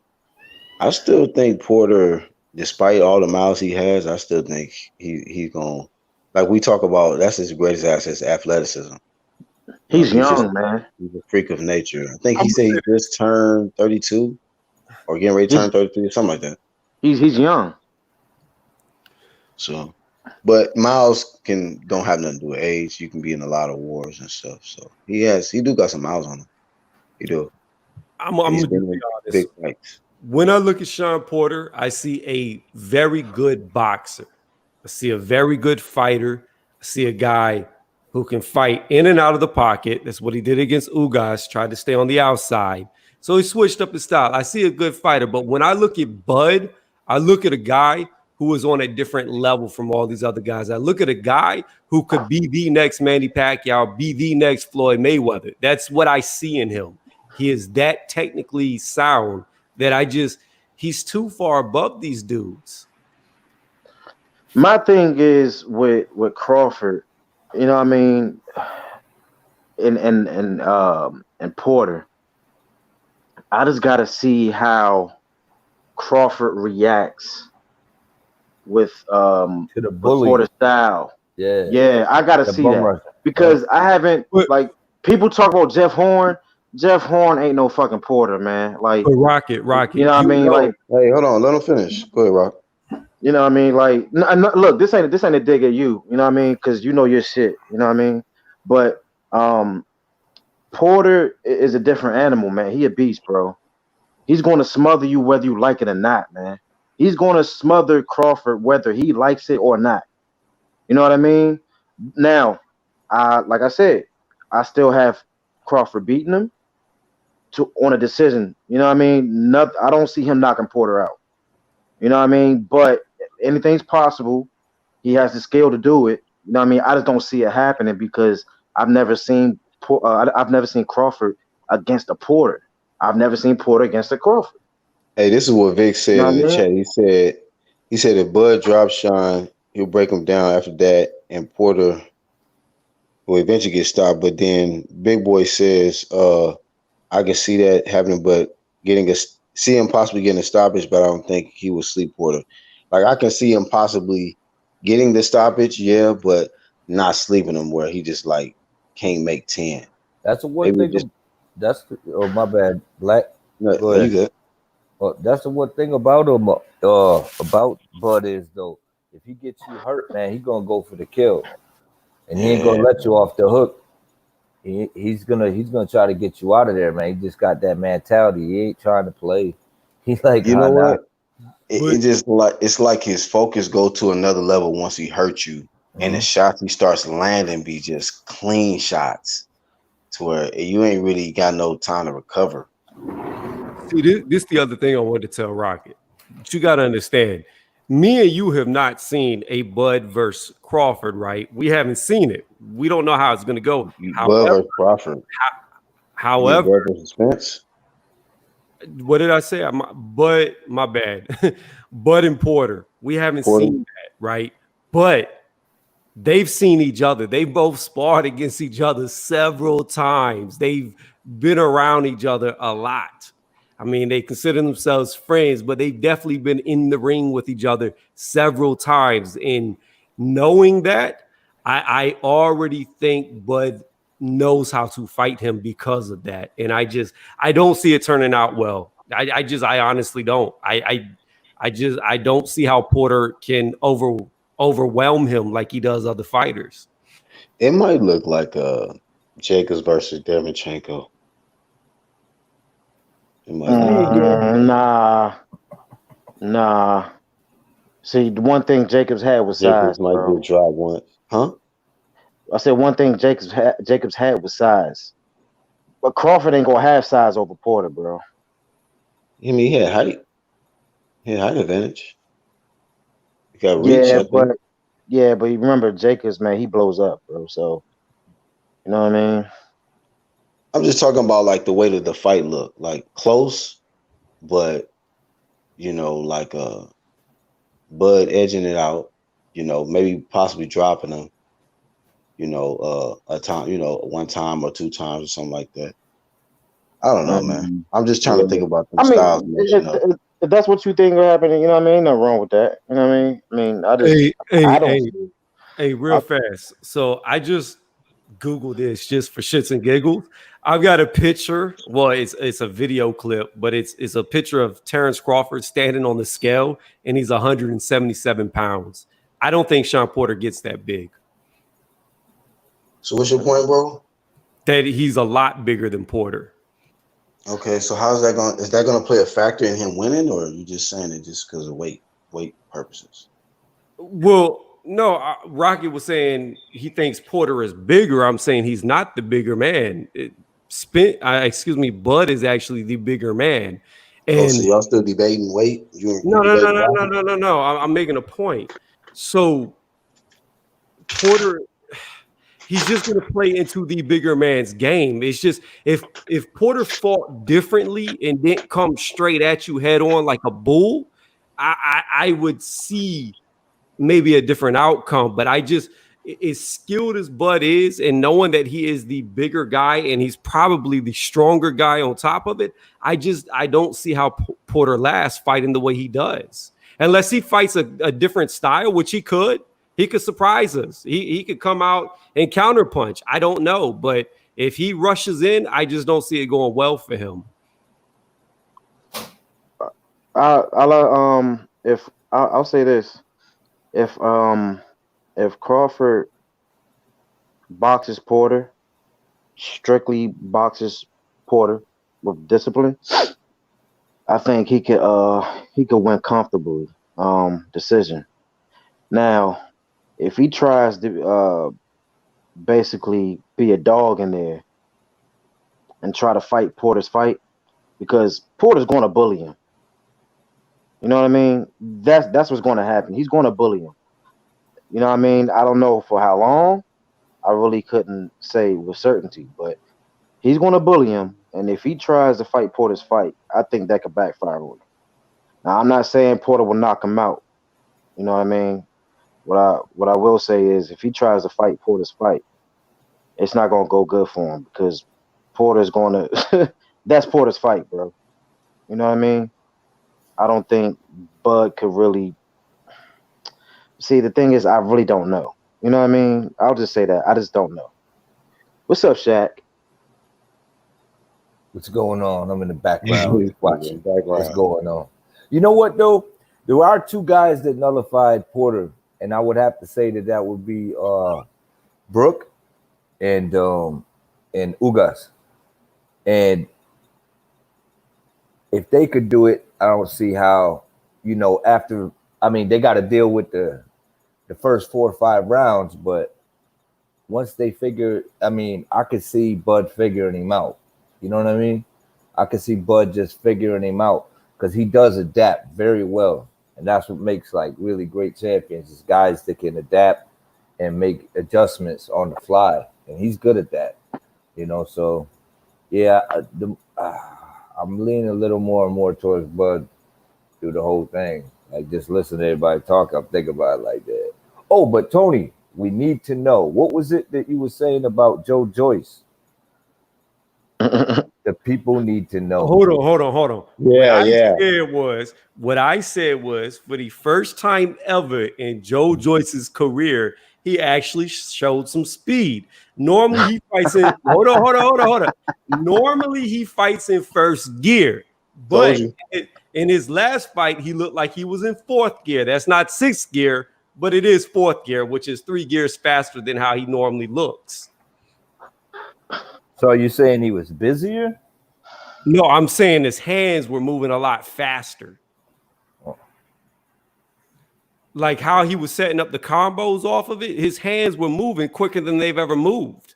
I still think Porter, despite all the miles he has, I still think he's going to, like we talk about, that's his greatest asset, athleticism.
He's young, man.
He's a freak of nature. I think he said he just turned 32 or getting ready to turn 33 or something like that.
He's young.
So, but miles don't have nothing to do with age. You can be in a lot of wars and stuff. So he do got some miles on him. He do.
I'm going to be honest.
Big fights.
When I look at Sean Porter, I see a very good boxer. I see a very good fighter. I see a guy who can fight in and out of the pocket. That's what he did against Ugas, tried to stay on the outside. So he switched up his style. I see a good fighter. But when I look at Bud, I look at a guy who is on a different level from all these other guys. I look at a guy who could be the next Manny Pacquiao, be the next Floyd Mayweather. That's what I see in him. He is that technically sound that he's too far above these dudes.
My thing is with Crawford, you know what I mean, and Porter. I just gotta see how Crawford reacts
To the
with
bully.
Porter style.
Yeah.
Yeah, I gotta
The
see
bum
that
rush.
because I haven't
But,
like people talk about Jeff Horn. Jeff Horn ain't no fucking Porter, man. Like,
but Rocket,
you know what I
you
mean? Like,
know,
Hey, hold on, let him finish. Go ahead, Rock.
you know what I mean? Like, look, this ain't a dig at you. You know what I mean? Because you know your shit. You know what I mean? But um, Porter is a different animal, man. He a beast, bro. He's going to smother you whether you like it or not, man. He's going to smother Crawford whether he likes it or not. You know what I mean? Now, like I said, I still have Crawford beating him to on a decision. You know what I mean? I don't see him knocking Porter out. You know what I mean? But anything's possible. He has the skill to do it. You know what I mean? I just don't see it happening because I've never seen Crawford against a Porter. I've never seen Porter against a Crawford.
Hey, this is what Vic
You
said
know
in
what
the
I mean?
chat. He said if Bud drops Sean, he'll break him down after that, and Porter will eventually get stopped. But then Big Boy says, I can see that happening, but see him possibly getting a stoppage, but I don't think he will sleep Porter. Like I can see him possibly getting the stoppage, yeah, but not sleeping him where he just like can't make 10.
That's the one
Maybe
thing.
just
Oh my bad, Black.
no,
Go
no, you
ahead.
good.
That's the one thing about him. About Bud is though, if he gets you hurt, man, he gonna go for the kill, and he ain't gonna
Yeah.
let you off the hook. He's gonna try to get you out of there, man. He just got that mentality. He ain't trying to play. He's like,
You
ah,
know
nah.
what? It
but
just like it's like his focus go to another level once he hurts you, and the
Mhm.
shots he starts landing be just clean shots to where you ain't really got no time to recover.
see, this the other thing I wanted to tell Rocket. But you got to understand, me and you have not seen a Bud versus Crawford, right? We haven't seen it. We don't know how it's going to go.
Bud
However,
versus Crawford. You mean
however,
Bud versus Spence?
what did I say? Bud, my bad. Bud and Porter. We haven't
Porter?
seen that, right? But they've seen each other. They both sparred against each other several times. They've been around each other a lot. I mean, they consider themselves friends, but they've definitely been in the ring with each other several times. And knowing that, I already think Bud knows how to fight him because of that. And I don't see it turning out well. I honestly don't. I don't see how Porter can overwhelm him like he does other fighters.
It might look like Jacobs versus Derevchenko. It might look like
Nah, nah. See, the one thing Jacobs had was size,
Jacobs might
bro.
get dropped once. Huh?
I said one thing Jacobs had was size, but Crawford ain't gonna have size over Porter, bro.
I mean, he had height. He had height advantage. He got reach,
Yeah,
I think.
but you remember Jacobs, man, he blows up, bro. So you know what I mean?
I'm just talking about like the way that the fight looked, like close, but like Bud edging it out, maybe possibly dropping him, a time, one time or two times or something like that. I don't know, man. I'm just trying
Yeah.
to think about them
I
styles
mean,
matching up.
if that's what you think will happen, you know what I mean? Ain't nothing wrong with that. You know what I mean? I mean,
Hey, hey,
I don't
hey,
see it.
hey, real
I,
fast. So I just Googled this just for shits and giggles. I've got a picture. Well, it's a video clip, but it's a picture of Terrence Crawford standing on the scale, and he's 177 pounds. I don't think Sean Porter gets that big.
So what's your point, bro?
That he's a lot bigger than Porter.
Okay, so how's that going? Is that going to play a factor in him winning, or are you just saying it just because of weight purposes?
Well, no, Rocky was saying he thinks Porter is bigger. I'm saying he's not the bigger man. Excuse me, Bud is actually the bigger man.
Oh, so
And
y'all still debating weight? You
no, no, no,
debating
no, no,
Rocky?
no, no, no. I'm making a point. So Porter, he's just going to play into the bigger man's game. It's just if Porter fought differently and didn't come straight at you head on like a bull, I would see maybe a different outcome. But as skilled as Bud is, and knowing that he is the bigger guy and he's probably the stronger guy on top of it, I don't see how Porter lasts fighting the way he does. Unless he fights a different style, which he could surprise us. He could come out and counterpunch. I don't know, but if he rushes in, I just don't see it going well for him.
I'll say this: if Crawford boxes Porter, strictly boxes Porter with discipline, I think he could win comfortably. Decision. Now, if he tries to basically be a dog in there and try to fight Porter's fight, because Porter's going to bully him. You know what I mean? That's what's going to happen. He's going to bully him. You know what I mean? I don't know for how long. I really couldn't say with certainty, but he's going to bully him. And if he tries to fight Porter's fight, I think that could backfire on him. Now, I'm not saying Porter will knock him out. You know what I mean? What I will say is, if he tries to fight Porter's fight, it's not going to go good for him, because Porter's going to – that's Porter's fight, bro. You know what I mean? I don't think Bud could really – see, the thing is, I really don't know. You know what I mean? I'll just say that. I just don't know. What's up, Shaq?
What's going on? I'm in the background watching what's going on. You know what, though? There are two guys that nullified Porter, and I would have to say that would be Brooke and Ugas. And if they could do it, I don't see how, after – I mean, they got to deal with the first 4 or 5 rounds, but once they figure – I mean, I could see Bud figuring him out. You know what I mean? I could see Bud just figuring him out, because he does adapt very well. And that's what makes like really great champions, is guys that can adapt and make adjustments on the fly. And he's good at that, So, yeah, I'm leaning a little more and more towards Bud through the whole thing. Like, just listen to everybody talk. I'm thinking about it like that. Oh, but Tony, we need to know, what was it that you were saying about Joe Joyce? The people need to know.
Hold on.
Yeah.
What I said was, for the first time ever in Joe Joyce's career, he actually showed some speed. Normally he fights in hold on. Normally he fights in first gear, but in his last fight he looked like he was in 4th gear. That's not 6th gear, but it is 4th gear, which is 3 gears faster than how he normally looks.
So are you saying he was busier?
No, I'm saying his hands were moving a lot faster. Like how he was setting up the combos off of it, his hands were moving quicker than they've ever moved.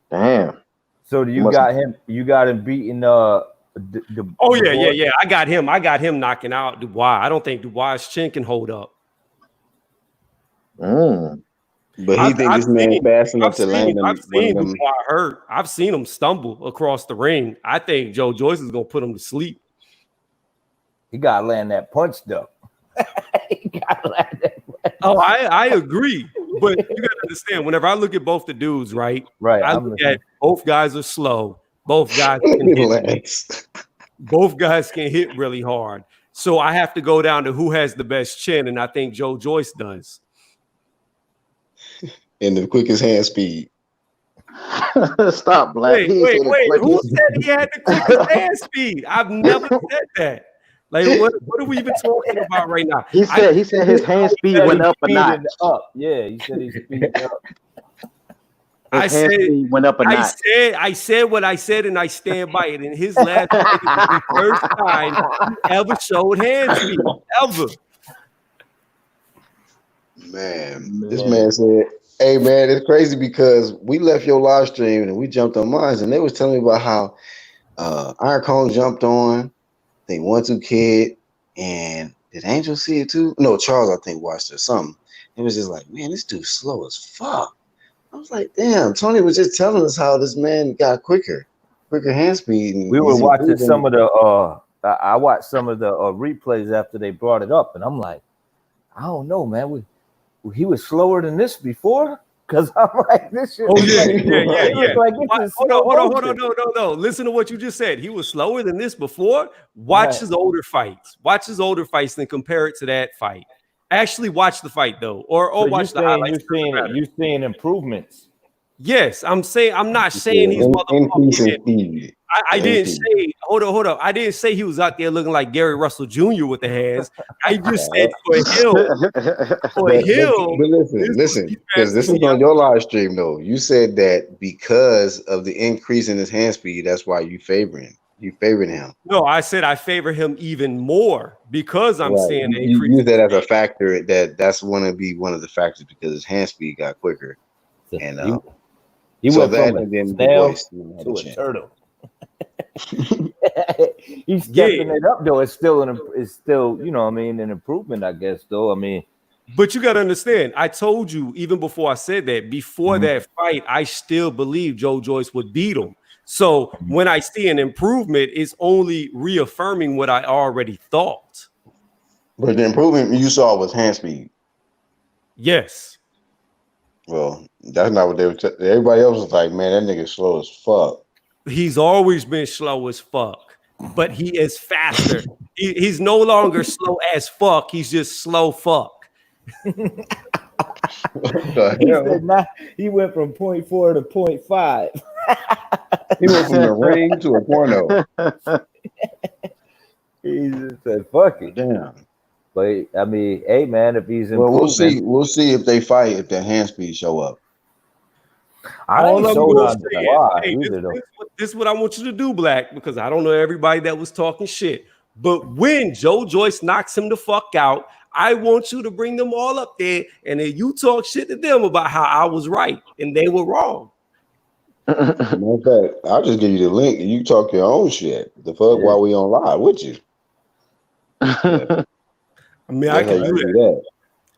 Damn.
So do you got him? You got him beating
yeah. I got him knocking out Dubois. I don't think Dubois' chin can hold up.
But he think this man fast enough to land him.
I've seen Dubois hurt. I've seen him stumble across the ring. I think Joe Joyce is gonna put him to sleep.
He gotta land that punch though.
Oh, I agree. But you gotta understand, whenever I look at both the dudes, right? I look at both guys are slow. Both guys can hit. Both guys can hit really hard. So I have to go down to who has the best chin, and I think Joe Joyce does.
And the quickest hand speed.
Stop, Black.
Wait. Who said he had the quickest hand speed? I've never said that. Like, what are we even talking about right now?
He said his hand speed went up a notch.
Yeah, he said his speed up.
His hand speed went up a notch.
I said what I said, and I stand by it. In his last fight, it was the first time he ever showed hand speed. Ever.
Man, this man said, hey, man, it's crazy because we left your live stream and we jumped on mine, and they was telling me about how Iron Cone jumped on, I think 1-2 Kid, and did Angel see it too? No, Charles, I think, watched it or something. It was just like, man, this dude's slow as fuck. I was like, damn, Tony was just telling us how this man got quicker hand speed. And
we were watching some of the I watched some of the replays after they brought it up, and I'm like, I don't know, man. He was slower than this before. Cause I'm like, this shit.
Oh
Look
yeah,
like,
yeah.
it look like this is slow
Hold on,
motion.
no. Listen to what you just said. He was slower than this before. Watch
Right.
his older fights. Watch his older fights and compare it to that fight. Actually, watch the fight though, or
So
watch the highlights.
you're seeing improvements.
Yes, I'm saying I'm not saying he's
Yeah, increase in
motherfucking.
speed.
I
The
didn't
increase.
say hold up. I didn't say he was out there looking like Gary Russell Jr. with the hands. I just said
Uh,
for him,
but
this was
listen, because this is on your live stream though. You said that because of the increase in his hand speed, that's why you favoring him.
No, I said I favor him even more because I'm
Right.
seeing the
You
increase.
use that as a factor that's one of the factors because his hand speed got quicker. And
He
so
went
that
from a
and then the
snail
voice
to a turtle. He's stepping it up though. It's still you know what I mean, an improvement, I guess though. I mean,
But you got to understand, I told you even before I said that, before that fight, I still believe Joe Joyce would beat him. So when I see an improvement, it's only reaffirming what I already thought.
But the improvement you saw was hand speed.
Yes.
Well, that's not what they were. Everybody else was like, man, that nigga's slow as fuck.
He's always been slow as fuck, but he is faster. He's no longer slow as fuck. He's just slow fuck.
He went from 0.4 to 0.5.
He went from the ring to a porno.
He just said, "Fuck it."
Damn.
But I mean, hey man, if he's
Well,
improving,
we'll see if they fight if the hand speed show up.
I
All
ain't
I'm
sold
gonna
on
say
Dubois
is, hey,
either though.
this is what I want you to do, Black, because I don't know everybody that was talking shit. But when Joe Joyce knocks him the fuck out, I want you to bring them all up there, and then you talk shit to them about how I was right and they were wrong.
Matter of fact, I'll just give you the link and you talk your own shit. The fuck while we on live with you. Yeah.
I mean,
That's
I can
how
do
you
that.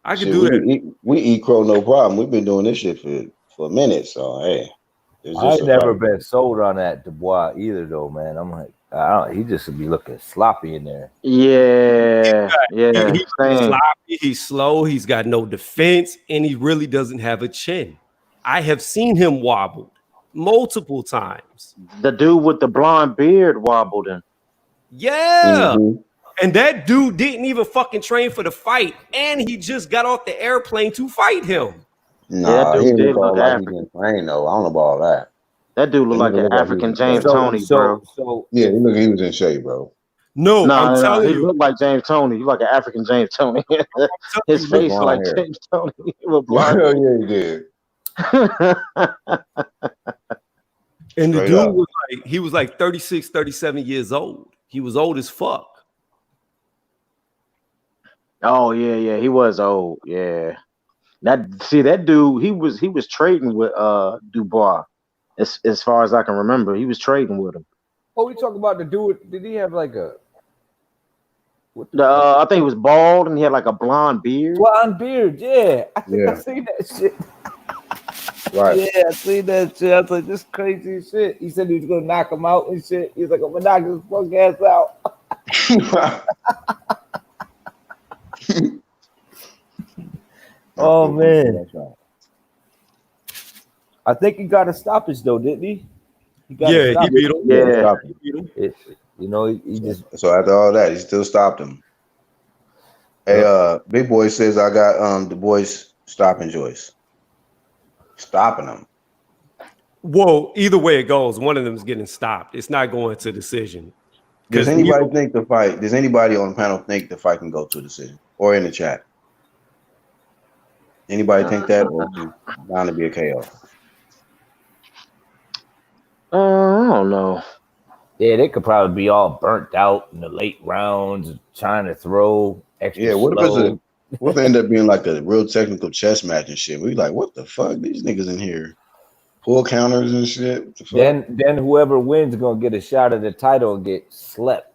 I can
Shit,
do that.
we eat crow no problem. We've been doing this shit for a minute, so hey, it's
I
just
ain't
a
never
fight.
been sold on that Dubois either though, man. I'm like, he just would be looking sloppy in there.
Yeah,
He's
same.
sloppy, he's slow, he's got no defense, and he really doesn't have a chin. I have seen him wobbled multiple times.
The dude with the blonde beard wobbled him.
Yeah.
Mm-hmm.
And that dude didn't even fucking train for the fight, and he just got off the airplane to fight him.
Nah,
that
he
dude
didn't
did
look all
look
like he
African.
didn't train though. I don't know about all that.
That dude looked
That
like
nigga
an
look like he
African
was
James
in shape.
Tony, bro.
Yeah, he looked he was in shape, bro.
No, I'm
No,
telling
he
you.
looked like James Tony. He like an African James Tony. His
With
face like
blonde hair.
James Tony with blonde.
Hell yeah, he did.
And the
Straight
dude
up.
was like 36, 37 years old. He was old as fuck.
Oh yeah, he was old. Yeah, that dude, he was trading with Dubois. As far as I can remember, he was trading with him.
Oh, we talk about the dude. Did he have like a
I think he was bald and he had like a blonde beard.
blonde beard? Yeah, I think
Yeah.
I seen that shit.
Right.
Yeah, I seen that shit. I was like, this crazy shit. He said he was gonna knock him out and shit. He was like, I'm gonna knock his fuck ass out. Oh man. I think he got a stoppage though, didn't he? He
beat him.
Yeah.
He beat him.
You know, he just
So after all that, he still stopped him. Hey, Big Boy says I got the boys stopping Joyce. Stopping him.
Well, either way it goes, one of them is getting stopped. It's not going to decision.
Does anybody think the fight? Does anybody on the panel think the fight can go to a decision, or in the chat? Anybody think that, or is it bound to be a KO?
I don't know.
yeah, they could probably be all burnt out in the late rounds, trying to throw extra
Yeah. What
slow.
if it end up being like a real technical chess match and shit? We like, what the fuck? These niggas in here pull counters and shit. What the fuck?
Then whoever wins is gonna get a shot at the title and get slept.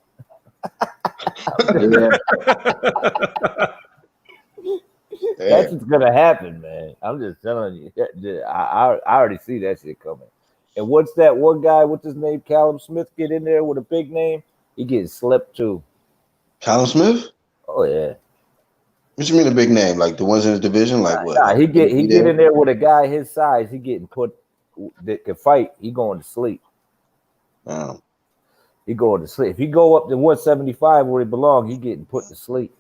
Yeah.
That's what's gonna happen, man. I'm just telling you. I already see that shit coming. And what's that one guy? What's his name? Callum Smith get in there with a big name. He gets slept too.
Callum Smith?
Oh yeah.
What you mean a big name? Like the ones in the division? Like what?
Nah,
Like
he
gonna
get
be
he get
there?
in there with a guy his size. He getting put that can fight. He going to sleep.
Um,
He going to sleep. If he go up to 175 where he belong, he getting put to sleep.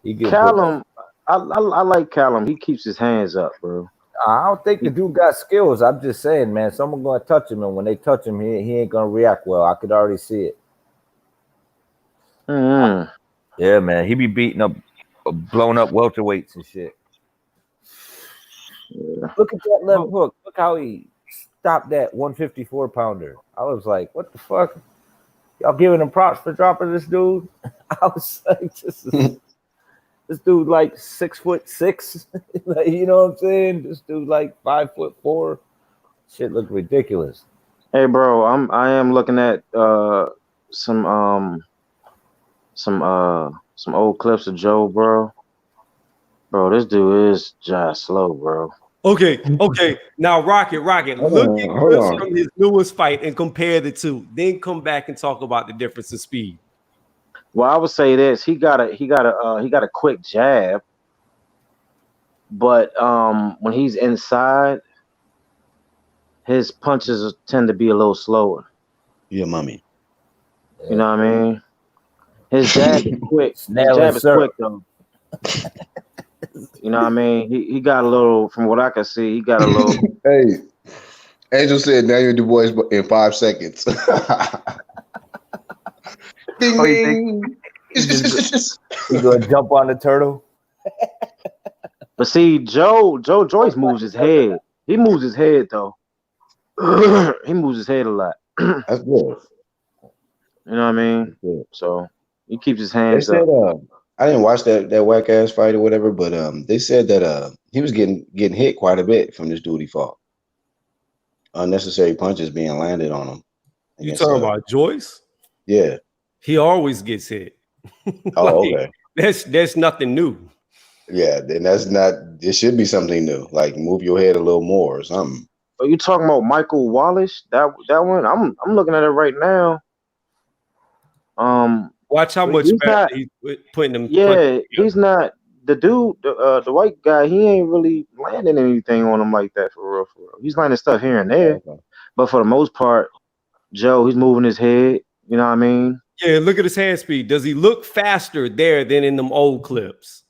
He getting put.
Callum, I like Callum. He keeps his hands up, bro.
I don't think the dude got skills. I'm just saying, man. Someone gonna touch him, and when they touch him, he ain't gonna react well. I could already see it.
Mm-hmm.
Yeah, man. He be beating up, blown up welterweights and shit.
Yeah.
Look at that left hook. Look how he stopped that 154 pounder. I was like, what the fuck? Y'all giving him props for dropping this dude? I was like, this dude like 6'6". Like, you know what I'm saying? This dude like 5'4". Shit looked ridiculous.
Hey, bro, I am looking at some old clips of Joe, bro. Bro, this dude is just slow, bro.
Okay. Now, Rocket, look at
hold
clips
on.
from his newest fight and compare the two. Then come back and talk about the difference in speed.
Well, I would say this: he got a quick jab, but when he's inside, his punches tend to be a little slower.
You're a mummy.
You know what I mean? His jab is quick. His
Snail
jab
and
is
syrup.
quick though. You know what I mean? He got a little, from what I can see, he got a little.
Hey, Angel said Daniel Du Bois in 5 seconds. Ding
Oh, you think
ding.
he just?
You gonna jump on the turtle?
But see, Joe Joyce moves his head. He moves his head though. He moves his head a lot. You
That's good.
know what I mean?
That's good.
So he keeps his
They
hands
said
up.
I didn't watch that whack ass fight or whatever, but they said that he was getting hit quite a bit from this dude he fought. Unnecessary punches being landed on him
You
against
talking about Joyce?
yeah.
He always gets hit.
Oh,
Like,
okay.
that's nothing new.
Yeah, then that's not it should be something new. Like move your head a little more or something.
Are you talking about Michael Wallace? That one? I'm looking at it right now.
Watch how much
He's
better
not.
he's putting them punches
Yeah, he's
together.
not. The dude, the white guy, he ain't really landing anything on him like that for real. For real. He's landing stuff here and there,
Okay.
but for the most part, Joe, he's moving his head. You know what I mean?
Yeah, look at his hand speed. Does he look faster there than in them old clips?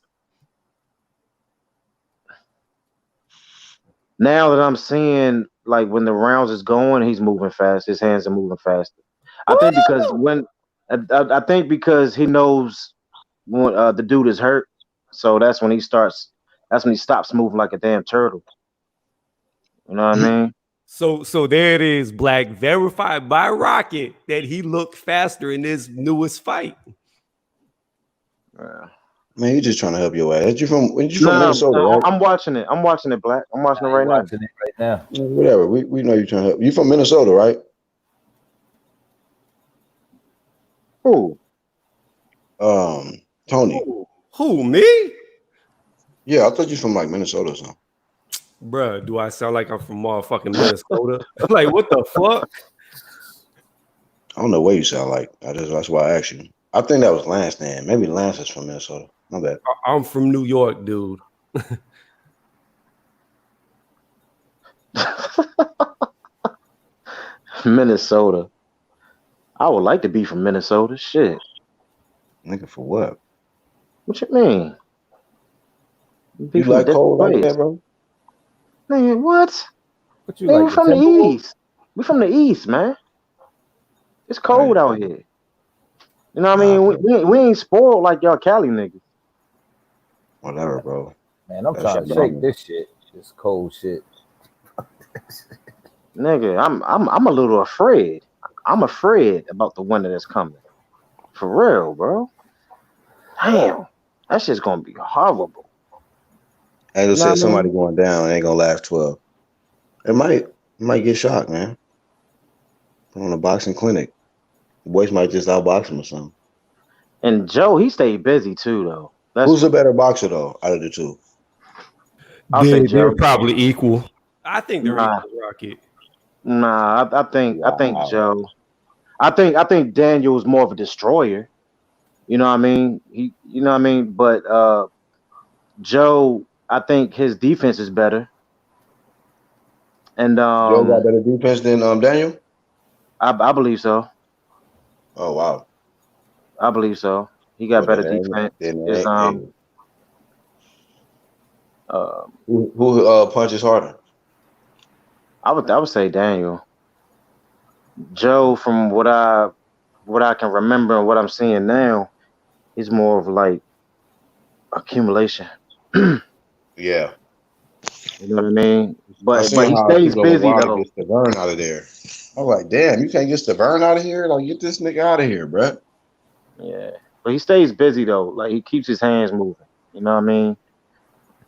Now that I'm seeing, like when the rounds is going, he's moving fast. His hands are moving faster. I think because I think because he knows when the dude is hurt, so that's when he starts. That's when he stops moving like a damn turtle. You know what I mean?
So there it is, Black, verified by Rocket that he looked faster in this newest fight.
Yeah.
Man, you just trying to help your ass. You from
No,
Minnesota, right?
I'm watching it. I'm watching it, Black. I'm watching it
You
right now.
watching it right now?
Yeah, whatever. We know you trying to help. You from Minnesota, right?
Who?
Tony.
Who, me?
Yeah, I thought you from like Minnesota or something.
Bruh, do I sound like I'm from motherfucking Minnesota? Like, what the fuck?
I don't know what you sound like. That's why I asked you. I think that was Lance then. Maybe Lance is from Minnesota. My bad.
I'm from New York, dude.
Minnesota. I would like to be from Minnesota. Shit.
Nigga, for what?
What you mean? Be
You
from a
like
different
cold like
place.
that, bro?
Man, what?
What you
Man, we
like?
from the east. We from the east, man. It's cold
Right.
out here. You know what I
Nah,
mean? We ain't spoiled like y'all Cali niggas.
whatever, bro.
Man, I'm
That's
trying to
your
shake
problem.
this shit. This cold shit.
Nigga, I'm a little afraid. I'm afraid about the winter that's coming. For real, bro. Damn. That shit's gonna be horrible.
Angel
You know what I
said somebody
mean?
going down ain't gonna last 12. It might get shocked, man. Put on a boxing clinic. The boys might just outbox him or something.
And Joe, he stayed busy too, though.
Who's a better boxer though out of the two?
I'll say
They're
Joe.
probably equal. I think they're
Nah,
equal, Rocket.
I think
Wow.
Joe. I think Daniel's more of a destroyer. You know what I mean? You know what I mean? But Joe, I think his defense is better, and
Joe got better defense than Daniel.
I believe so.
Oh wow.
I believe so. He got
Well
better
then,
defense. Is
hey,
uh,
who punches harder?
I would say Daniel. Joe, from what I can remember and what I'm seeing now, he's more of like accumulation. You
Yeah.
know what I mean?
I
But
seen
he
how it
stays
took him a
busy
while to
though.
get Stavern out of there. I was like, damn, you can't get Stavern out of here? Like, get this nigga out of here, bruh.
Yeah, but he stays busy though. Like he keeps his hands moving. You know what I mean?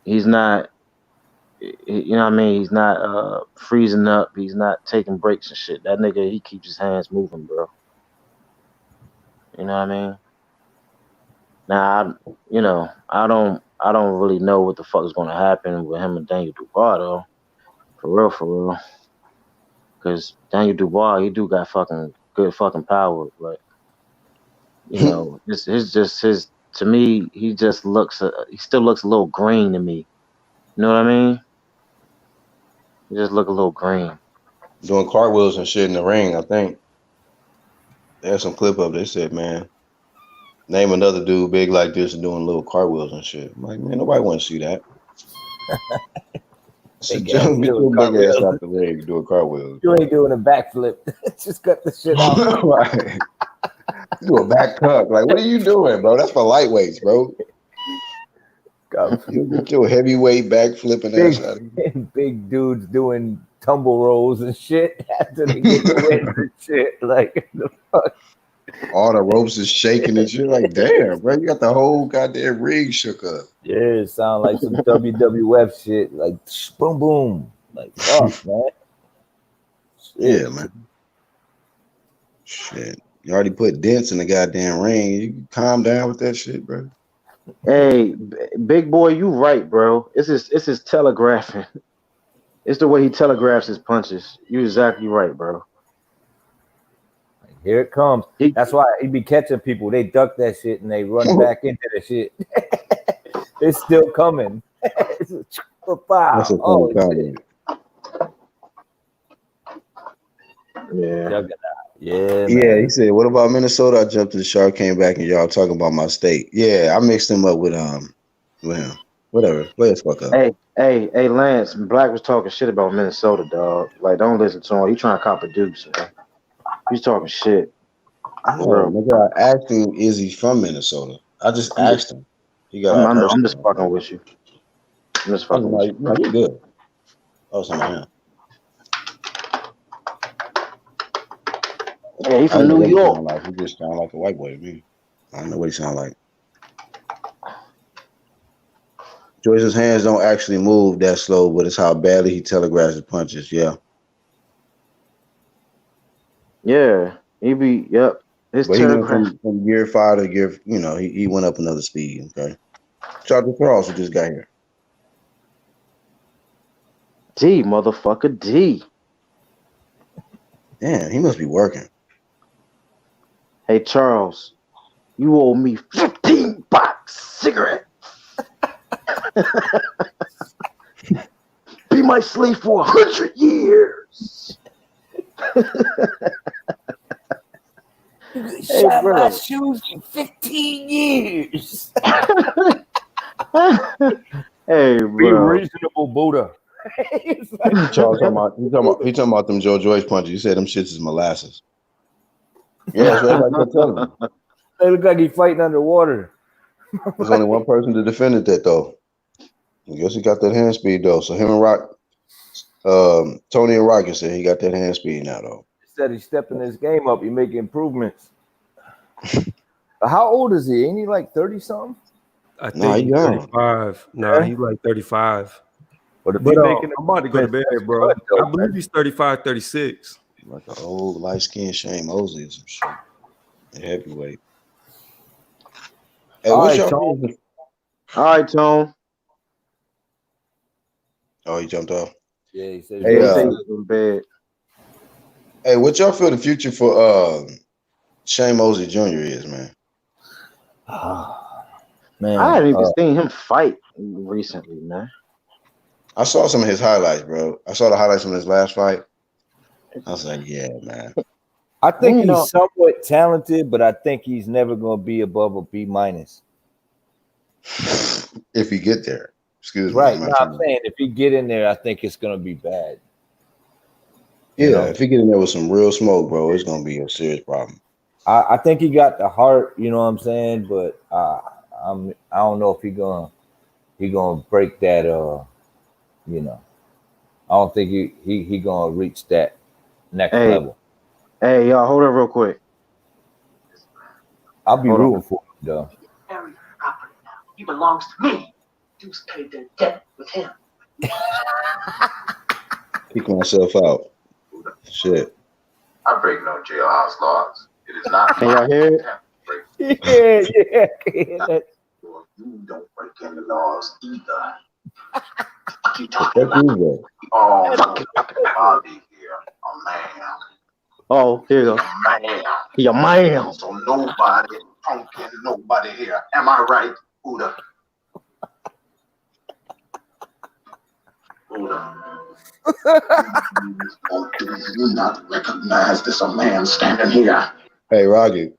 He's not. You know what I mean? He's not freezing up. He's not taking breaks and shit. That nigga, he keeps his hands moving, bro. You know what I mean? Now, I don't really know what the fuck is gonna happen with him and Daniel Dubois though. For real. Because Daniel Dubois, he do got fucking good fucking power, but you know, his to me, he just looks, he still looks a little green to me. You know what I mean? He just look a little green.
Doing cartwheels and shit in the ring, I think. There's some clip of it. They said, man, name another dude big like this and doing little cartwheels and shit. I'm like, man, nobody want to see that. So
Big ass
get
doing
your big ass
cartwheels.
out the ring doing cartwheels.
You ain't doing a backflip. Just cut the shit out.
Right. You do a back tuck. Like, what are you doing, bro? That's for lightweights, bro. You get your heavyweight back flipping ass out of here.
Big dudes doing tumble rolls and shit after they get the wins and shit. Like the fuck.
All the ropes is shaking and shit. Like, damn, bro, you got the whole goddamn ring shook up.
Yeah, it sound like some WWF shit. Like boom boom. Like fuck, man. Shit.
Yeah, man. Shit. You already put dents in the goddamn ring. You can calm down with that shit, bro.
Hey, big boy, you right, bro. It's his telegraphing. It's the way he telegraphs his punches. You exactly right, bro.
Here it comes.
He,
That's why he be catching people. They duck that shit and they run back into the shit. It's still coming.
That's a funny
Oh,
comment.
yeah.
Yeah,
Yeah,
man.
he said, what about Minnesota? I jumped to the shark, came back, and y'all talking about my state. Yeah, I mixed him up with him. Whatever. Play his fuck up.
Hey, Lance. Black was talking shit about Minnesota, dog. Like, don't listen to him. He trying to cop a deuce, man. He's talking shit.
No, nigga, I asked him, is he from Minnesota? I just asked him. He got our person.
I'm just fucking with you. I'm just fucking with you.
No, you're good. Oh, somebody else.
Yeah, he from New York.
Like. He just sound like a white boy to me. I don't know what he sound like. Joyce's hands don't actually move that slow, but it's how badly he telegraphs his punches. Yeah.
Yeah, he be. Yep. His
But he went
telegraph.
from gear 5 to gear, he went up another speed. Okay. Shout out to Cross who just got here.
D, motherfucker, D.
Damn, he must be working.
Hey, Charles, you owe me 15 bucks cigarette. Be my slave for 100 years.
Shot my shoes for 15 years.
Hey, bro.
Be reasonable, Buddha.
Charles he talking about them Joe Joyce punches. He said them shits is molasses. Yeah, that's what I tell him.
They look like he's fighting underwater.
There's only one person to defend it that though. I guess he got that hand speed though. So him and Rock, Tony and Rocket said he got that hand speed now though.
He said he's stepping his game up. He making improvements. How old is he? Ain't he like 30 something?
I think he's 35. Nah, he's like 35.
But
I'm about to go to bed, bro. I believe he's 35, 36.
Like an old light skinned Shane Mosley or some shit. A heavyweight. Hey, what's your
All right, Tone.
Oh, he jumped off.
Yeah, he said
he
was in bed.
Hey, what y'all feel the future for Shane Mosley Jr. is, man?
Man,
I haven't even seen him fight recently, man.
I saw some of his highlights, bro. I saw the highlights from his last fight. I was like, yeah, man.
I think
You know-
he's somewhat talented, but I think he's never going to be above a B minus.
If he get there. Excuse me.
Right.
I'm
No,
not trying
I'm
to-
saying if he get in there, I think it's going to be bad.
Yeah,
You know?
if he get in there with some real smoke, bro, it's gonna be a serious problem.
I think he got the heart, you know what I'm saying? But I don't know if he gonna break that. You know, I don't think he gonna reach that next level.
Hey, y'all, hold on real quick.
I'll be
Hold on.
rooting for him though.
Harry's property now. He belongs to me. Deuce paid their debt with him.
Kick myself out. Shit.
I break no jailhouse laws. It is not
Can y'all hear it?
Yeah.
You don't break any laws either.
What you
Fuck
talking
you,
about?
bro.
Oh, Bobby here, a man.
Oh, here you go.
A man.
He a man.
So nobody punking nobody here. Am I right, Buddha? Buddha. Or do you not recognize this a man standing here?
Hey, Roger.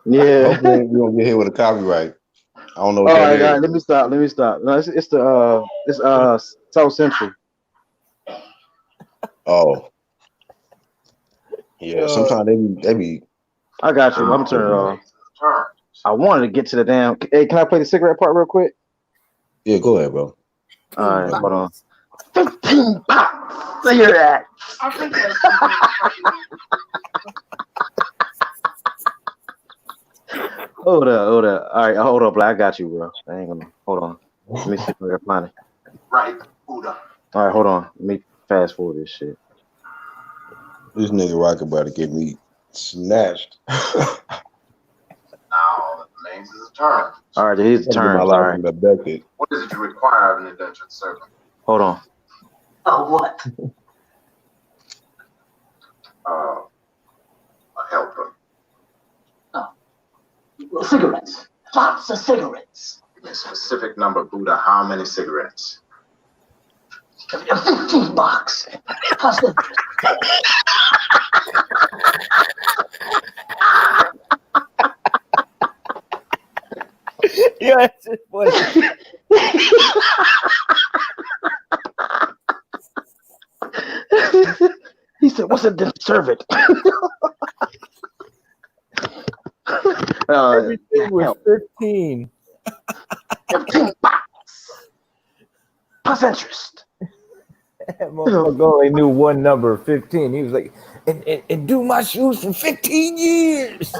Yeah.
Hopefully we don't get hit with a copyright. I don't know
All
what
right,
that
guys,
is.
let me stop. No, it's South Central.
Oh. Yeah, sometimes they be
I got you. I'm turning it off.
Turn.
I wanted to get to the damn. Hey, can I play the cigarette part real quick?
yeah, go ahead, bro.
All right, hold on. 15 pops. Hear that?
I think that's
Hold up. All right, hold up. I got you, bro. I ain't gonna. Hold on. Let me see if I can find it.
Right, Buddha.
All right, hold on. Let me fast forward this shit.
This nigga Rocket about to get me snatched.
Now the names is a term.
All right, here's the
Get my
terms. All
life
right,
abducted.
What is it you require of an indentured servant?
hold on.
oh what?
A helper.
Cigarettes. Lots of cigarettes.
A specific number, Buddha. How many cigarettes?
15 bucks. Plus the
Yeah, that's just funny.
He said, "What's it? Then serve it."
Everything was 15.
15 bucks. Plus interest.
That motherfucker only knew one number, 15. He was like, and do my shoes for 15 years.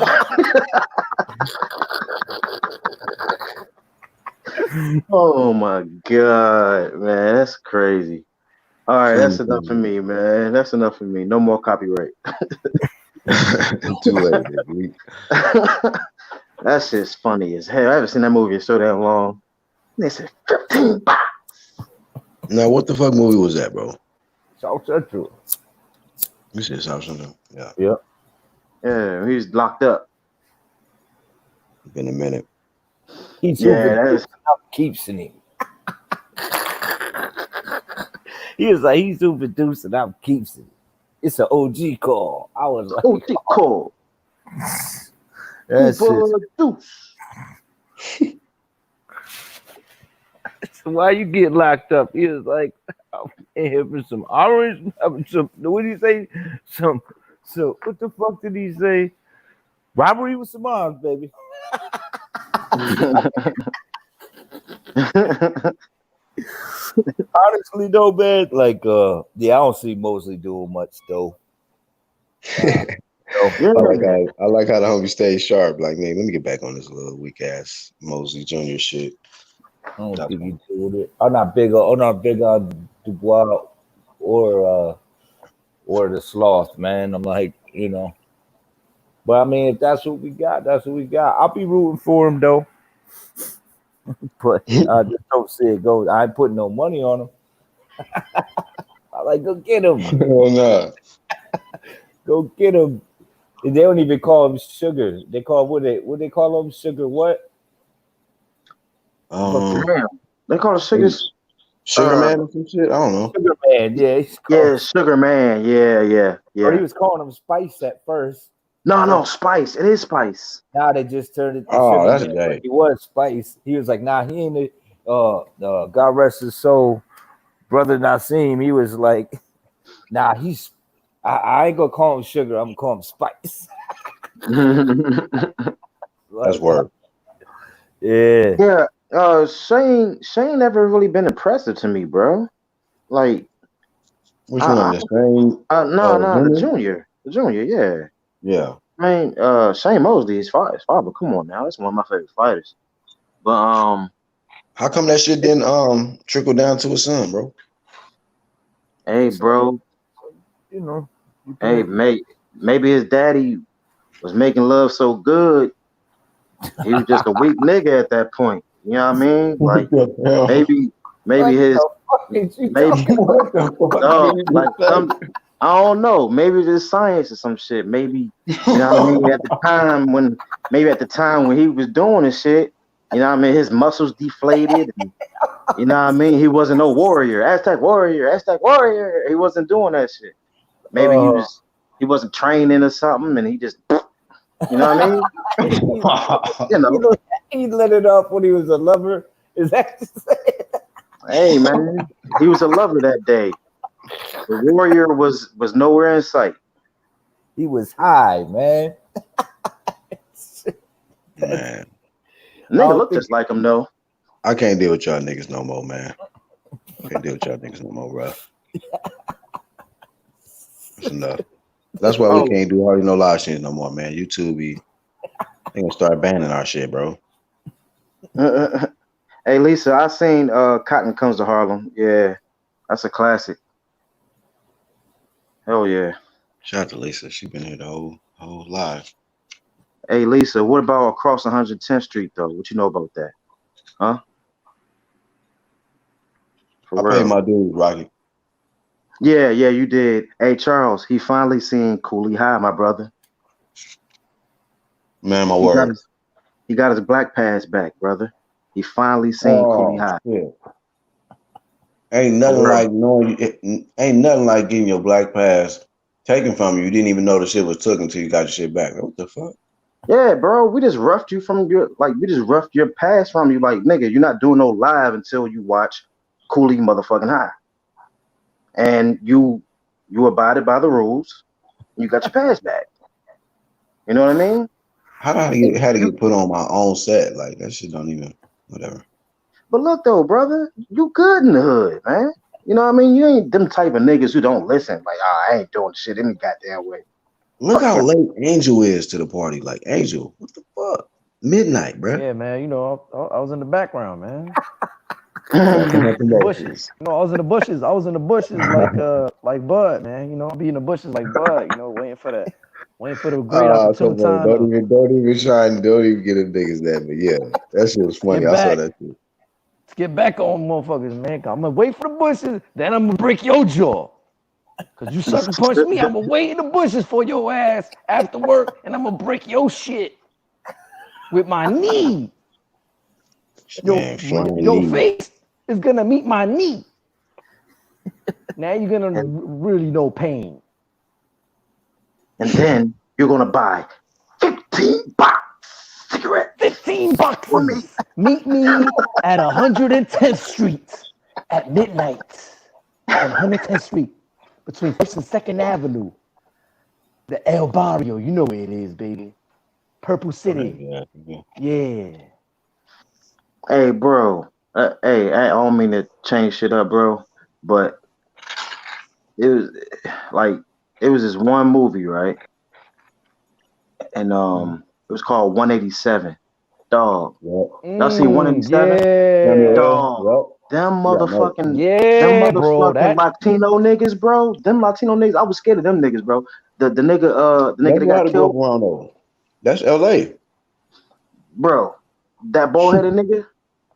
Oh my god, man, that's crazy. All right, that's enough for me, man. That's enough for me. No more copyright.
Too late, dude.
That shit's funny as hell. I haven't seen that movie in so damn long. They said 15 bucks.
Now, what the fuck movie was that, bro?
South Central.
You said South Central. Yeah,
Yeah, he's locked up.
been a minute.
He's
Yeah,
keeps in him. He was like, he's super deuce and I'm keeps it. It's an OG call. I was like,
oh, cool.
that's
Super
it.
deuce.
So why you get locked up? He was like, I'm in here for some orange. Some, what did he say? So what the fuck did he say? Robbery with some arms, baby. Honestly though, man, like yeah, I don't see Mosley doing much though.
Yeah.
I like how the homie stays sharp. Like, man, let me get back on this little weak ass Mosley Jr. shit.
I don't think he doing it. I'm not big on Dubois or the Sloth, man. I'm like, you know. But I mean, if that's what we got, that's what we got. I'll be rooting for him though. But I just don't see it go. I ain't putting no money on him. I like, go get him.
Hell no.
Go get him. They don't even call him Sugar. They call what they call him Sugar what?
Um,
Damn. They call it Sugar.
Sugar Man or some shit. I don't know.
Sugar Man, yeah, he's called,
Yeah, Sugar Man. Yeah.
or he was calling him Spice at first.
No, Spice. It is Spice.
Now they just turned it to
Oh,
Sugar
that's
Man.
gay.
But he was Spice. He was like, nah, he ain't God rest his soul, brother Nassim. He was like, nah, I ain't gonna call him Sugar, I'm gonna call him Spice.
That's word.
Yeah.
Yeah. Shane never really been impressive to me, bro. Like,
Which one? The same?
the
Junior?
junior, yeah.
Yeah.
I mean, Shane Mosley is father. Come on now, that's one of my favorite fighters. But
How come that shit didn't trickle down to his son, bro?
hey, bro,
You know.
hey, maybe his daddy was making love so good, he was just a weak nigga at that point. You know what I mean? Like, maybe his maybe like some. I don't know. Maybe it's science or some shit. Maybe you know what I mean. At the time when he was doing this shit, you know what I mean. His muscles deflated. And, you know what I mean. He wasn't no warrior, Aztec warrior. He wasn't doing that shit. Maybe he wasn't training or something, and he just, you know what I mean. You know,
he let it off when he was a lover. Is that to say?
Hey man, he was a lover that day. The warrior was nowhere in sight.
He was high, man.
Man,
Nigga looked just like him though.
I can't deal with y'all niggas no more, man. I can't deal with y'all niggas no more, bro. That's enough. That's why we can't do hardly no live shit no more, man. YouTube they gonna start banning our shit, bro.
Hey Lisa, I seen Cotton Comes to Harlem. Yeah, that's a classic. Hell yeah.
Shout out to Lisa. She been here the whole live.
Hey Lisa, what about Across 110th Street though? What you know about that? Huh? For
I
real.
paid my dues, Rocky.
Yeah, you did. Hey Charles, he finally seen Cooley High, my brother.
Man, my word.
He got his black pass back, brother. He finally seen Cooley High.
Shit. Ain't nothing like ain't nothing like getting your black pass taken from you. You didn't even know the shit was took until you got your shit back. What the fuck?
Yeah, bro. We just roughed you from we just roughed your pass from you. Like, nigga, you're not doing no live until you watch Cooley motherfucking High. And you abided by the rules. You got your pass back. You know what I mean?
How did I had to get put on my own set? Like that shit don't even whatever.
But look though, brother, you good in the hood, man. You know what I mean? You ain't them type of niggas who don't listen. Like, I ain't doing shit any goddamn way.
Look how late Angel is to the party. Like Angel, what the fuck? Midnight, bro.
Yeah, man. You know, I was in the background, man.
Bushes.
You know, I was in the bushes. like Bud, man. You know, I'll be in the bushes like Bud. You know, waiting for the great opportune time.
Don't even try and don't even get them niggas that. But yeah, that shit was funny. I saw that shit.
Let's get back on motherfuckers, man. I'm gonna wait for the bushes, then I'm gonna break your jaw. Cause you sucker punch me, I'm gonna wait in the bushes for your ass after work, and I'm gonna break your shit with my knee. Your face is gonna meet my knee. Now you're gonna really know pain.
And then you're gonna buy 15 box cigarettes.
15 bucks for me. Meet me at 110th Street at midnight. On 110th Street, between 1st and 2nd Avenue. The El Barrio, you know where it is, baby. Purple City. Yeah.
Hey, bro. Hey, I don't mean to change shit up, bro, but it was this one movie, right? And it was called 187. Dog. Y'all seen 187?
Yeah.
Dog. Them motherfucking
bro,
Latino niggas, bro. Them Latino niggas, I was scared of them niggas, bro. The nigga that got killed.
Around though. That's LA.
Bro, that bald-headed nigga.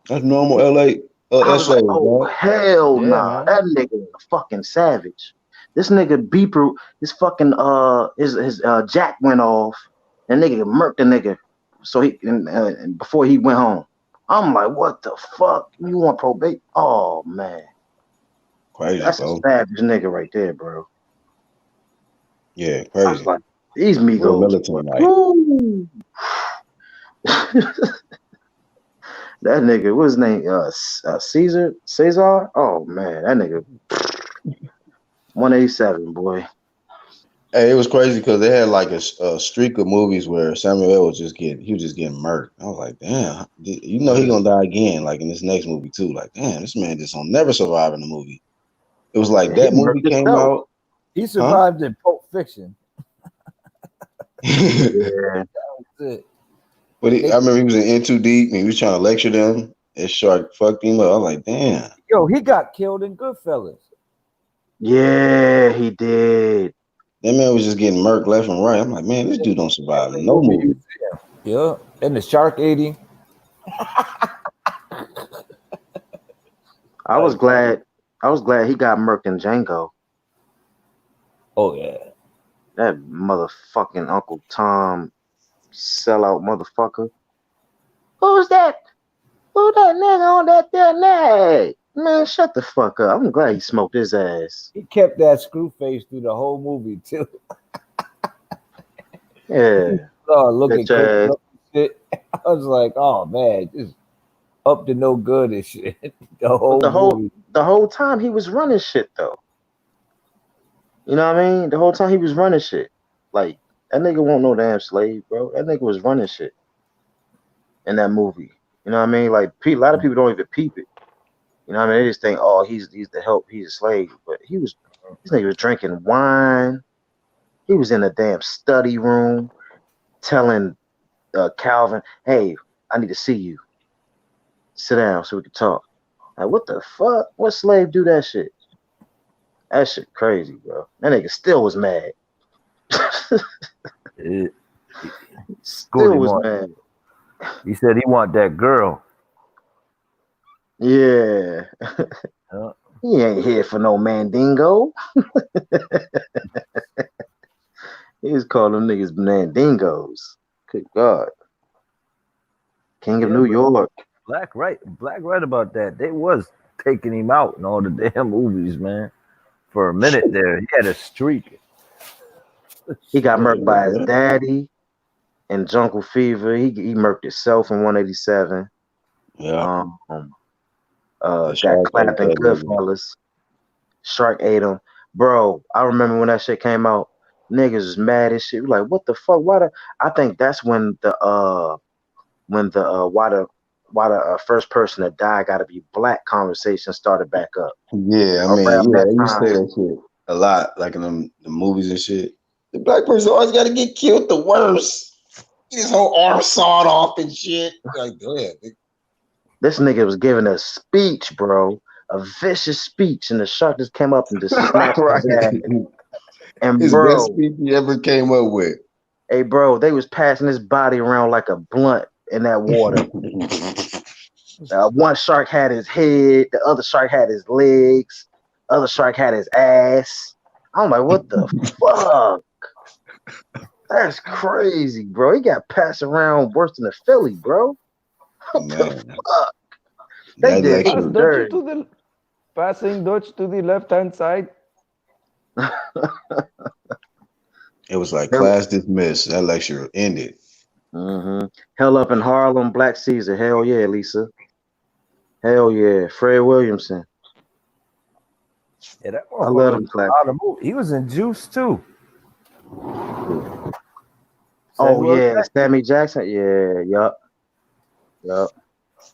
That's normal LA.
I was like, oh, hell nah. That nigga is a fucking savage. This nigga beeper, his fucking his jack went off, and nigga murked the nigga. So he before he went home. I'm like, what the fuck? You want probate? Oh man,
Crazy,
that's a
bro.
savage nigga right there, bro.
Yeah,
I was
crazy.
like, these
Real
Migos.
militant, like.
Woo. That nigga, what's his name? Cesar. Oh man, that nigga. 187, boy.
Hey, it was crazy because they had like a streak of movies where Samuel L. was just getting murked. I was like, damn, you know he gonna die again, like in this next movie too. Like, damn, this man just don't never survive in the movie. It was like
Yeah, he
that movie
murked
came
himself.
out,
He survived in Pulp Fiction.
Yeah.
That's it.
But I remember he was in Too Deep and he was trying to lecture them. And Shark fucked him up. I was like, damn.
Yo, he got killed in Goodfellas.
Yeah, he did.
That man was just getting murked left and right. I'm like, man, this dude don't survive no movie.
Yeah, and the shark ate him.
I was glad he got murked in Django.
Oh yeah.
That motherfucking Uncle Tom sellout motherfucker. Who's that? Who that nigga on that there nag? Man, shut the fuck up. I'm glad he smoked his ass.
He kept that screw face through the whole movie too.
Yeah.
Looking crazy shit. I was like, oh man, just up to no good and shit. The
whole time he was running shit though. You know what I mean? The whole time he was running shit. Like that nigga won't no damn slave, bro. That nigga was running shit in that movie. You know what I mean? Like a lot of people don't even peep it. You know what I mean? They just think, oh, he's the help, he's a slave. But this nigga was drinking wine. He was in a damn study room telling Calvin, hey, I need to see you. Sit down so we can talk. Like, what the fuck? What slave do that shit? That shit crazy, bro. That nigga still was mad. Still was mad.
He said he want that girl.
Yeah. He ain't here for no mandingo. He was calling them niggas mandingos. Good God. King of New York.
Black right about that. They was taking him out in all the damn movies, man. For a minute there, he had a streak.
He got murked by his daddy in Jungle Fever. He murked himself in 187.
Yeah.
Got clapped in Goodfellas. Shark ate him. Bro, I remember when that shit came out, niggas was mad as shit. Like, what the fuck? I think that's when why the first person to die gotta be black conversation started back up.
Yeah, I mean, they used to say that shit a lot, like in the movies and shit. The black person always gotta get killed the worst. Get his whole arm sawed off and shit. Like, go ahead.
This nigga was giving a speech, bro. A vicious speech, and the shark just came up and just snatched his ass. And
his
bro,
best speech he ever came up with.
Hey, bro, they was passing his body around like a blunt in that water. One shark had his head, the other shark had his legs, the other shark had his ass. I'm like, what the fuck? That's crazy, bro. He got passed around worse than a Philly, bro. What the fuck? They did him dirty.
Passing Dutch to the left-hand side.
It was like class dismissed. That lecture ended.
Hell up in Harlem, Black Caesar. Hell yeah, Lisa. Hell yeah, Fred Williamson.
Yeah,
I love him.
He was in Juice too.
Sammy Jackson. Yeah, yup.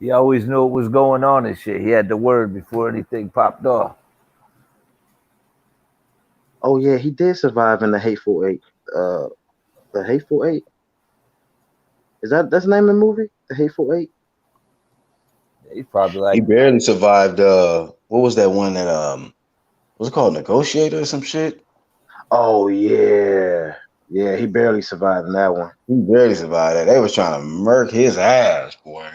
He always knew what was going on and shit. He had the word before anything popped off.
Oh yeah, he did survive in the Hateful Eight. The Hateful Eight. That's the name of the movie? The Hateful Eight?
Yeah, he's probably like
he barely survived what was that one that what's it called? Negotiator or some shit?
Oh yeah. Yeah, he barely survived in that one.
He barely survived that. They was trying to murk his ass, boy.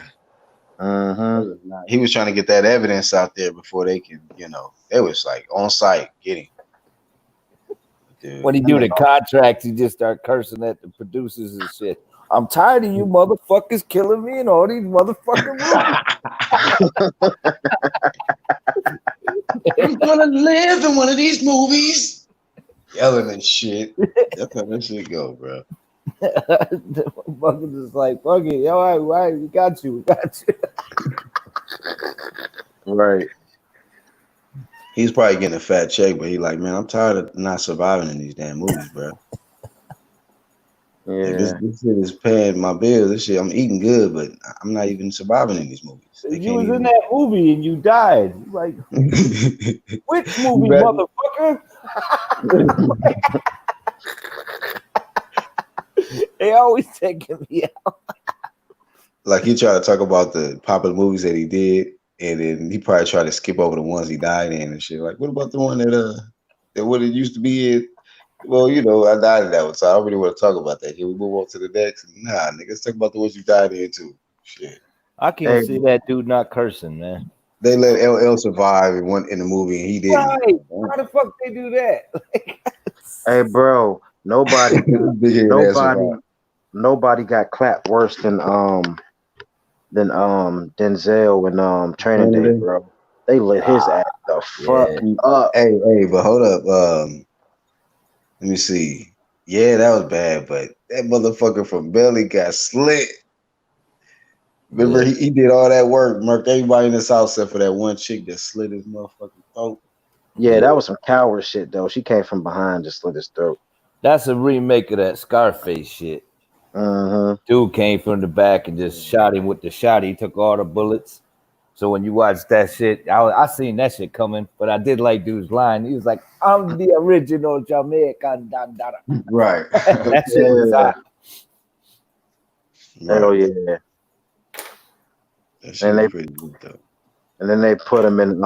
He was trying to get that evidence out there before they could, they was like on site getting.
When he do the contracts, he just start cursing at the producers and shit. I'm tired of you motherfuckers killing me in all these motherfucking movies.
Who's gonna live in one of these movies? Yelling and shit. That's how that shit go, bro.
The motherfuckers is like, fuck it, all right, we got you.
Right.
He's probably getting a fat check, but he like, man, I'm tired of not surviving in these damn movies, bro. Like this
Yeah.
shit is paying my bills. This shit, I'm eating good, but I'm not even surviving in these movies. They
You
can't
was in
even.
that movie and you died. You like, which movie, motherfucker? They always taking me out.
Like he tried to talk about the popular movies that he did, and then he probably tried to skip over the ones he died in and shit. Like, what about the one that what it used to be in? Well, you know, I died in that one, so I don't really want to talk about that. Can we move on to the next? Nah, nigga, let's talk about the ones you died in too. Shit.
I can't see that dude not cursing, man.
They let LL survive in the movie, and he didn't.
Right? How the fuck they do that?
Hey, bro. Nobody got clapped worse than Denzel and Training Day, bro. They lit his ass the fuck up.
Hey, but hold up. Let me see. Yeah, that was bad, but that motherfucker from Belly got slit. Remember, he did all that work, murked everybody in this house except for that one chick that slit his motherfucking throat.
Yeah, that was some coward shit, though. She came from behind, just slit his throat.
That's a remake of that Scarface shit. Dude came from the back and just shot him with the shot. He took all the bullets. So when you watch that shit, I seen that shit coming, but I did like dude's line. He was like, "I'm the original Jamaican dandara."
Right.
That shit was hot.
Hell yeah.
That shit was pretty good though.
And then they put him in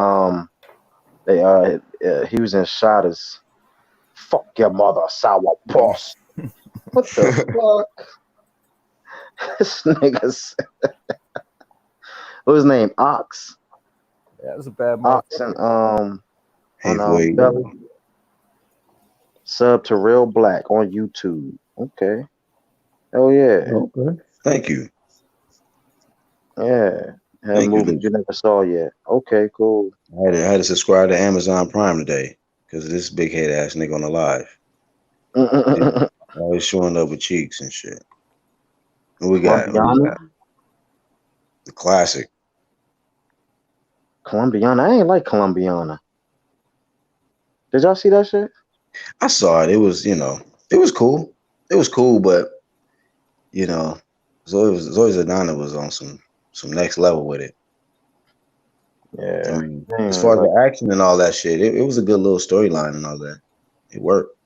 he was in Shotters. Fuck your mother, sour boss. What the fuck? This nigga's what was his name? Ox.
Yeah, that was a bad
Ox and
Hey,
Belly. Sub to Real Black on YouTube. Okay. Oh yeah.
Okay. Thank you.
Yeah. Had movies you never saw yet. Okay, cool.
I had to subscribe to Amazon Prime today because of this big head ass nigga on the live. Always showing up with cheeks and shit. What we got? The classic.
Colombiana. I ain't like Colombiana. Did y'all see that shit?
I saw it. It was, it was cool. It was cool, but Zoe Zadana was on some next level with it.
Yeah.
I mean, as far as the action and all that shit, it was a good little storyline and all that. It worked.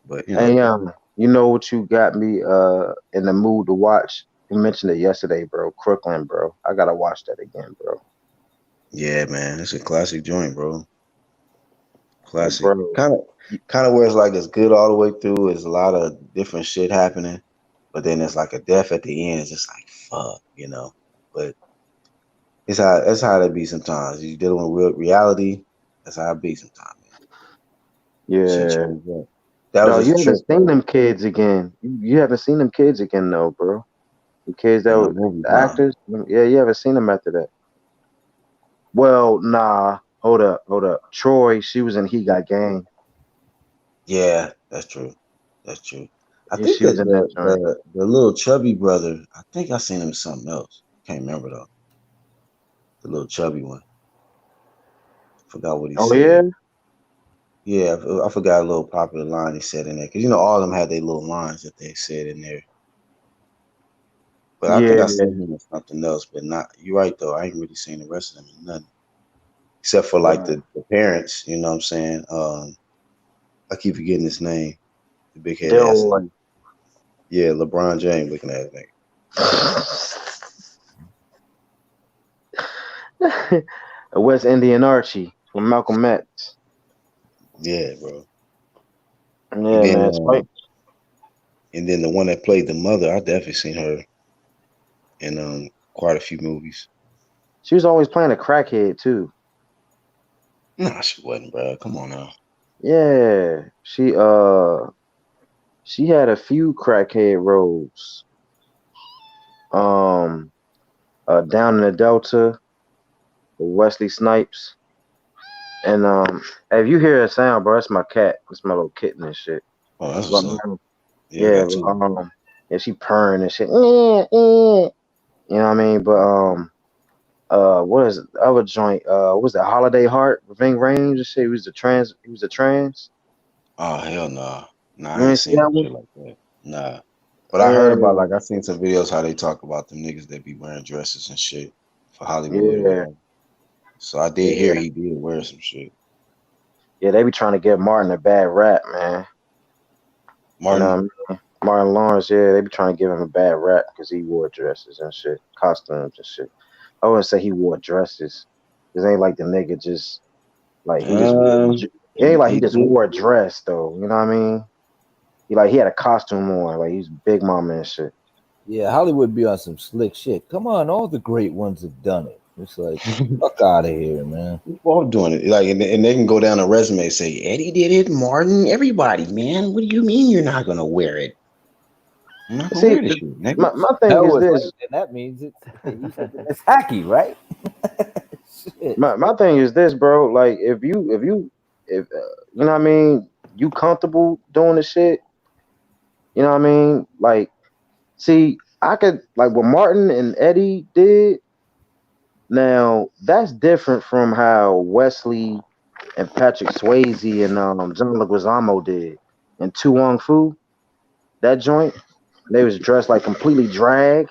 But
Hey, you know what you got me in the mood to watch? You mentioned it yesterday, bro. Crooklyn, bro. I gotta watch that again, bro.
Yeah, man, it's a classic joint, bro. Classic.
Bro.
Kind of where it's like it's good all the way through. There's a lot of different shit happening, but then it's like a death at the end. It's just like fuck, But that's how it be sometimes. You dealing with reality. That's how it be sometimes, man.
Yeah.
That was
you haven't seen them kids again. You haven't seen them kids again, though, bro. The kids that were the actors. Yeah, you haven't seen them after that. Well, nah. Hold up. Troy, she was in He Got Game.
Yeah, that's true. That's true. I
Yeah,
think
she was in that joint.
the little chubby brother, I think I seen him in something else. Can't remember though. The little chubby one. Forgot what he said.
Yeah?
Yeah, I forgot a little popular line he said in there. Because, all of them had their little lines that they said in there. But I think I seen him in something else. But you're right, though. I ain't really seen the rest of them in nothing. Except for, like, the parents, you know what I'm saying? I keep forgetting his name. The big head ass. Yeah, LeBron James looking at
it. West Indian Archie from Malcolm X.
Yeah, bro.
Yeah, man.
And then the one that played the mother, I definitely seen her in quite a few movies.
She was always playing a crackhead too.
Nah, she wasn't, bro. Come on now.
Yeah, she She had a few crackhead roles. Um, Down in the Delta with Wesley Snipes. And if you hear a sound, bro, that's my cat. That's my little kitten and shit.
Oh, that's
But,
what's up. Yeah, I
yeah,
got two.
yeah, she purring and shit. You know what I mean? But what is it? The other joint? What was that? Holiday Heart, Ving Rhames and shit. He was a trans. He was a trans.
Oh hell nah. Nah,
You
I ain't
ain't see
seen
that
no
one?
shit like that. Nah. But I heard about,
Yeah,
like, I seen some videos how they talk about them niggas that be wearing dresses and shit for Hollywood or
yeah,
whatever. So I did hear
yeah,
he did wear some shit.
yeah. They be trying to give Martin a bad rap, man. You know
Martin.
what I mean? Martin Lawrence, yeah, they be trying to give him a bad rap because he wore dresses and shit, costumes and shit. I wouldn't say he wore dresses. It ain't like the nigga just like he just wore. It ain't like he
He
just
did.
wore a dress though. You know what I mean? He had a costume on, like he's Big Mama and shit.
Yeah, Hollywood be on some slick shit. Come on, all the great ones have done it. It's like, fuck out of here, man.
People all doing it. Like, and they can go down a resume and say, Eddie did it, Martin, everybody, man. What do you mean you're not gonna wear it? I'm not gonna
See,
wear this shit, nigga.
my thing
Hell
is
was right,
this.
and that means it's something that's hacky, right? Shit.
My thing is this, bro. Like if you know what I mean, you comfortable doing the shit. You know what I mean? Like, see, I could like what Martin and Eddie did. Now that's different from how Wesley and Patrick Swayze and John Leguizamo did and Tu Wong Fu. That joint, they was dressed like completely drag.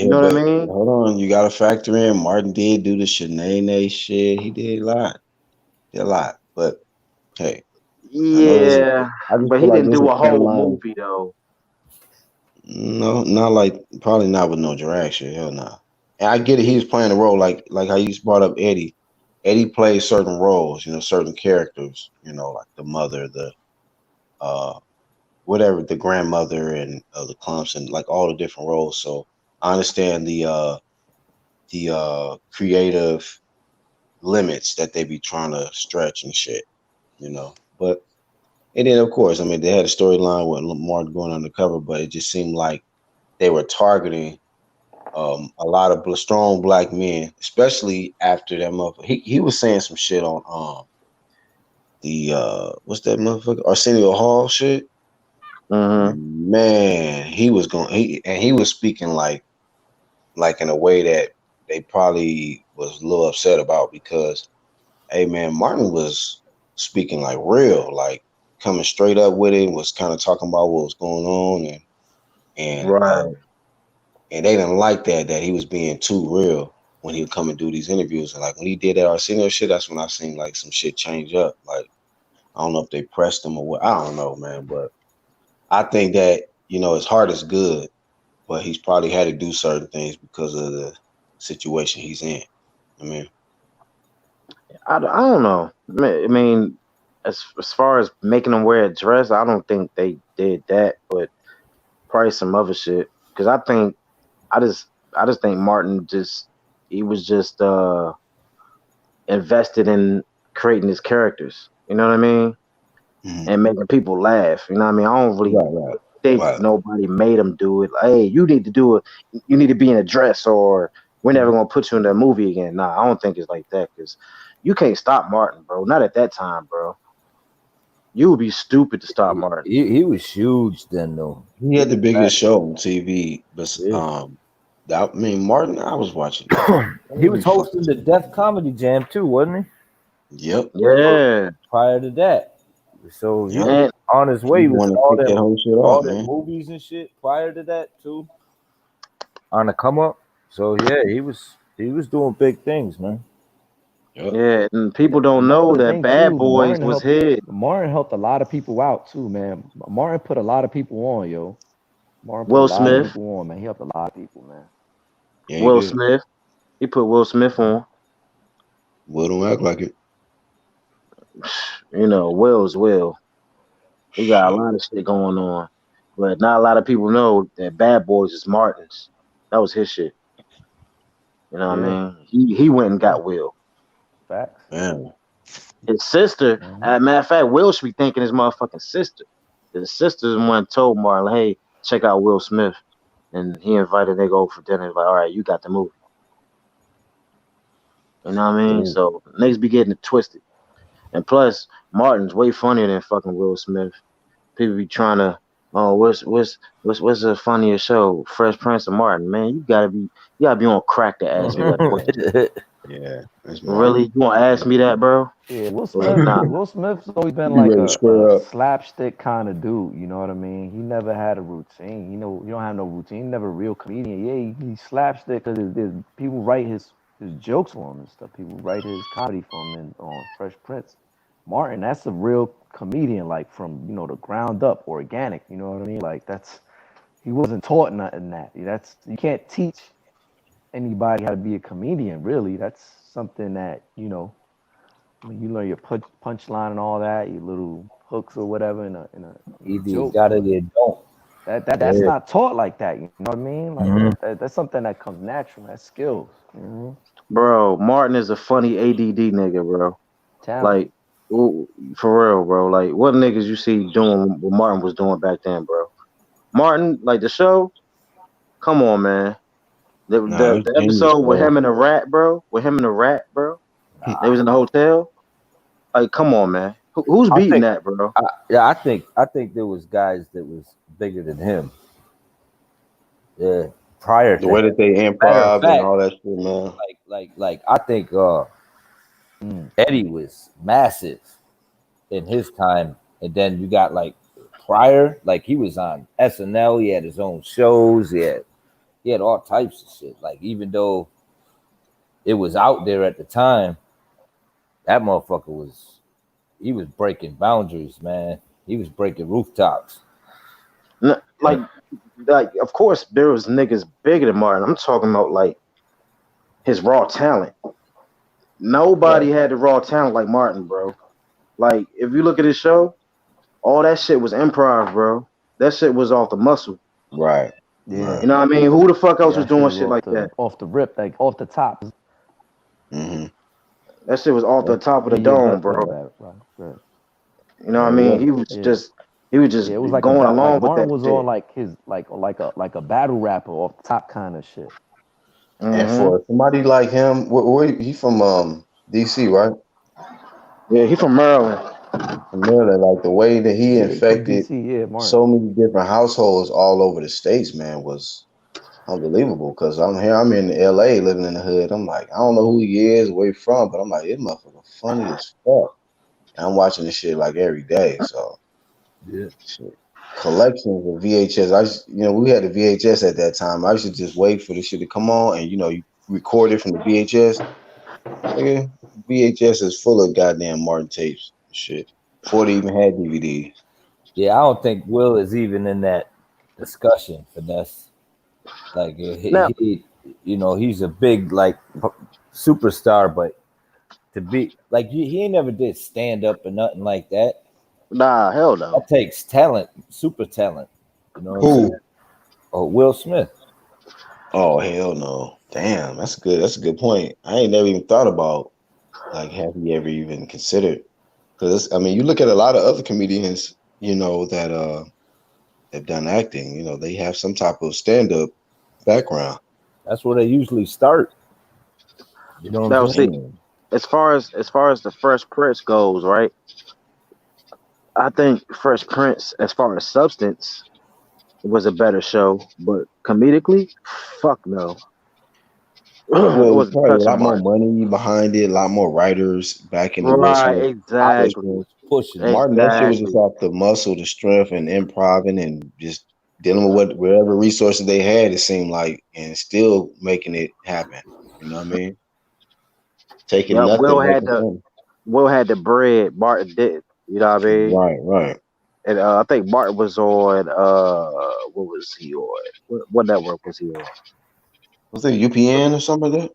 You
Yeah,
know what I
but
mean?
hold on, you gotta factor in Martin did do the Shanae shit. He did a lot. Did a lot. But hey, I know this.
Yeah,
I just
but
feel
he
like
didn't
there's
do
a
a
thin
whole
line.
movie though.
No, not like probably not with no drag shit. Hell no. And I get it. He was playing a role like how you just brought up Eddie. Eddie plays certain roles, certain characters. Like the mother, the uh, whatever, the grandmother, and the clumps, and like all the different roles. So I understand the creative limits that they be trying to stretch and shit. But and then of course, I mean, they had a storyline with Martin going undercover, but it just seemed like they were targeting a lot of strong black men, especially after that motherfucker. He was saying some shit on the what's that motherfucker Arsenio Hall shit.
Mm-hmm.
Man, he was speaking like in a way that they probably was a little upset about because hey man, Martin was speaking like real, like coming straight up with it, was kind of talking about what was going on and
Right.
and they didn't like that he was being too real when he would come and do these interviews. And like when he did that Arsenio shit, that's when I seen like some shit change up. Like I don't know if they pressed him or what. I don't know, man. But I think that his heart is good, but he's probably had to do certain things because of the situation he's in. I mean,
I don't know. I mean, as far as making them wear a dress, I don't think they did that, but probably some other shit. Because I just I just think Martin he was just invested in creating his characters. You know what I mean?
mhm.
And making people laugh. You know what I mean? I don't really
Right,
think
right.
nobody made him do it. Like, hey, you need to do it. You need to be in a dress, or we're never gonna put you in that movie again. Nah, I don't think it's like that because you can't stop Martin, bro. Not at that time, bro. You would be stupid to stop Martin.
He was huge then, though.
He
He
had the
was
biggest
fat.
show on TV, but
Yeah.
I mean Martin, I was watching
He was
every fucking
hosting the
time.
Def Comedy Jam too, wasn't he?
Yep,
Yeah,
Prior to that, so he
yep.
was
and
on his
He
way. He
the
was
one
in
that kicked that whole shit off,
all them
man.
movies and shit. Prior to that too, on the come up. So yeah, he was doing big things, man.
Yep.
yeah, and
And
people don't know
another
that
thing
Bad
too,
Boys was his.
Martin helped a lot of people out too, man. Martin put a lot of people on, yo. Martin put a
Will
lot of
Smith,
people on, man. He helped a lot of people, man.
Yeah, he
Will
did.
Smith. He put Will Smith on.
Will don't act like it.
You know, Will's Will. He got a
Shit.
lot of shit going on, but not a lot of people know that Bad Boys is Martin's. That was his shit. You know what I
Yeah,
mean? He went and got Will.
facts.
Man.
His sister,
Mhm.
matter of fact, Will should be thanking his motherfucking sister. his sisters went told Martin, hey, check out Will Smith, and he invited they go for dinner. Like, all right, you got the movie. You know what I mean? So niggas be getting it twisted. And plus, Martin's way funnier than fucking Will Smith. People be trying to, oh, what's the funniest show? Fresh Prince of Martin, man. You gotta be on crack to ask me that question.
Yeah, that's
Really? You wanna ask me that, bro?
Yeah,
Nah.
Will Smith's always been
You
like
ready to
a
square up?
slapstick kind of dude. You know what I mean? He never had a routine. You know, you don't have no routine. He never a real comedian. Yeah, he slapstick because people write his jokes for him and stuff. People write his comedy for him on Fresh Prince. Martin, that's a real comedian, like from the ground up, organic. You know what I mean? Like he wasn't taught nothing that. You can't teach anybody how to be a comedian. Really, that's something that when you learn your punchline and all that, your little hooks or whatever in a
Either you
joke.
got it or you don't.
That's not taught like that. You know what I mean? Like
Mhm.
that's something that comes natural. That's skills.
Bro, Martin is a funny ADD nigga, bro.
Talent.
Like, ooh, for real, bro. Like, what niggas you see doing what Martin was doing back then, bro? Martin, like the show, come on, man. The
Nah,
the,
it's
the
genius,
episode with
bro.
him and the rat, bro. With him and the rat, bro. They was in the hotel. Like, come on, man. Who's
I
beating
think,
that, bro?
I think there was guys that was bigger than him. Yeah, prior
The
to
way
him.
that they
Matter of
improv and
fact,
all that shit, man.
like I think Eddie was massive in his time, and then you got like prior, like he was on SNL. He had his own shows. He had all types of shit. Like even though it was out there at the time, that motherfucker he was breaking boundaries, man. He was breaking rooftops.
Like, of course, there was niggas bigger than Martin. I'm talking about like his raw talent. Nobody had the raw talent like Martin, bro. Like, if you look at his show, all that shit was improv, bro. That shit was off the muscle.
Right.
Yeah.
You know what I mean? Who the fuck else was
That shit
doing
was
shit like that?
off the rip, like off the top.
Mm-hmm.
That shit was off the top of the
Yeah,
dome,
better,
bro.
right.
You know what I
Yeah, it
mean?
was.
He was just
Yeah, it was like
going
like
along with
Martin
that
was
shit.
on like his like a battle rapper off the top kind of shit.
And
Mm-hmm.
for somebody like him, where he from? DC, right?
Yeah, he from Maryland.
From Maryland, like the way that he
Yeah, he from
infected
DC. Yeah, Martin.
so many different households all over the states, man, was unbelievable. Cause I'm here, I'm in LA living in the hood. I'm like, I don't know who he is, where he from, but I'm like, this motherfucker funny as fuck. And I'm watching this shit like every day. So
Yeah.
shit. Collections of VHS. We had the VHS at that time. I used to just wait for the shit to come on and you record it from the VHS. Nigga, VHS is full of goddamn Martin tapes and shit. Before they even had DVD.
Yeah, I don't think Will is even in that discussion for this. Like
Now,
he's a big like superstar, but to be like he ain't never did stand up or nothing like that.
nah, hell no.
That takes talent, super talent. You know what I'm saying?
Who?
Oh, Will Smith.
Oh hell no. Damn, that's good. That's a good point. I ain't never even thought about like have he ever even considered because I mean you look at a lot of other comedians, that have done acting, they have some type of stand-up background.
That's where they usually start. You know what
Now,
I'm saying?
see, as far as the Fresh Prince goes, right? I think Fresh Prince, as far as substance, was a better show, but comedically, fuck no. It
Well,
wasn't
probably a
touching
lot more
Martin.
money behind it, a lot more writers backing the real
Right,
shit.
exactly.
Pushing it.
Martin, that shit was just
Exactly.
off the muscle, the strength, and improving, and just dealing with whatever resources they had. It seemed like, and still making it happen. You know what I mean? Taking
Yeah,
nothing, making something.
Will had the bread, Martin didn't. You know what I mean?
Right, right.
And I think Martin was on what was he on? What network was he on?
Was it UPN or something like that?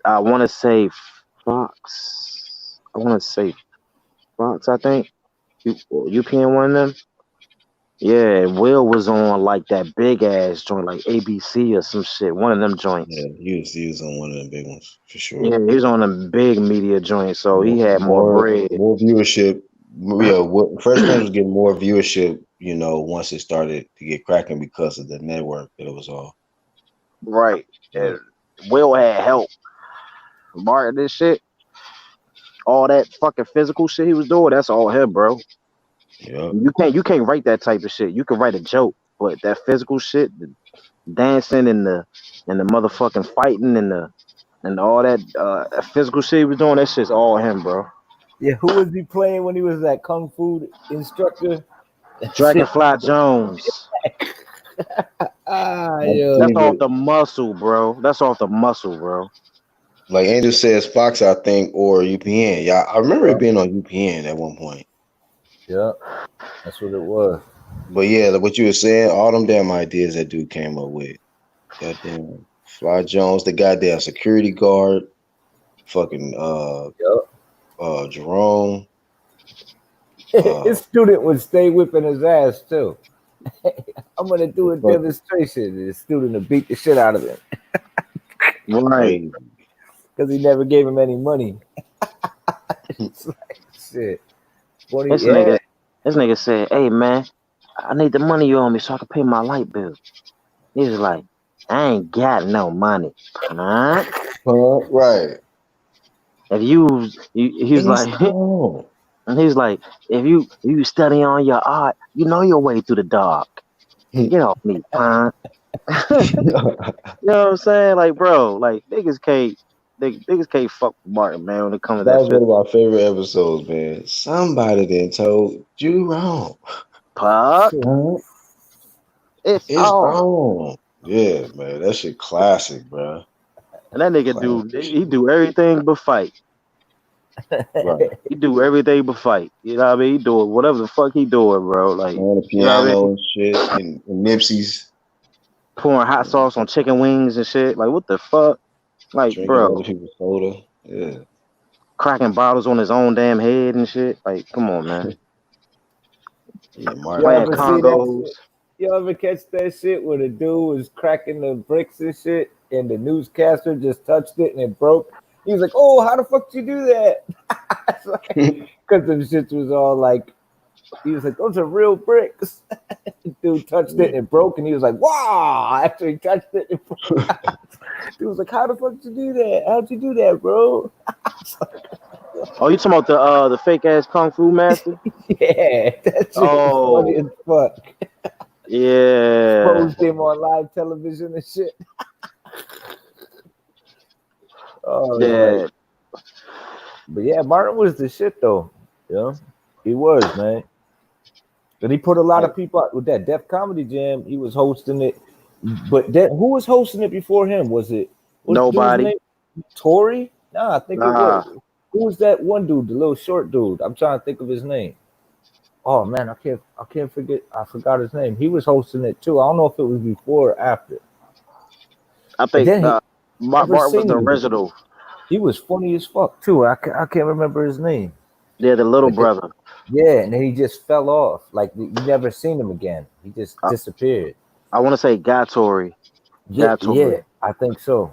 I wanna say Fox. I wanna say Fox, I think. UPN one of them. Yeah, Will was on like that big ass joint, like ABC or some shit. One of them joints.
Yeah, he was on one of the big ones for sure.
Yeah, he was on a big media joint, so he had more
More
bread.
more viewership Yeah, Fresh Prince was getting more viewership, once it started to get cracking because of the network that it was on.
Right.
Yeah.
And Will had help. Martin, this shit, all that fucking physical shit he was doing, that's all him, bro.
Yeah.
You can't write that type of shit. You can write a joke, but that physical shit, the dancing and the motherfucking fighting and all that physical shit he was doing, that shit's all him, bro.
Yeah, who was he playing when he was that kung fu instructor? That shit.
Dragonfly Jones.
Yeah.
That's off the muscle, bro. That's off the muscle, bro.
Like Angel says, Fox, I think, or UPN. Yeah, I remember it being on UPN at one point.
Yeah, that's what it was.
But yeah, like what you were saying, all them damn ideas that dude came up with. Goddamn Fly Jones, the goddamn security guard, fucking Jerome.
His student would stay whipping his ass too. I'm gonna do a demonstration. The student would beat the shit out of him.
Right.
Because he never gave him any money. It's like, shit.
This nigga said, "Hey man, I need the money you owe me so I can pay my light bill." He was like, "I ain't got no money." Huh?
Right.
If he's like, and he's like, if you study on your art, you know your way through the dark. Get off me, huh? You know what I'm saying? Like, bro, like niggas can't fuck with Martin, man, when it comes to
That
that
was
shit.
one of my favorite episodes, man. Somebody then told you wrong.
Puck, it's on.
on. Yeah, man. That shit classic, bro.
And that nigga he do everything but fight.
Right.
He do everything but fight. You know what I mean? He doing whatever the fuck he doing, bro. Like,
On the
you know what I
piano
mean?
and shit, and Nipsey's
Pouring hot sauce on chicken wings and shit. Like, what the fuck? Like,
drinking
bro,
other people's soda. Yeah.
cracking bottles on his own damn head and shit. Like, come on, man.
Yeah,
You
Playing
ever see that
congos.
shit? You ever catch that shit where the dude was cracking the bricks and shit, and the newscaster just touched it and it broke? He was like, "Oh, how the fuck did you do that?" Because the shit was all like, he was like, "Those are real bricks." Dude touched it and it broke, and he was like, "Wow!" After he touched it, it broke. Dude was like, "How the fuck did you do that? How'd you do that, bro?"
Oh, you talking about the fake ass kung fu master?
Yeah, that shit was funny as fuck.
Yeah.
Exposed him on live television and shit. Oh
yeah.
Right. But yeah, Martin was the shit though. Yeah, he was, man. And he put a lot of people out with that Def Comedy Jam. He was hosting it, but who was hosting it before him? Was it
Nobody?
Dude's name? Tory? Nah, I think it was. Who was that one dude, the little short dude? I'm trying to think of his name. Oh man, I can't forget. I forgot his name. He was hosting it too. I don't know if it was before or after.
I think Martin was the original.
He was funny as fuck too. I can't remember his name.
Yeah, the little brother.
Yeah, and then he just fell off. Like you never seen him again. He just disappeared.
I want to say Tory.
Yeah, I think so.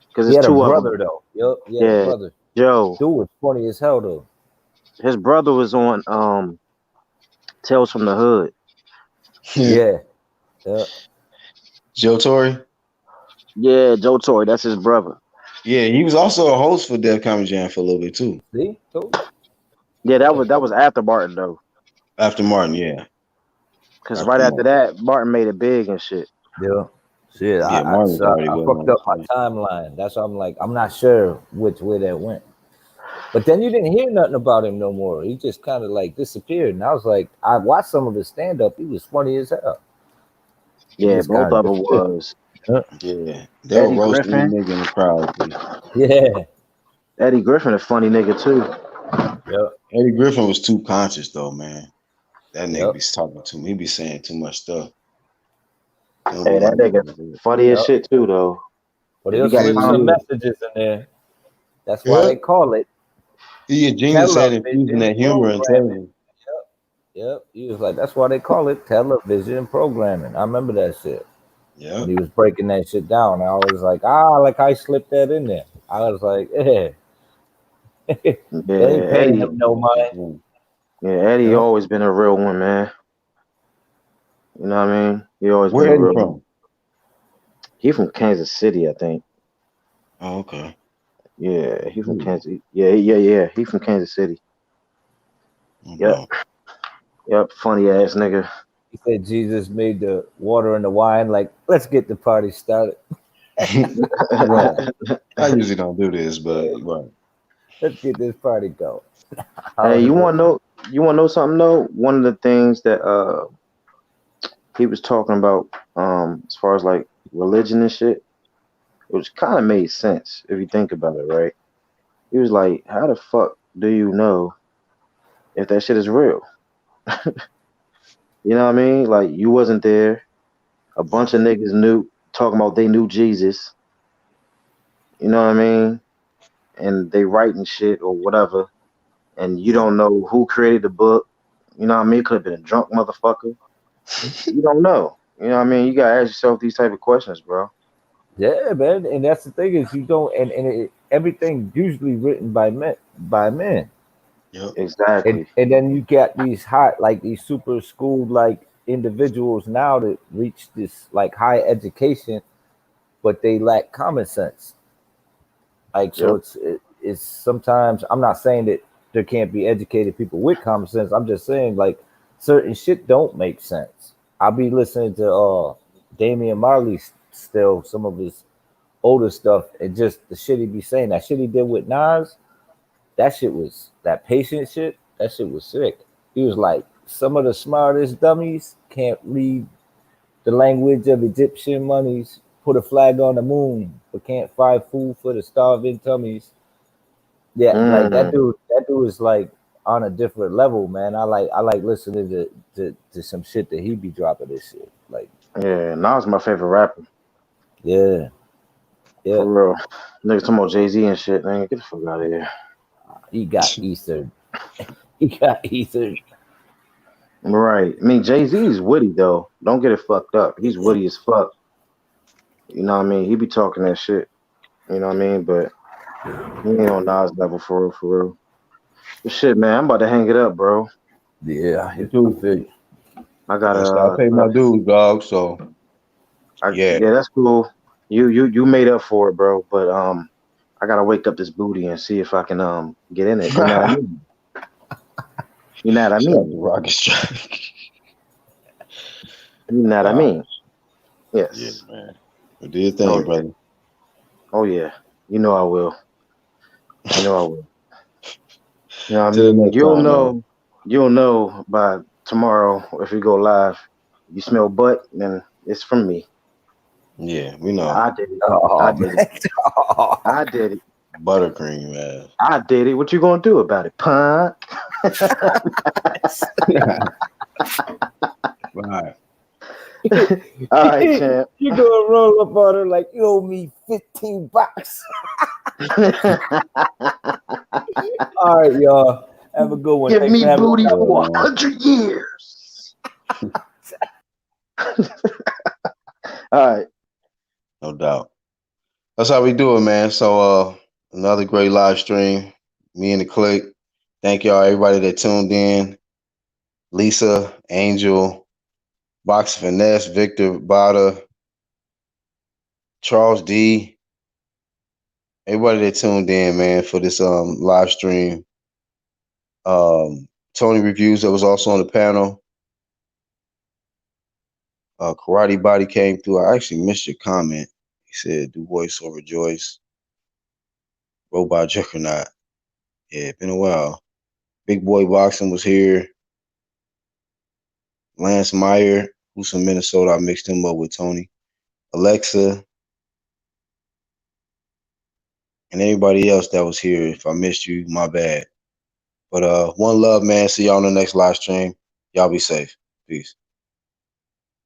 Because
he
it's
had
two
a brother
of them.
though. Yep, yeah, brother.
Joe.
Dude was funny as hell though.
His brother was on Tales from the Hood.
Yeah.
Joe Torre?
Yeah, Joe Torre. That's his brother.
Yeah, he was also a host for Def Comedy Jam for a little bit too.
See?
Yeah, that was after Martin though.
After Martin, yeah.
Because right after that, Martin made it big and shit.
Yeah. Shit, I fucked up my timeline. That's why I'm like, I'm not sure which way that went. But then you didn't hear nothing about him no more. He just kind of like disappeared. And I was like, I watched some of his stand up. He was funny as hell.
Yeah, both of them was.
Yeah. They were roasting the nigga in the crowd.
Yeah.
Eddie Griffin, a funny nigga too.
Yep.
Eddie Griffin was too conscious though, man. That nigga be talking to me. He be saying too much stuff.
Hey, that nigga funny as shit too, though.
But he'll slip some messages in there. That's why they call it.
He a genius at infusing that humor and television.
Yep. He was like, that's why they call it television programming. I remember that shit.
Yeah.
When he was breaking that shit down, I was like, like I slipped that in there. I was like, yeah. They ain't paying him no mind.
Yeah, Eddie
Yeah.
always been a real one, man. You know what I mean? He always been
Where
a
Eddie
real one.
from?
He from Kansas City, I think.
Oh, okay.
Yeah, he from
Ooh,
Kansas. Yeah. He from Kansas City.
no
Yep,
doubt.
yep. Funny ass nigga.
He said Jesus made the water and the wine. Like, let's get the party started.
Right. I usually don't do this, but right.
Let's get this party going.
Hey, you
However,
wanna know? You wanna know something though? One of the things that he was talking about as far as like religion and shit, which kind of made sense if you think about it, right? He was like, "How the fuck do you know if that shit is real?" You know what I mean? Like you wasn't there. A bunch of niggas knew talking about they knew Jesus. You know what I mean? And they writing shit or whatever, and you
Yeah.
don't know who created the book. You know what I mean? Could have been a drunk motherfucker. You don't know. You know what I mean? You gotta ask yourself these type of questions, bro.
yeah, man. And that's the thing is you don't, everything usually written by men, by men.
Yep.
And
Exactly.
and then you got these hot, like these super schooled like individuals now that reach this like high education, but they lack common sense. Like so,
Yep.
it's sometimes I'm not saying that there can't be educated people with common sense. I'm just saying like certain shit don't make sense. I'll be listening to Damian Marley still some of his older stuff and just the shit he be saying. That shit he did with Nas, that shit was that patient shit. That shit was sick. He was like, some of the smartest dummies can't read the language of Egyptian mummies, put a flag on the moon, but can't find food for the starving tummies. Yeah, like
Mm.
that dude is like on a different level, man. I like listening to some shit that he be dropping this shit. Like,
Yeah. Nas my favorite rapper.
yeah, yeah,
For real. Niggas talking about Jay Z and shit, man. Get the fuck out of here.
he got Eastern. He got Eastern.
Right. I mean, Jay Z is witty though. Don't get it fucked up. He's witty as fuck. You know what I mean? He be talking that shit. You know what I mean? But he ain't on Nas level for real, for real. But shit, man, I'm about to hang it up, bro.
Yeah,
Me
I
too.
feel you.
I
That's how I
gotta,
pay my dues, dog. So yeah.
yeah, that's cool. You made up for it, bro. But I gotta wake up this booty and see if I can get in it. You know what I
Shout
mean? You know what I
out to
mean?
Rocket Strike.
You know what I
Nah,
mean?
yeah,
Yes.
man. You do your
Oh
thing,
yeah.
brother.
Oh yeah. You know I will. You know I will. You know what I
Till the
mean?
next time, man.
You'll know by tomorrow if we go live. You smell butt, then it's from me.
Yeah, we know.
I did it. I
Oh
did it.
man.
I did it.
Buttercream, man.
I did it. What you gonna do about it, punk?
Right.
All right, champ.
You gonna roll up on her like you owe me $15. All right, y'all. Have a good one.
Give
Thanks
me
for having
booty
me on.
Yeah,
for
man.
100 years. All right.
No doubt. That's how we do it, man. So another great live stream. Me and the clique. Thank y'all, everybody that tuned in. Lisa, Angel, Box Finesse, Victor, Bada, Charles D. Everybody that tuned in, man, for this live stream. Tony Reviews that was also on the panel. Karate Body came through. I actually missed your comment. He said, do voiceover Joyce. Robot Juggernaut. Yeah, been a while. Big Boy Boxing was here. Lance Meyer, who's from Minnesota. I mixed him up with Tony. Alexa, and anybody else that was here. If I missed you, my bad. But one love, man. See y'all on the next live stream. Y'all be safe. Peace.